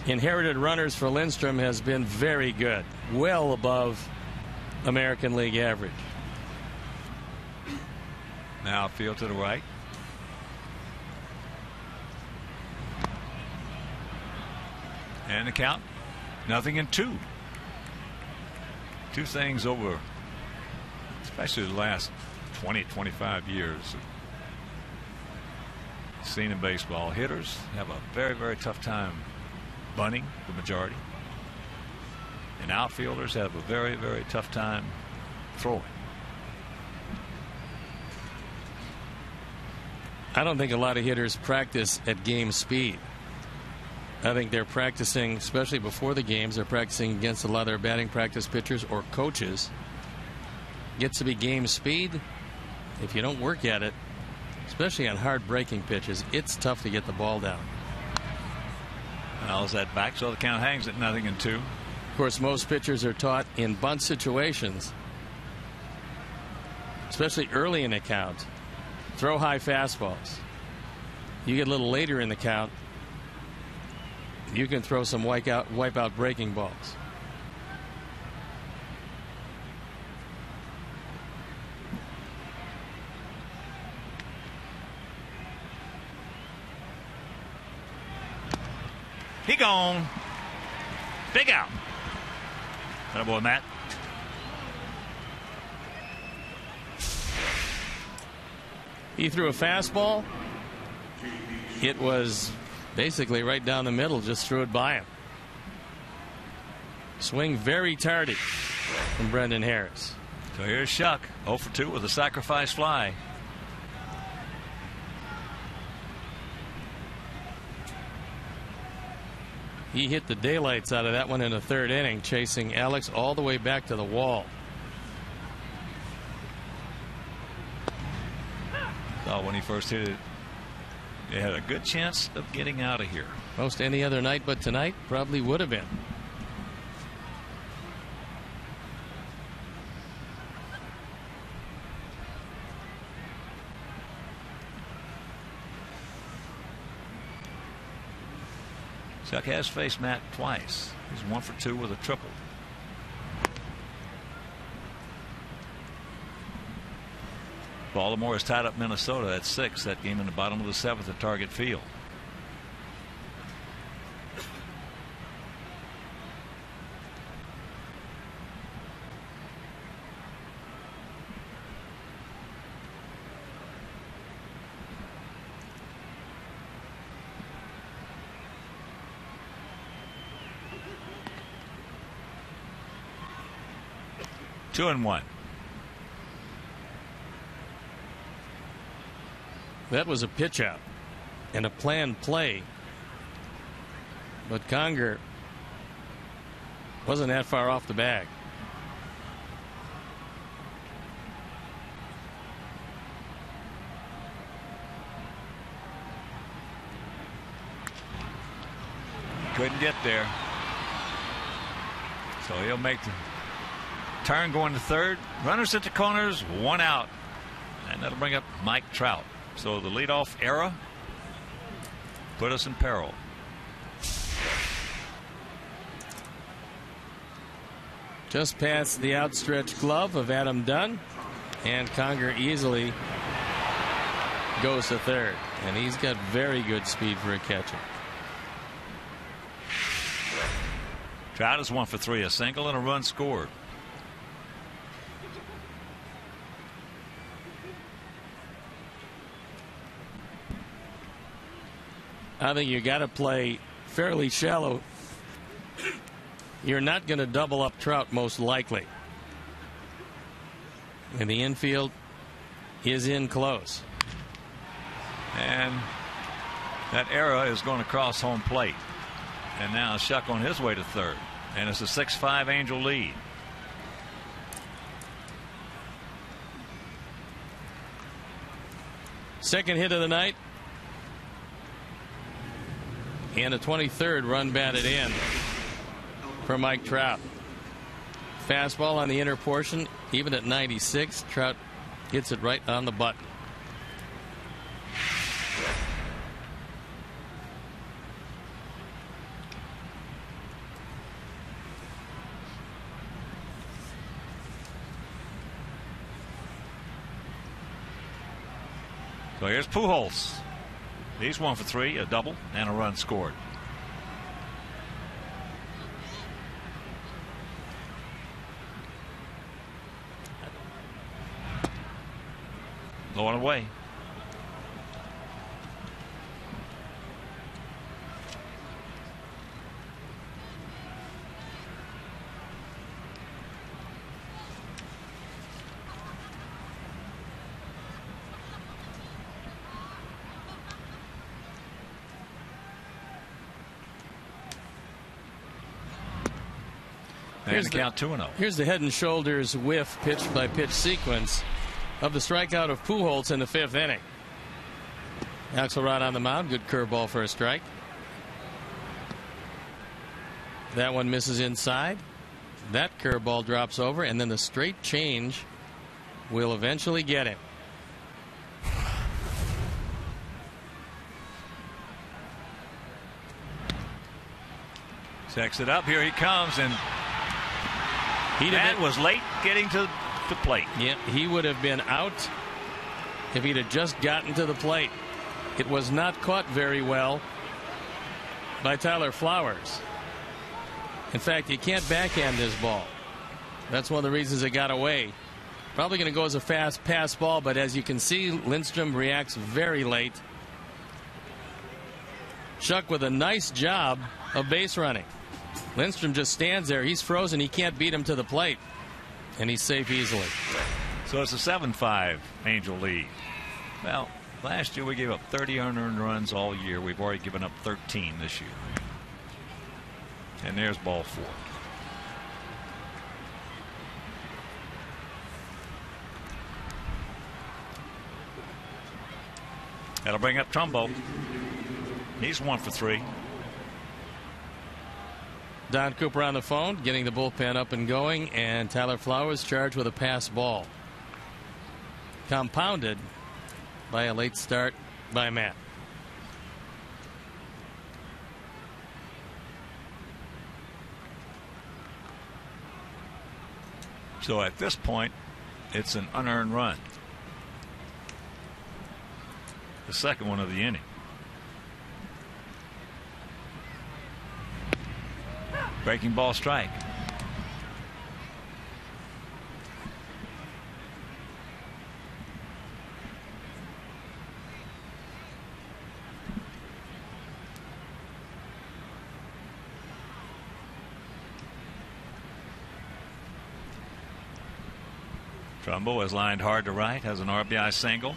Inherited runners for Lindstrom has been very good, well above American League average. Now field to the right. And the count 0-2. Two things over, especially the last 20-25 years seen in baseball. Hitters have a very, very tough time bunting, the majority. And outfielders have a very, very tough time throwing. I don't think a lot of hitters practice at game speed. I think they're practicing, especially before the games, they're practicing against a lot of their batting practice pitchers or coaches. Gets to be game speed, if you don't work at it, especially on hard breaking pitches, it's tough to get the ball down. Fouls that back, so the count hangs at 0-2. Of course, most pitchers are taught in bunt situations, especially early in the count, throw high fastballs. You get a little later in the count, you can throw some wipe out breaking balls. He gone. Big out. That boy, Matt. He threw a fastball. It was basically right down the middle, just threw it by him. Swing very tardy from Brendan Harris. So here's Shuck, 0 for 2 with a sacrifice fly. He hit the daylights out of that one in the third inning, chasing Alex all the way back to the wall. Thought when he first hit it, they had a good chance of getting out of here. Most any other night but tonight probably would have been. Chuck has faced Matt twice. He's 1 for 2 with a triple. Baltimore has tied up Minnesota at 6. That game in the bottom of the 7th at Target Field. Two and one. That was a pitch out and a planned play, but Conger wasn't that far off the bag. Couldn't get there, so he'll make the turn going to third. Runners at the corners, 1 out, and that'll bring up Mike Trout. So the leadoff era put us in peril. Just past the outstretched glove of Adam Dunn, and Conger easily goes to third, and he's got very good speed for a catcher. Trout is 1 for 3, a single and a run scored. I think you got to play fairly shallow. You're not going to double up Trout, most likely. And the infield is in close. And that era is going to cross home plate. And now Shuck on his way to third. And it's a 6-5 Angel lead. Second hit of the night. And a 23rd run batted in for Mike Trout. Fastball on the inner portion, even at 96. Trout gets it right on the button. So here's Pujols. He's 1 for 3, a double and a run scored. Low and away. Here's the count 2-0. Here's the head and shoulders whiff pitch by pitch sequence of the strikeout of Pujols in the 5th inning. Axelrod on the mound. Good curveball for a strike. That one misses inside. That curveball drops over, and then the straight change will eventually get him. Checks it up. Here he comes, and that was late getting to the plate. Yeah, he would have been out if he'd have just gotten to the plate. It was not caught very well by Tyler Flowers. In fact, you can't backhand this ball. That's one of the reasons it got away. Probably going to go as a fast pass ball, but as you can see, Lindstrom reacts very late. Shuck with a nice job of base running. Lindstrom just stands there. He's frozen. He can't beat him to the plate. And he's safe easily. So it's a 7-5 Angel lead. Well, last year we gave up 30 unearned runs all year. We've already given up 13 this year. And there's ball 4. That'll bring up Trumbo. He's 1 for 3. Don Cooper on the phone, getting the bullpen up and going, and Tyler Flowers charged with a pass ball. Compounded by a late start by Matt. So at this point, it's an unearned run. The second one of the inning. Breaking ball strike. Trumbo is lined hard to right, has an RBI single,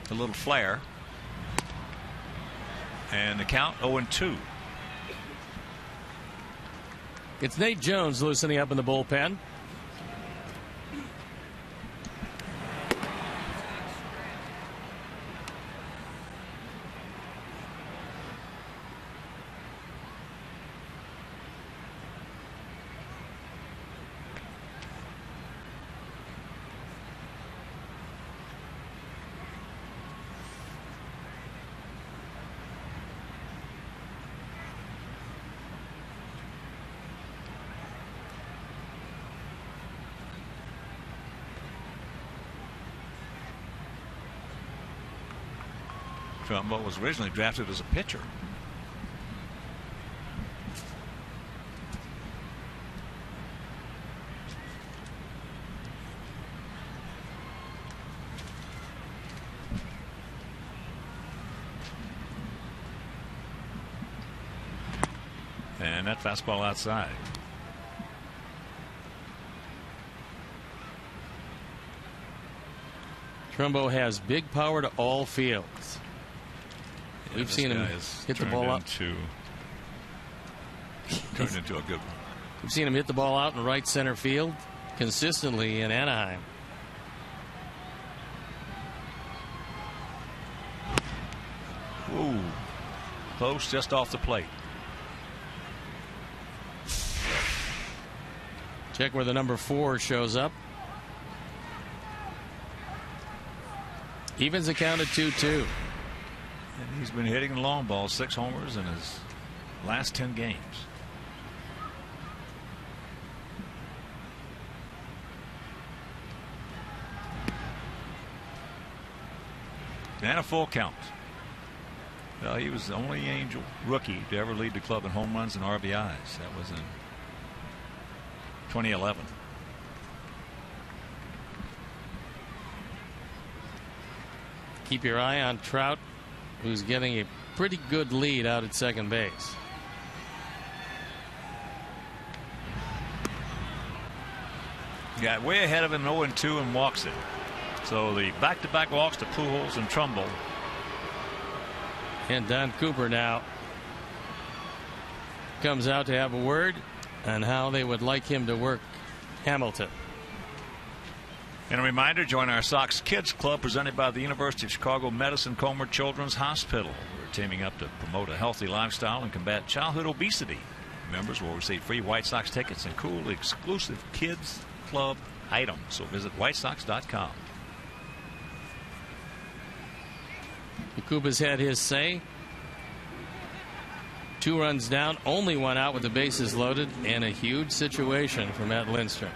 a little flare, and the count 0-2. It's Nate Jones loosening up in the bullpen. Trumbo was originally drafted as a pitcher. And that fastball outside. Trumbo has big power to all fields. We've seen him hit the ball out. Turned into a good one. We've seen him hit the ball out in right center field consistently in Anaheim. Ooh, close, just off the plate. Check where the number 4 shows up. Evens the count at 2-2. And he's been hitting the long ball, 6 homers in his last 10 games. And a full count. Well, he was the only Angel rookie to ever lead the club in home runs and RBIs. That was in 2011. Keep your eye on Trout, who's getting a pretty good lead out at second base. Got way ahead of him, 0-2, and walks it. So the back-to-back walks to Pujols and Trumbo. And Don Cooper now comes out to have a word on how they would like him to work Hamilton. And a reminder, join our Sox Kids Club presented by the University of Chicago Medicine Comer Children's Hospital. We're teaming up to promote a healthy lifestyle and combat childhood obesity. Members will receive free White Sox tickets and cool exclusive Kids Club items. So visit whitesox.com. Yakuba's had his say. 2 runs down, only 1 out with the bases loaded, and a huge situation for Matt Lindstrom.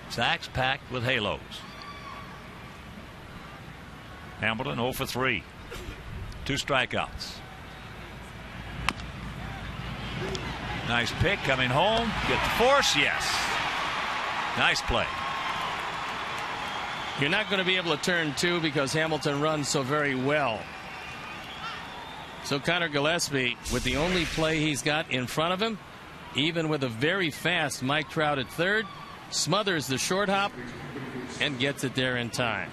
Sacks packed with halos. Hamilton 0 for 3. 2 strikeouts. Nice pick coming home. Get the force. Yes. Nice play. You're not going to be able to turn 2 because Hamilton runs so very well. So Connor Gillespie, with the only play he's got in front of him, even with a very fast Mike Trout at third, smothers the short hop and gets it there in time.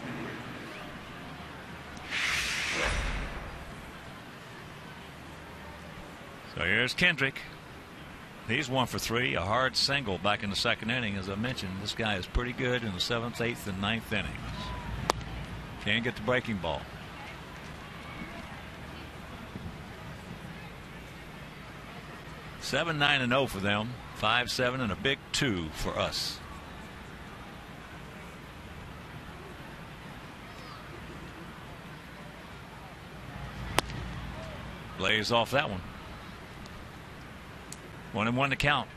So here's Kendrick. He's 1 for 3. A hard single back in the second inning. As I mentioned, this guy is pretty good in the 7th, 8th, and 9th innings. Can't get the breaking ball. Seven, 9, and 0 for them. 5-7 and a big 2 for us. Blaze off that one. 1-1 to count.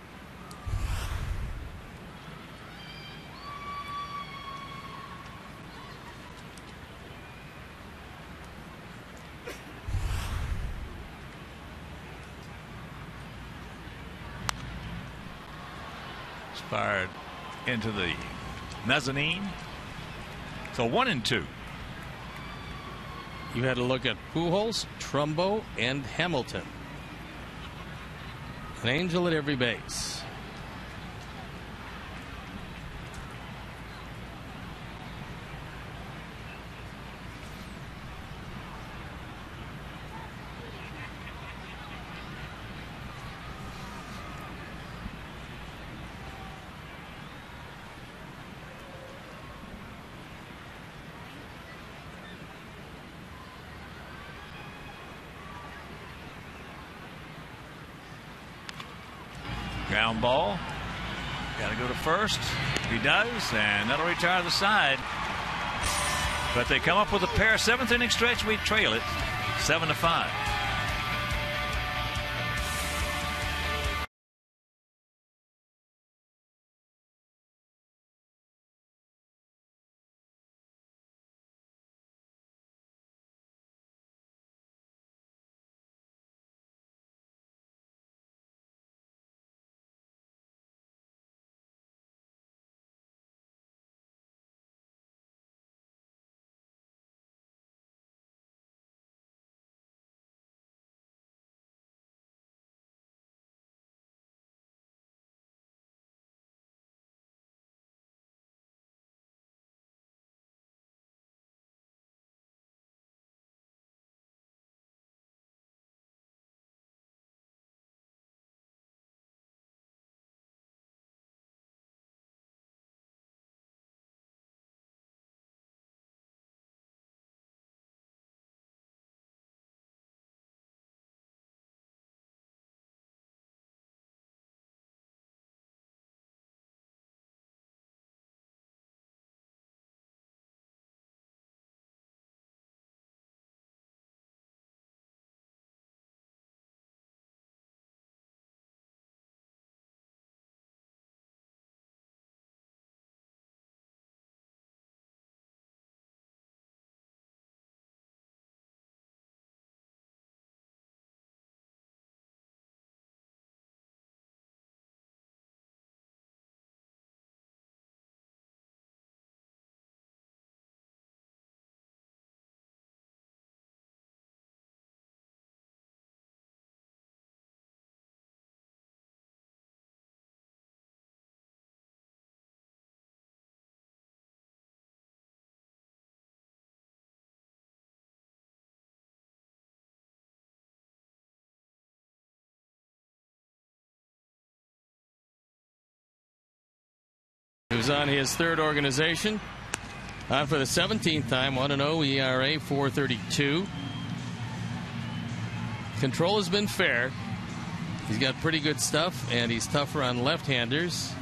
Fired into the mezzanine. So 1-2. You had to look at Pujols, Trumbo, and Hamilton. An angel at every base. Ground ball. Got to go to first. He does, and that'll retire the side. But they come up with a pair. 7th inning stretch. We trail it 7-5. on his third organization. On for the 17th time, 1-0 ERA, 4.32. Control has been fair. He's got pretty good stuff, and he's tougher on left-handers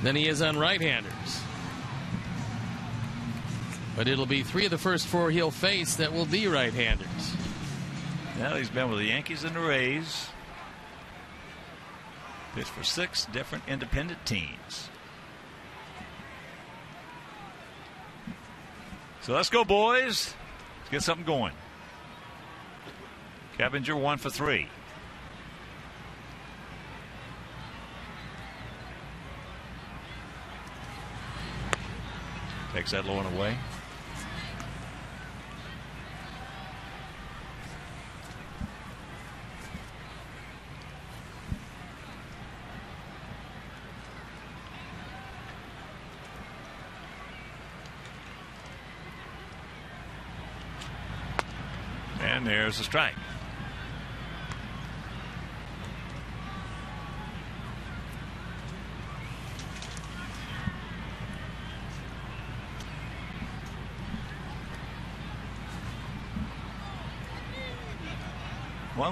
than he is on right-handers. But it'll be 3 of the first 4 he'll face that will be right-handers. Well, he's been with the Yankees and the Rays. Pitched for 6 different independent teams. So let's go, boys. Let's get something going. Clevinger 1 for 3. Takes that low and away. And there's a strike.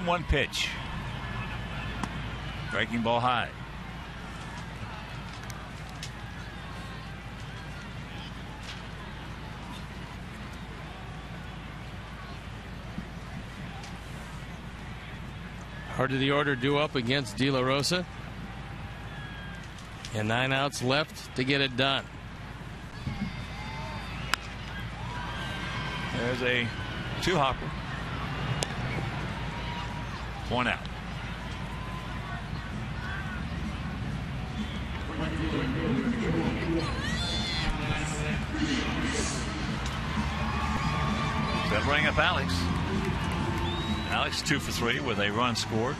One pitch. Breaking ball high. Heart of the order due up against De La Rosa. And 9 outs left to get it done. There's a 2-hopper. 1 out. That'll bring up Alex. Alex 2 for 3 with a run scored.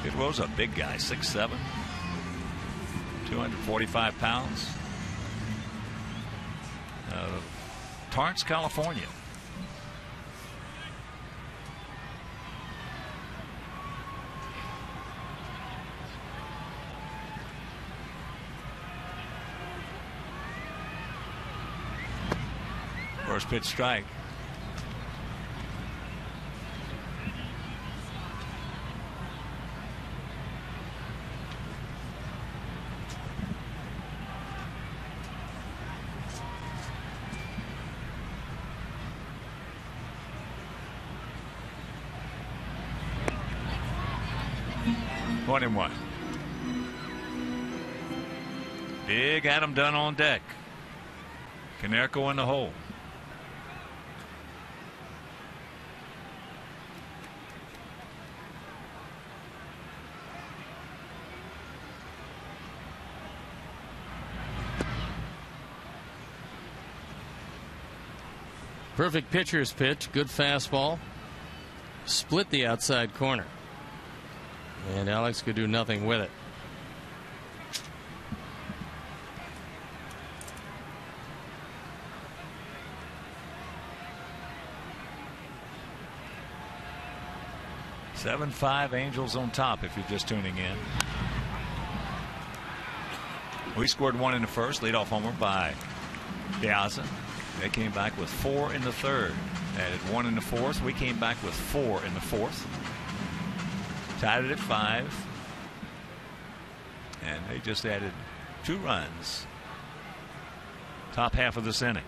Kid Rose, a big guy, 6'7", 245 pounds. Torrance, California. First pitch strike. One and one. Big Adam Dunn on deck. Konerko in the hole. Perfect pitcher's pitch. Good fastball. Split the outside corner. And Alex could do nothing with it. Seven 5 Angels on top if you're just tuning in. We scored 1 in the first. Leadoff homer by Piazza. They came back with 4 in the third. Added 1 in the fourth. We came back with 4 in the fourth. Tied it at 5. And they just added 2 runs. Top half of this inning.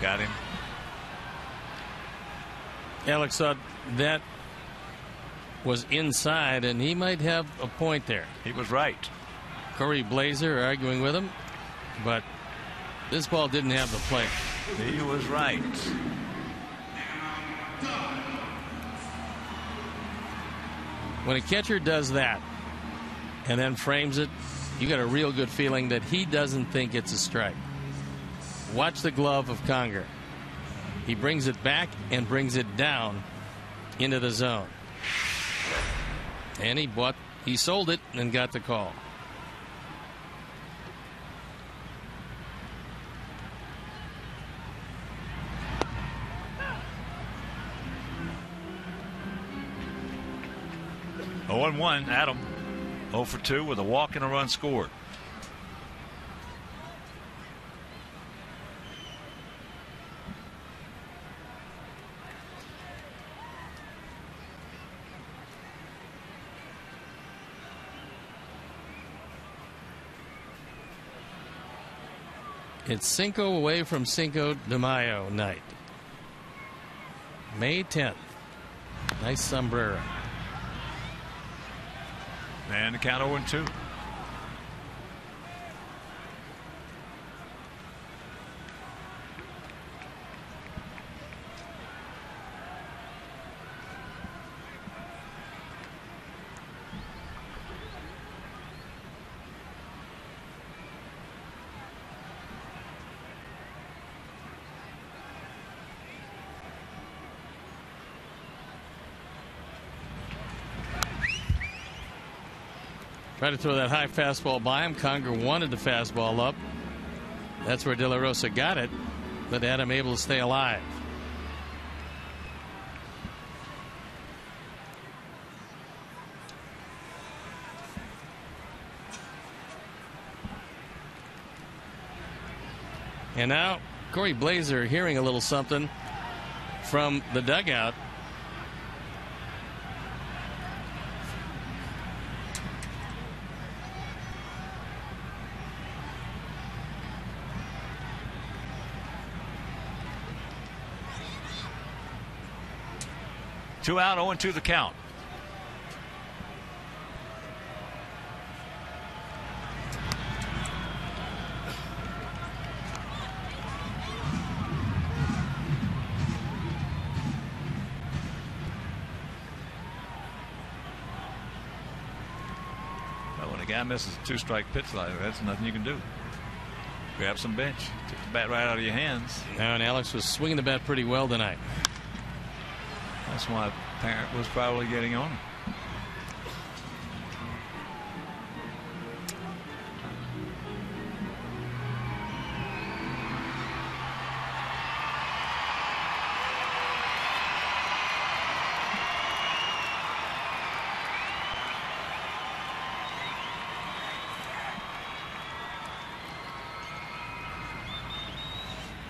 Got him. Alex thought that was inside, and he might have a point there. He was right. Corey Blazer arguing with him, but this ball didn't have the play. He was right. When a catcher does that and then frames it, you got a real good feeling that he doesn't think it's a strike. Watch the glove of Conger. He brings it back and brings it down into the zone. And he sold it and got the call. 0-1, Adam. 0 for 2 with a walk and a run scored. It's Cinco away from Cinco de Mayo night. May 10th. Nice sombrero. And the count 0-2. Tried to throw that high fastball by him. Conger wanted the fastball up. That's where De La Rosa got it, but Adam able to stay alive. And now Corey Blazer hearing a little something from the dugout. Two out, 0-2 the count. Well, when a guy misses a two-strike pitch like that, that's nothing you can do. Grab some bench. Take the bat right out of your hands. Now, and Alex was swinging the bat pretty well tonight. That's why Parent was probably getting on him.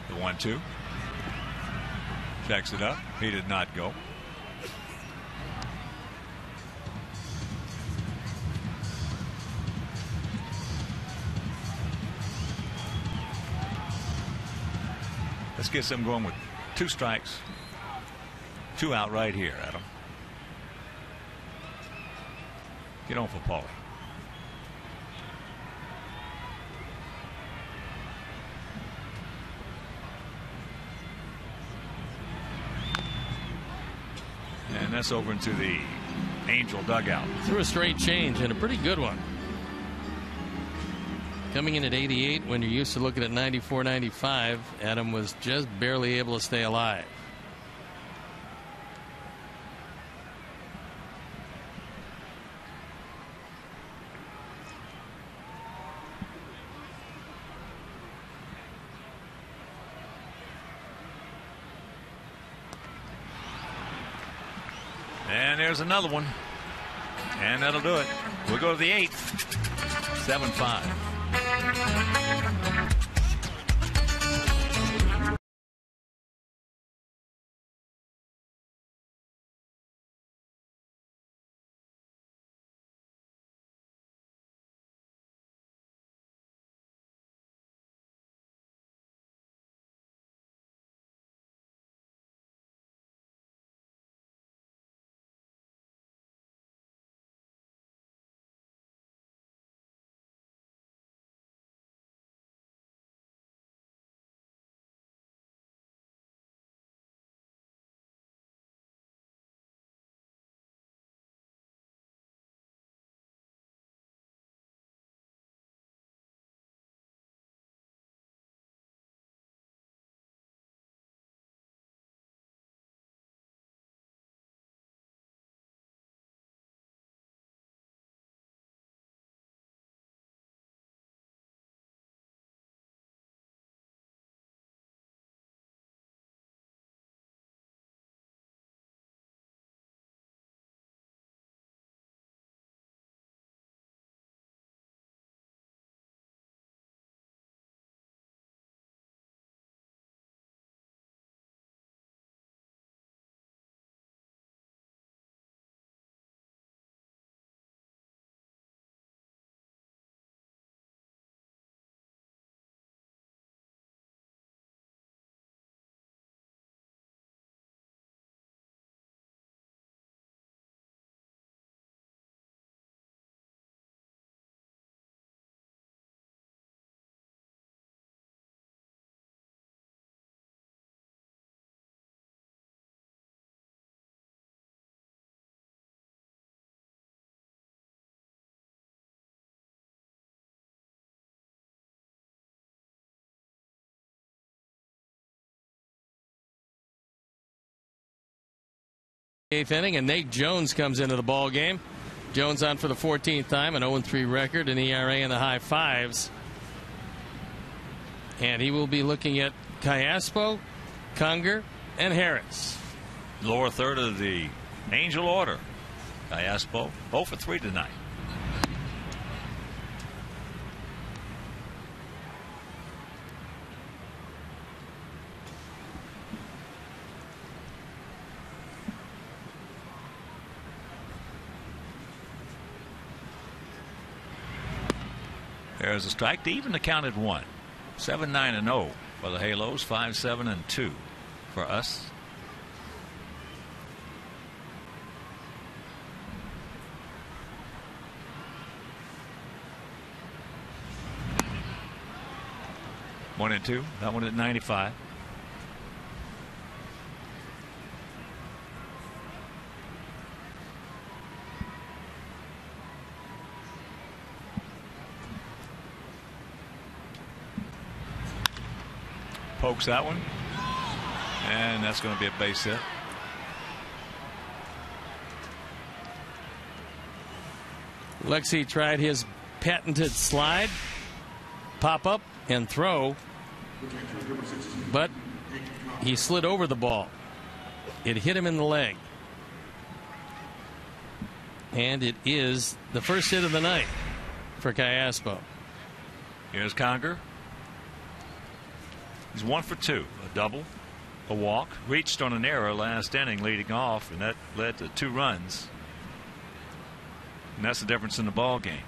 The 1-2. Checks it up. He did not go. Let's get some going with two strikes. Two out right here, Adam. Get on for Paulie. And that's over into the Angel dugout. Threw a straight change and a pretty good one. Coming in at 88 when you're used to looking at 94, 95, Adam was just barely able to stay alive. And there's another one. And that'll do it. We'll go to the 8th. 7-5. 8th inning, and Nate Jones comes into the ball game. Jones on for the 14th time, an 0-3 record, an ERA in the high fives. And he will be looking at Callaspo, Conger, and Harris. Lower third of the Angel order. Callaspo 0 for 3 tonight. There's a strike to even the count at 1. 7-9-0 for the Halos. 5-7-2 for us. One and two. That one at 95. Pokes that one, and that's going to be a base hit. Lexi tried his patented slide, pop up, and throw, but he slid over the ball. It hit him in the leg. And it is the first hit of the night for Callaspo. Here's Conger. He's 1 for 2. A double, a walk. Reached on an error last inning leading off, and that led to 2 runs. And that's the difference in the ball game.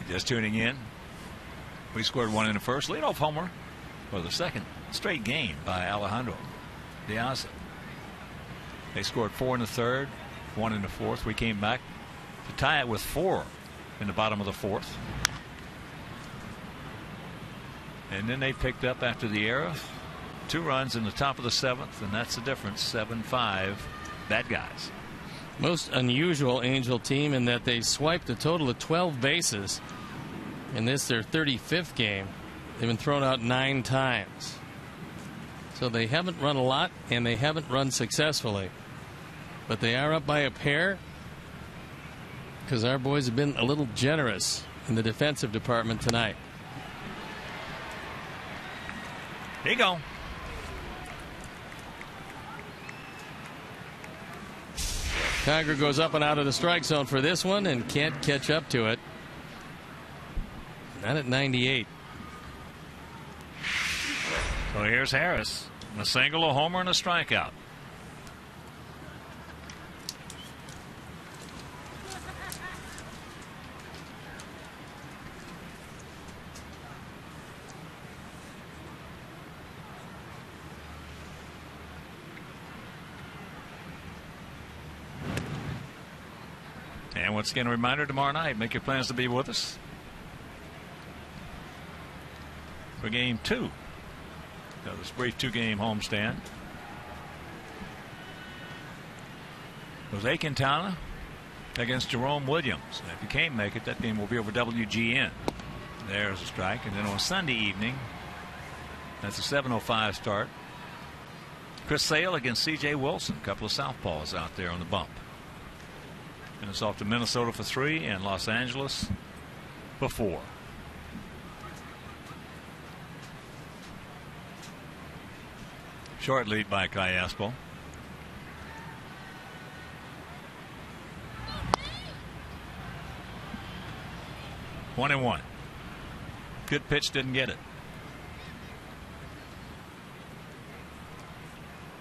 Just tuning in, we scored 1 in the first. Leadoff homer for the second straight game by Alejandro De Aza. They scored 4 in the third, 1 in the fourth. We came back to tie it with 4 in the bottom of the fourth. And then they picked up after the error 2 runs in the top of the 7th, and that's the difference. 7-5 bad guys. Most unusual Angel team in that they swiped a total of 12 bases. In this, their 35th game. They've been thrown out 9 times. So they haven't run a lot, and they haven't run successfully. But they are up by a pair because our boys have been a little generous in the defensive department tonight. Here you go. Conger goes up and out of the strike zone for this one and can't catch up to it. Not at 98. So here's Harris. A single, a homer, and a strikeout. And once again, a reminder, tomorrow night, make your plans to be with us for game 2 of this brief 2-game homestand. Jose Quintana against Jerome Williams. And if you can't make it, that game will be over WGN. There's a strike. And then on Sunday evening, that's a 7:05 start. Chris Sale against C.J. Wilson. A couple of southpaws out there on the bump. And it's off to Minnesota for 3 and Los Angeles for 4. Short lead by Callaspo. One and one. Good pitch, didn't get it.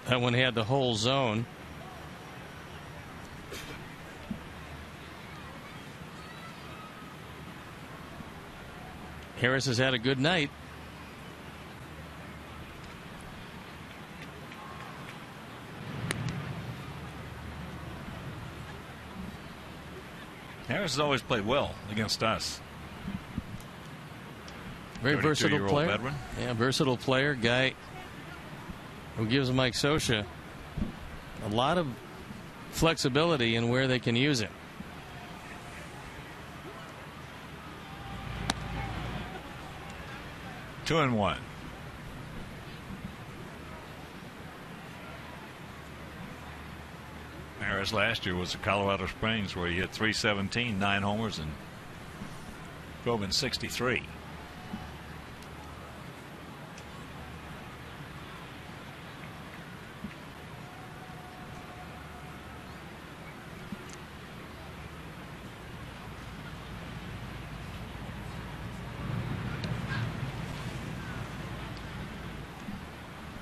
That one had the whole zone. Harris has had a good night. Harris has always played well against us. Very versatile player. Veteran. Yeah, versatile player. Guy who gives Mike Scioscia a lot of flexibility in where they can use him. Two and one. Harris last year was at Colorado Springs, where he hit .317, 9 homers, and drove in 63.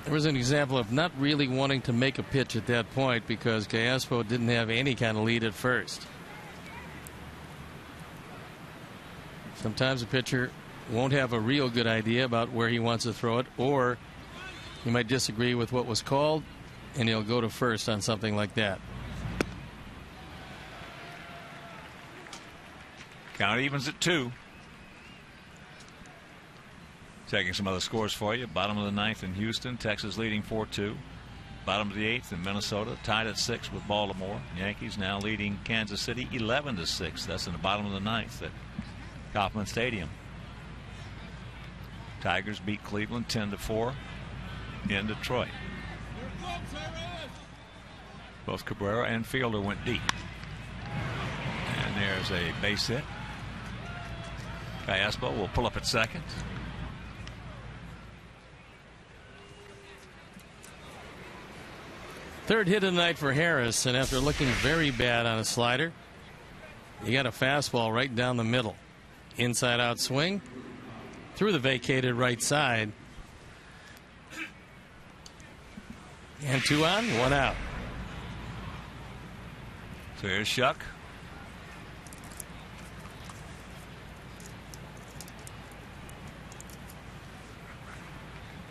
There was an example of not really wanting to make a pitch at that point because Callaspo didn't have any kind of lead at first. Sometimes a pitcher won't have a real good idea about where he wants to throw it, or he might disagree with what was called and he'll go to first on something like that. Count evens at 2. Taking some other scores for you. Bottom of the 9th in Houston. Texas leading 4-2. Bottom of the 8th in Minnesota. Tied at 6 with Baltimore. Yankees now leading Kansas City 11-6. That's in the bottom of the 9th at Kauffman Stadium. Tigers beat Cleveland 10-4 in Detroit. Both Cabrera and Fielder went deep. And there's a base hit. Callaspo will pull up at second. Third hit of the night for Harris, and after looking very bad on a slider, you got a fastball right down the middle. Inside out swing through the vacated right side. And 2 on, 1 out. So here's Shuck.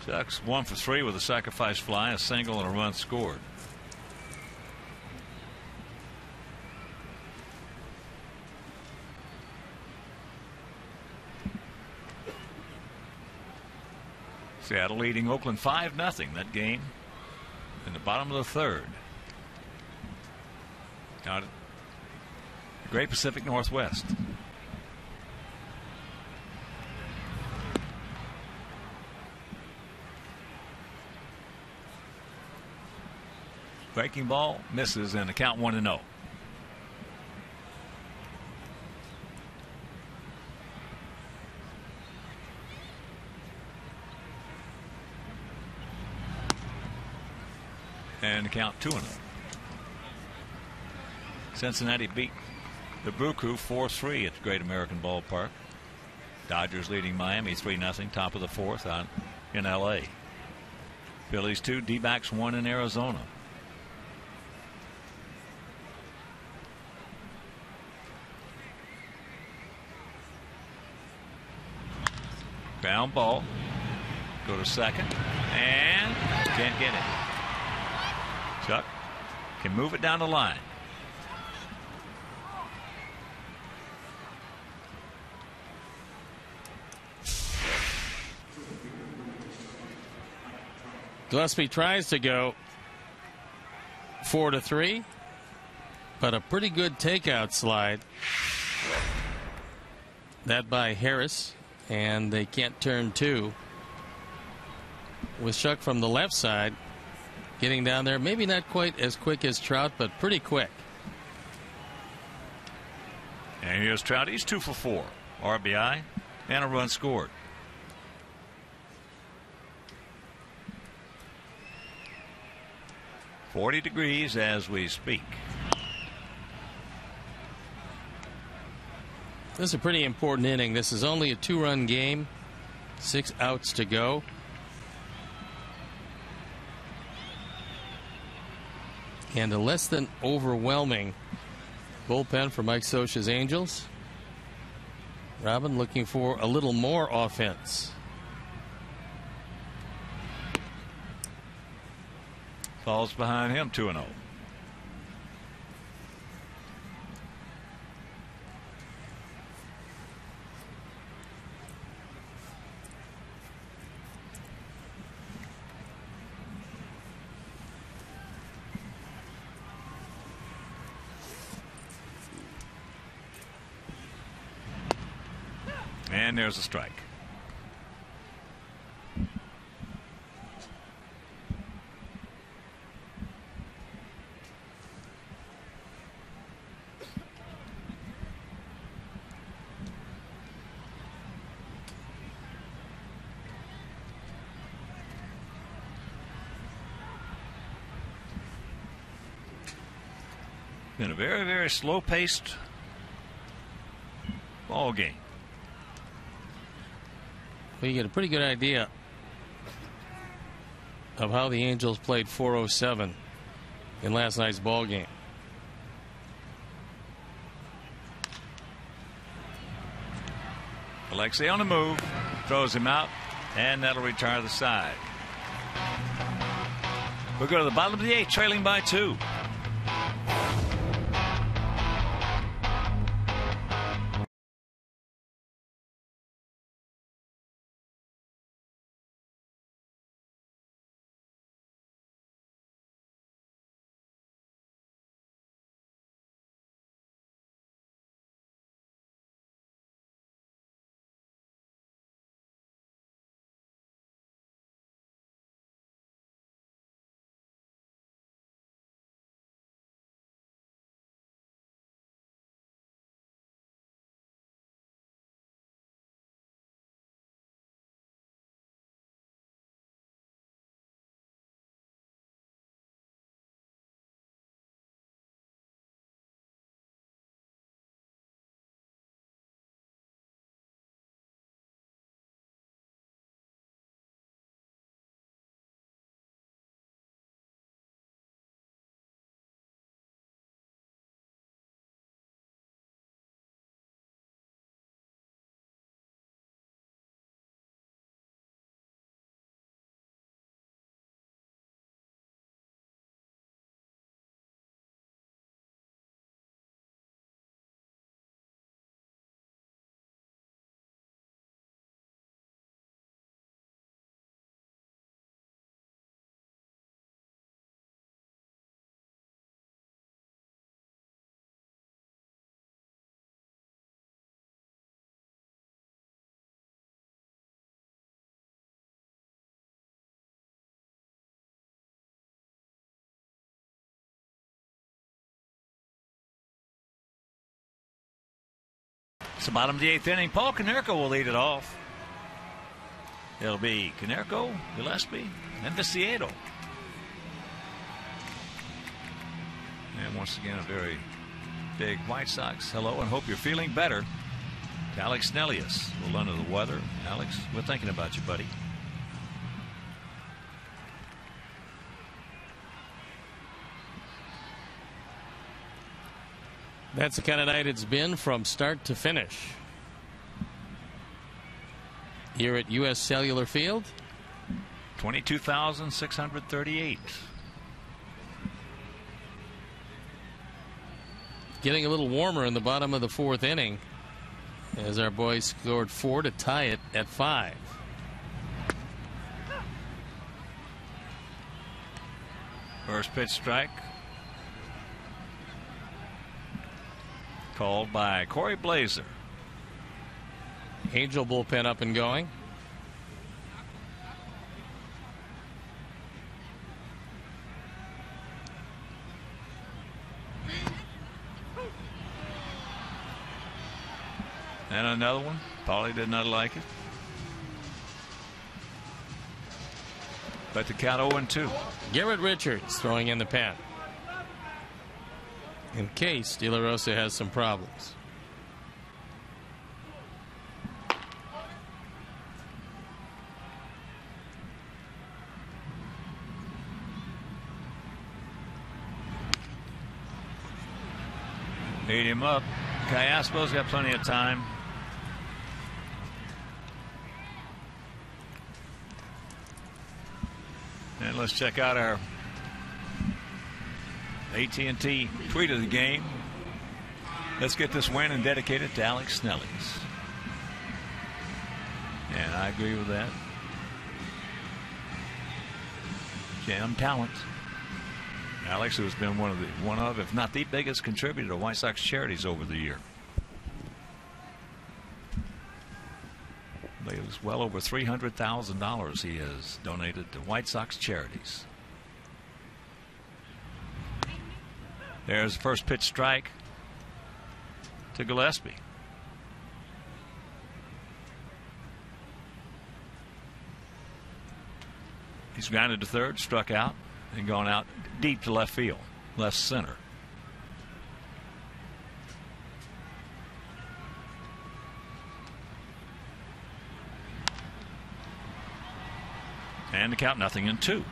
Shuck's 1 for 3 with a sacrifice fly, a single, and a run scored. Seattle leading Oakland 5-0 that game in the bottom of the 3rd. Out at Great Pacific Northwest. Breaking ball misses, and the count 1-0. And the count 2-0. Cincinnati beat the Brew Crew 4-3 at the Great American Ballpark. Dodgers leading Miami 3-0, top of the 4th out in LA. Phillies 2, D-backs 1 in Arizona. Ground ball. Go to second. And can't get it. Chuck can move it down the line. Gillespie tries to go 4-3, but a pretty good takeout slide. That by Harris, and they can't turn 2. With Shuck from the left side getting down there, maybe not quite as quick as Trout, but pretty quick. And here's Trout. He's 2 for 4. RBI and a run scored. .40 degrees as we speak. This is a pretty important inning. This is only a 2-run game. 6 outs to go. And a less than overwhelming bullpen for Mike Scioscia's Angels. Robin looking for a little more offense. Falls behind him 2-0. And there's a strike. Been a very, very slow-paced ball game. Well, you get a pretty good idea of how the Angels played 407 in last night's ball game. Alexei on the move, throws him out, and that'll retire the side. We'll go to the bottom of the 8th, trailing by 2. It's the bottom of the 8th inning. Paul Konerko will lead it off. It'll be Konerko, Gillespie, and Viciedo. And once again, a very big White Sox hello and hope you're feeling better. Alex Snellius, a little under the weather. Alex, we're thinking about you, buddy. That's the kind of night it's been from start to finish here at U.S. Cellular Field. 22,638. Getting a little warmer in the bottom of the 4th inning as our boys scored 4 to tie it at 5. First pitch strike. Called by Corey Blazer. Angel bullpen up and going. And another one. Paulie did not like it. But the count 0-2. Garrett Richards throwing in the pen in case De La Rosa has some problems. Ate him up. Callaspo's got plenty of time. And let's check out our AT&T tweet of the game. Let's get this win and dedicate it to Alex Snellius. And I agree with that. Jam talent. Alex, who has been one of, if not the biggest contributor to White Sox charities over the year. innings. Well over $300,000 he has donated to White Sox charities. There's the first pitch strike to Gillespie. He's grounded to third, struck out, and gone out deep to left field, left center. And the count 0-2.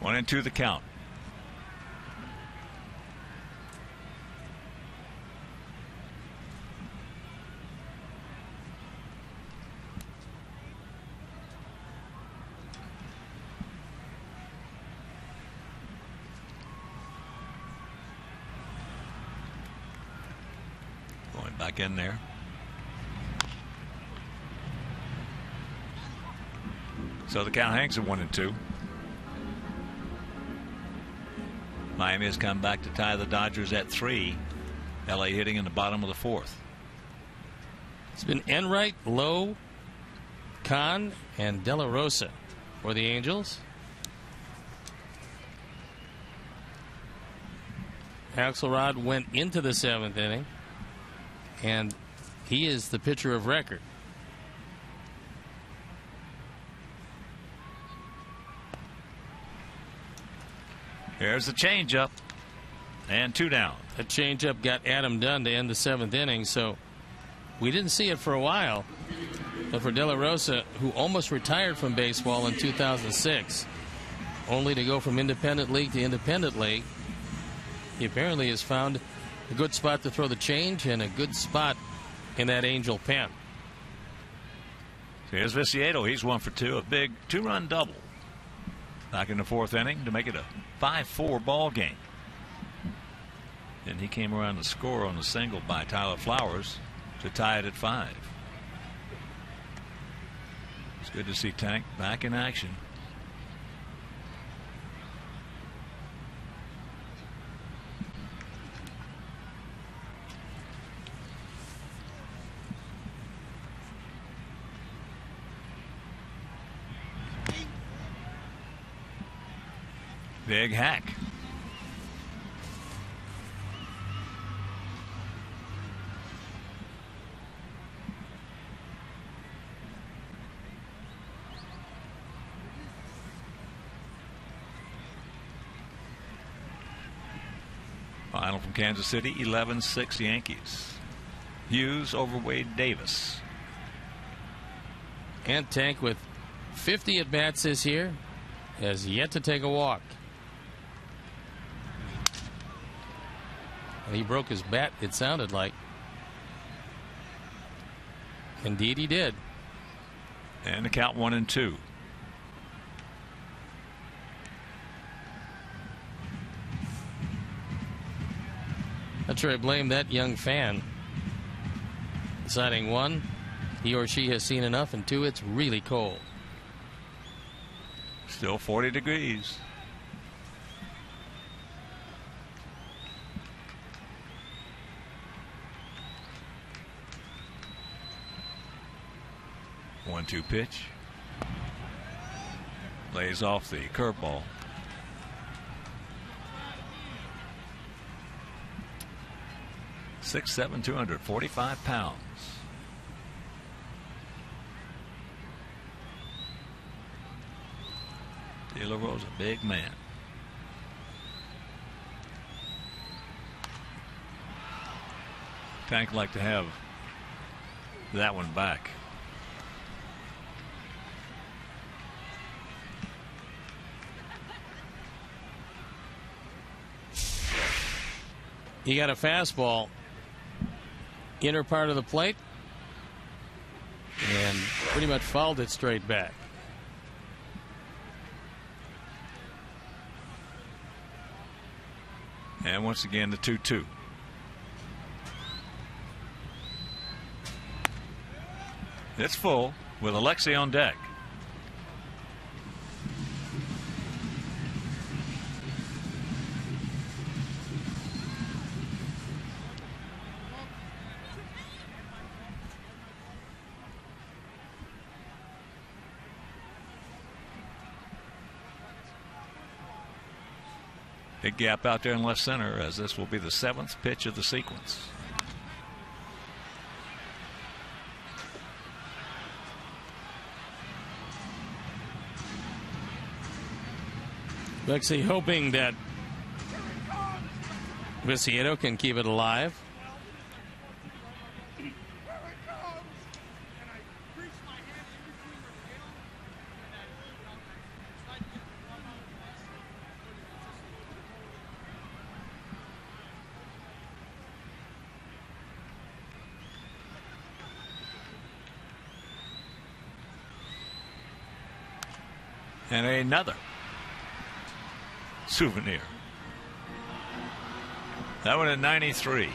One and two the count. Going back in there. So the count hangs at 1-2. Miami has come back to tie the Dodgers at 3. LA hitting in the bottom of the fourth. It's been Enright, Lowe, Kahn, and De La Rosa for the Angels. Axelrod went into the 7th inning, and he is the pitcher of record. Here's the changeup, and 2 down. That changeup got Adam Dunn to end the 7th inning, so we didn't see it for a while. But for De La Rosa, who almost retired from baseball in 2006, only to go from independent league to independent league, he apparently has found a good spot to throw the change and a good spot in that Angel pen. Here's Viciedo. He's 1 for 2. A big 2-run double back in the 4th inning to make it a 5-4 ball game. And he came around to score on the single by Tyler Flowers to tie it at 5. It's good to see Tank back in action. Big hack. Final from Kansas City, 11-6 Yankees. Hughes over Wade Davis. And Tank, with 50 at-bats this year, has yet to take a walk. And he broke his bat, it sounded like. Indeed he did. And the count 1-2. Not sure I blame that young fan. Deciding 1, he or she has seen enough, and 2, it's really cold. Still 40 degrees. One-two pitch. Lays off the curveball. Six, 7, 245 pounds. De La Rosa, big man. Tank like to have that one back. He got a fastball inner part of the plate and pretty much fouled it straight back. And once again, the 2-2. It's full with Alexei on deck. Big gap out there in left center, as this will be the 7th pitch of the sequence. Alexei hoping that Viciedo can keep it alive. And another souvenir. That one at 93.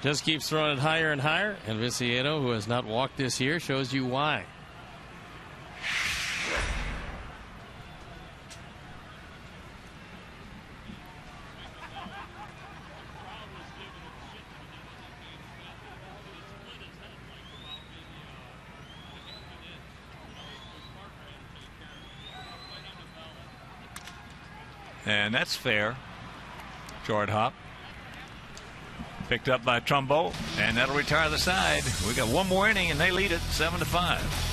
Just keeps throwing it higher and higher, and Viciedo, who has not walked this year, shows you why. And that's fair. Short hop. Picked up by Trumbo, and that'll retire the side. We got one more inning, and they lead it 7-5.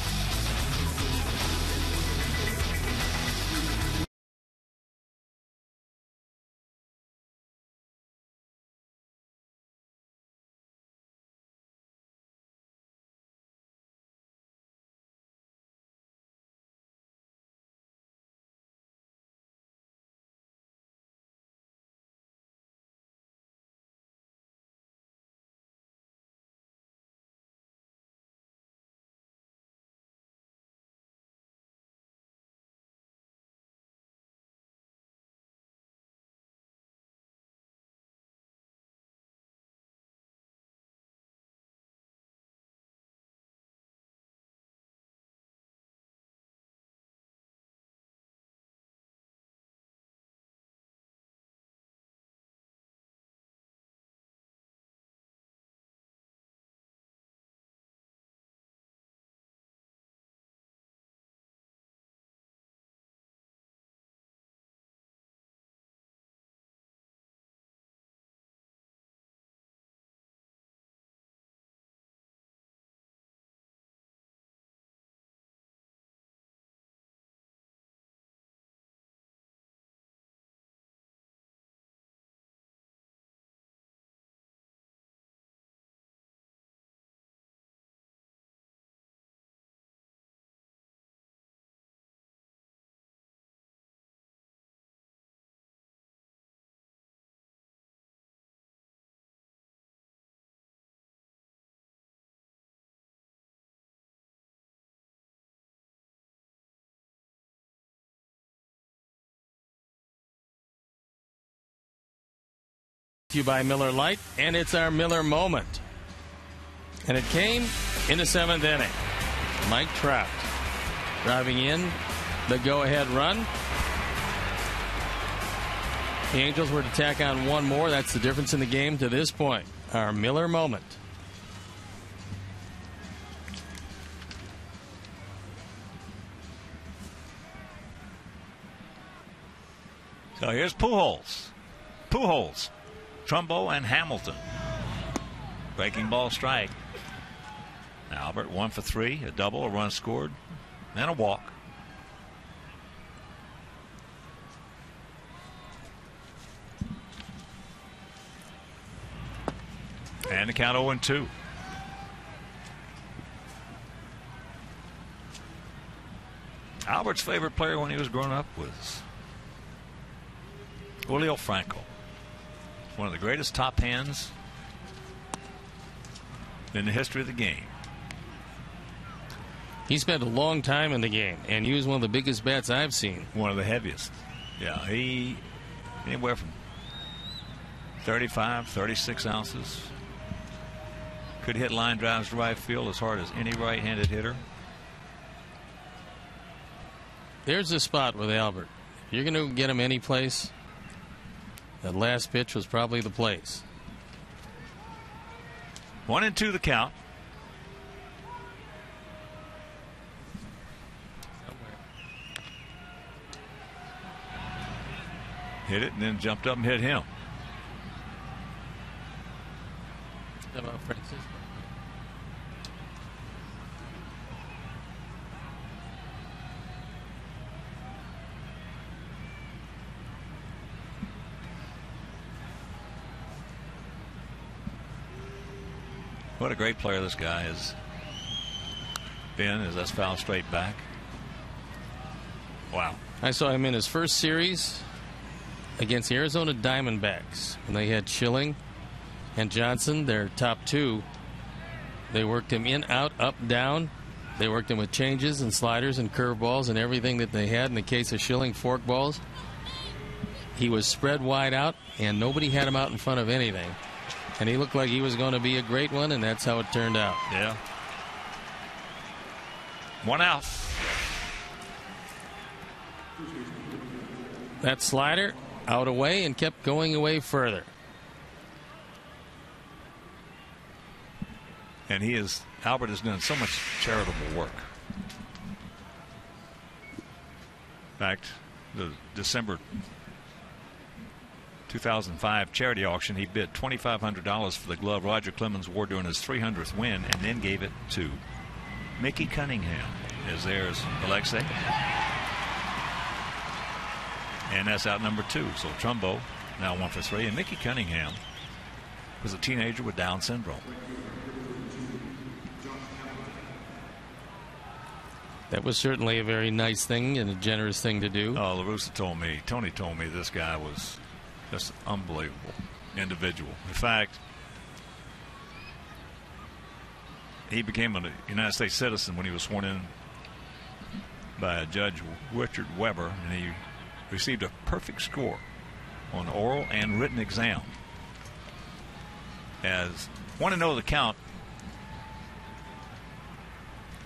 You by Miller Lite, and it's our Miller moment. And it came in the 7th inning. Mike Trout driving in the go-ahead run. The Angels were to tack on one more. That's the difference in the game to this point. Our Miller moment. So here's Pujols. Pujols, Trumbo, and Hamilton. Breaking ball strike. Albert 1 for 3, a double, a run scored, and a walk. And the count 0-2. Albert's favorite player when he was growing up was Julio Franco. One of the greatest top hands in the history of the game. He spent a long time in the game, and he was one of the biggest bats I've seen. One of the heaviest. Yeah, he anywhere from 35, 36 ounces. Could hit line drives to right field as hard as any right-handed hitter. There's a spot with Albert. If you're going to get him any place, that last pitch was probably the place. 1-2 the count. Hit it and then jumped up and hit him. How about Francisco? What a great player this guy has been as that's fouled straight back. Wow. I saw him in his first series against the Arizona Diamondbacks when they had Schilling and Johnson, their top two. They worked him in, out, up, down. They worked him with changes and sliders and curveballs and everything that they had. In the case of Schilling, forkballs. He was spread wide out, and nobody had him out in front of anything. And he looked like he was going to be a great one, and that's how it turned out. Yeah. 1 out. That slider out away and kept going away further. And Albert has done so much charitable work. In fact, the December 2005 charity auction, he bid $2,500 for the glove Roger Clemens wore during his 300th win, and then gave it to Mickey Cunningham. As there's Alexei. And that's out number 2. So Trumbo now 1 for 3. And Mickey Cunningham was a teenager with Down syndrome. That was certainly a very nice thing and a generous thing to do. Oh, LaRussa told me, Tony told me this guy was just an unbelievable individual. In fact, he became a United States citizen when he was sworn in by Judge Richard Weber, and he received a perfect score on oral and written exam. As want to know the count,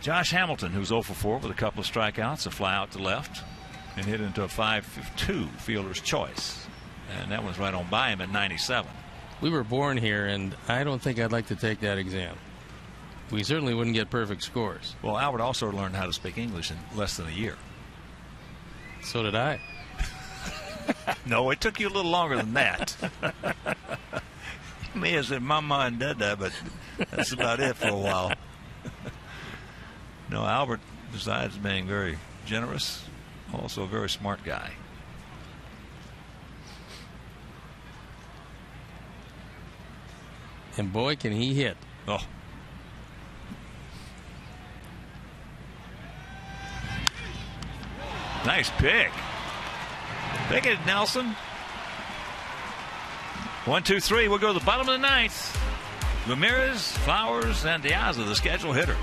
Josh Hamilton, who's 0 for 4 with a couple of strikeouts, a fly out to left, and hit into a 5-2 fielder's choice. And that was right on by him at 97. We were born here, and I don't think I'd like to take that exam. We certainly wouldn't get perfect scores. Well, Albert also learned how to speak English in less than a year. So did I. No, it took you a little longer than that. You may have said mama and dada, but that's about it for a while. No, Albert, besides being very generous, also a very smart guy. And boy, can he hit. Oh. Nice pick. Pick it, Nelson. 1, 2, 3. We'll go to the bottom of the 9th. Ramirez, Flowers, and Diaz are the scheduled hitters.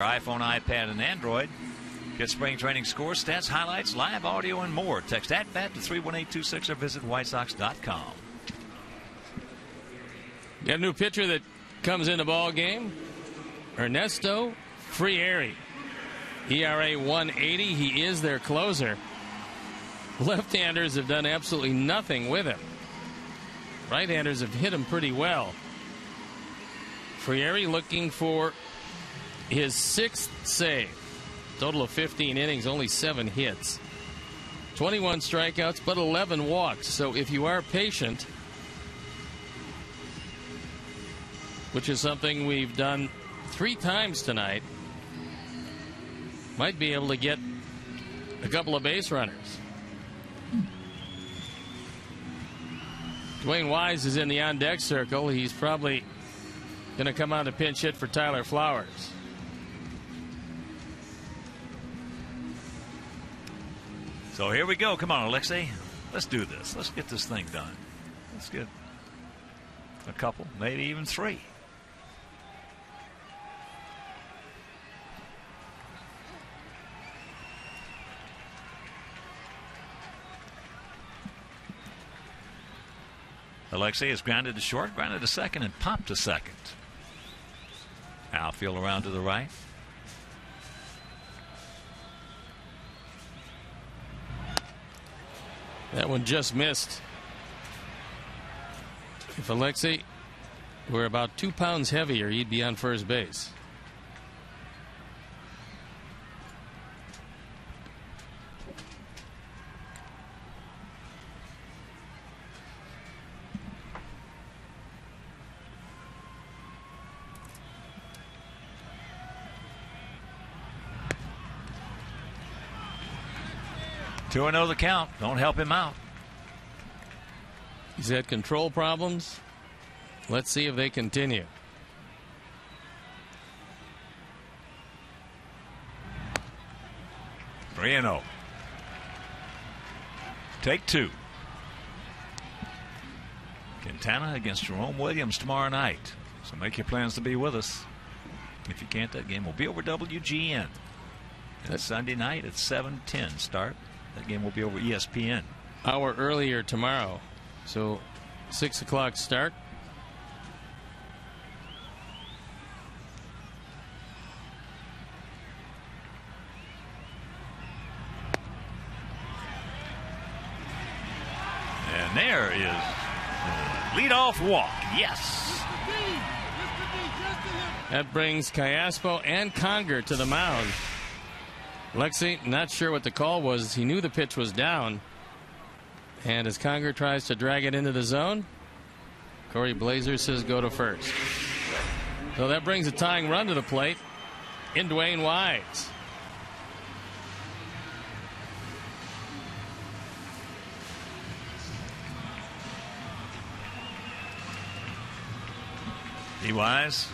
iPhone, iPad, and Android. Get spring training scores, stats, highlights, live audio, and more. Text @BAT to 31826 or visit whitesox.com. Got a new pitcher that comes in the ball game. Ernesto Frieri. ERA 180. He is their closer. Left-handers have done absolutely nothing with him. Right-handers have hit him pretty well. Frieri looking for his 6th save. Total of 15 innings, only 7 hits. 21 strikeouts, but 11 walks. So if you are patient, which is something we've done 3 times tonight, might be able to get a couple of base runners. Dwayne Wise is in the on-deck circle. He's probably going to come out to pinch hit for Tyler Flowers. So here we go. Come on, Alexei. Let's do this. Let's get this thing done. Let's get a couple, maybe even 3. Alexei is grounded to short, grounded to second, and popped to second. Outfield around to the right. That one just missed. If Alexei were about 2 pounds heavier, he'd be on first base. Two 2-0 the count. Don't help him out. He's had control problems. Let's see if they continue. 3-0. Take 2. Quintana against Jerome Williams tomorrow night. So make your plans to be with us. If you can't, that game will be over WGN. And Sunday night at 7:10 start. That game will be over ESPN. Hour earlier tomorrow. So 6 o'clock start. And there is the leadoff walk. Yes. That brings Callaspo and Conger to the mound. Alexei, not sure what the call was. He knew the pitch was down. And as Conger tries to drag it into the zone, Corey Blazer says go to first. So that brings a tying run to the plate in Dwayne Wise. D. Wise.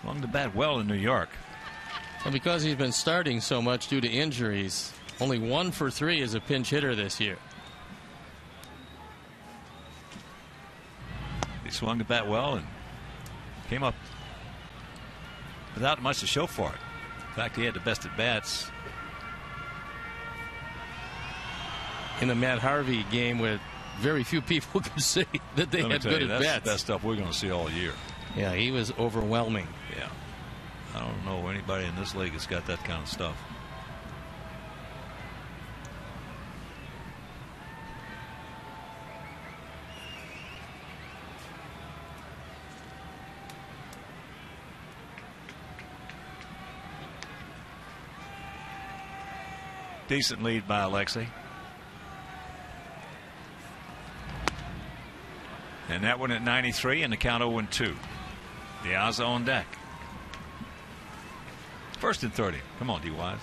Swung the bat well in New York. And because he's been starting so much due to injuries, only 1 for 3 as a pinch hitter this year. He swung the bat well and came up without much to show for it. In fact, he had the best at bats. In the Matt Harvey game, where very few people could say that they had good at bats. That's the best stuff we're going to see all year. Yeah, he was overwhelming. Yeah. I don't know anybody in this league that's got that kind of stuff. Decent lead by Alexei. And that one at 93 and the count 0-2. Diaz on deck. First and 30. Come on, D. Wise.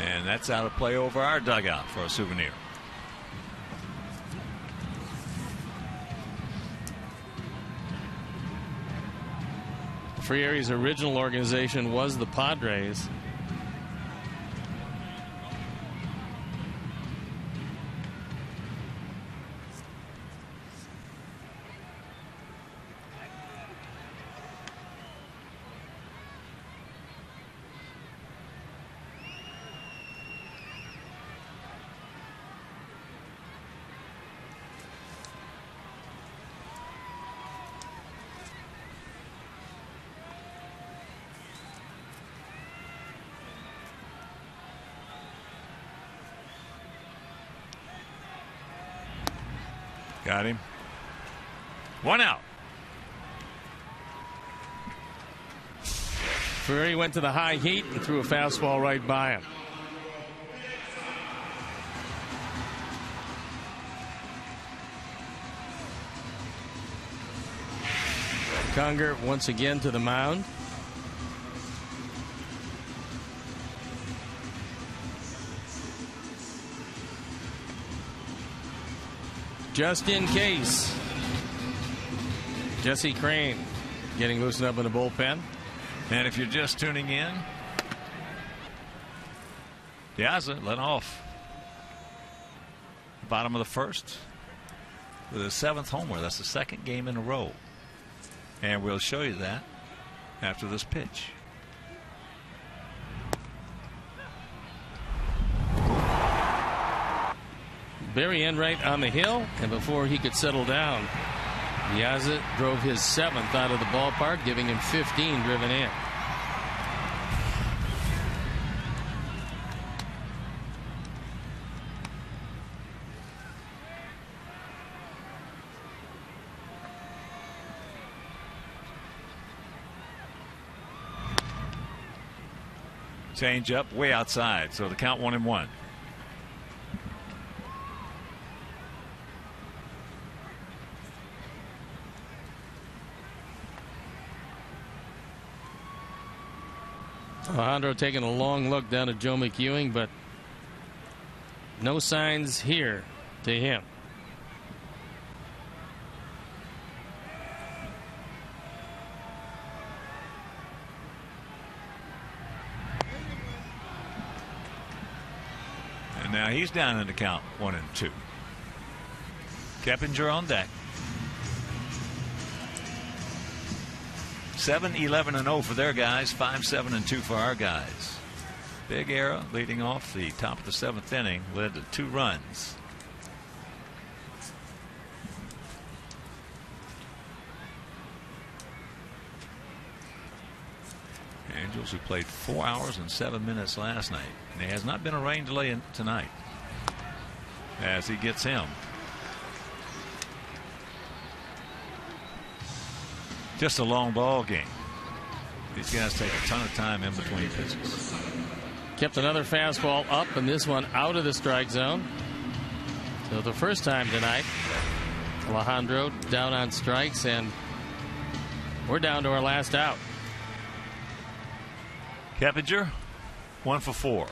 And that's out of play over our dugout for a souvenir. Friere's original organization was the Padres. Got him. 1 out. Friere went to the high heat and threw a fastball right by him. Conger once again to the mound. Just in case, Jesse Crain getting loosened up in the bullpen. And if you're just tuning in, Piazza let off bottom of the first with his 7th homer. That's the 2nd game in a row. And we'll show you that after this pitch. Barry Enright on the hill, and before he could settle down, Piazza drove his 7th out of the ballpark, giving him 15 driven in. Change up way outside, so the count 1-1. Alejandro taking a long look down at Joe McEwing, but no signs here to him. And now he's down in the count 1-2. Keppinger on deck. 7-11-0 for their guys, 5-7-2 for our guys. Big Era leading off the top of the 7th inning, led to 2 runs. Angels, who played 4 hours and 7 minutes last night. And there has not been a rain delay tonight as he gets him. Just a long ball game. These guys take a ton of time in between pitches. Kept another fastball up, and this one out of the strike zone. So the first time tonight, Alejandro down on strikes, and we're down to our last out. Keppinger, 1 for 4.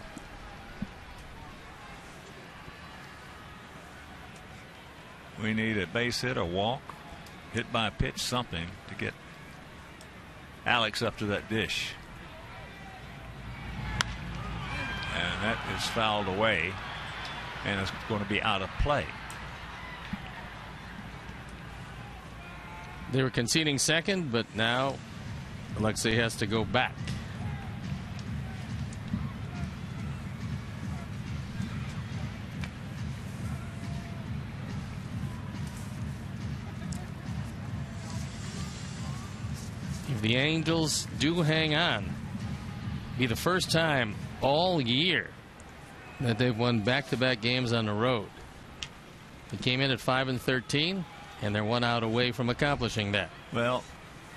We need a base hit, a walk, hit by a pitch, something to get Alex up to that dish. And that is fouled away, and it's going to be out of play. They were conceding second, but now Alexei has to go back. If the Angels do hang on, be the first time all year that they've won back-to-back games on the road. They came in at 5-13, and they're 1 out away from accomplishing that. Well,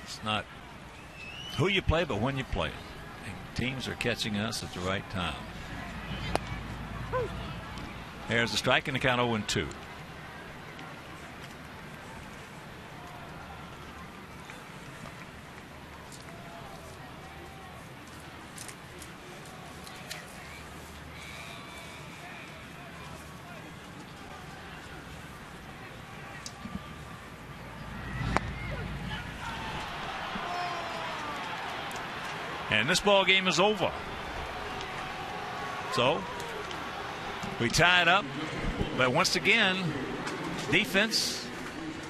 it's not who you play, but when you play it. And teams are catching us at the right time. There's a strike in the count 0-2. And this ball game is over. So we tie it up. But once again, defense,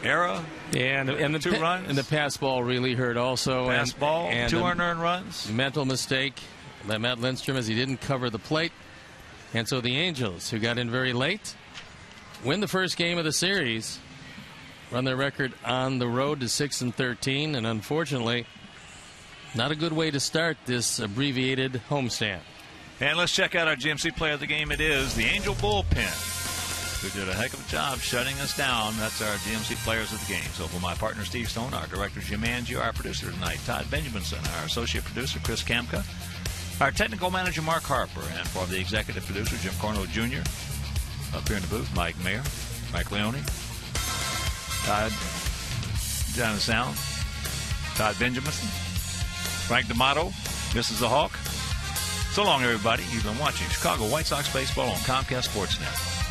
error. Yeah, and the 2 runs. And the pass ball really hurt also. Pass ball, and 2 unearned runs. Mental mistake by Matt Lindstrom as he didn't cover the plate. And so the Angels, who got in very late, win the first game of the series, run their record on the road to 6-13, and unfortunately, not a good way to start this abbreviated homestand. And let's check out our GMC player of the game. It is the Angel Bullpen, who did a heck of a job shutting us down. That's our GMC players of the game. So for my partner, Steve Stone, our director, Jim Angie, our producer tonight, Todd Benjaminson, our associate producer, Chris Kamka, our technical manager, Mark Harper, and for the executive producer, Jim Corno Jr., up here in the booth, Mike Mayer, Mike Leone, Todd, down the sound, Todd Benjaminson, Frank D'Amato. This is the Hawk. So long, everybody. You've been watching Chicago White Sox baseball on Comcast Sportsnet.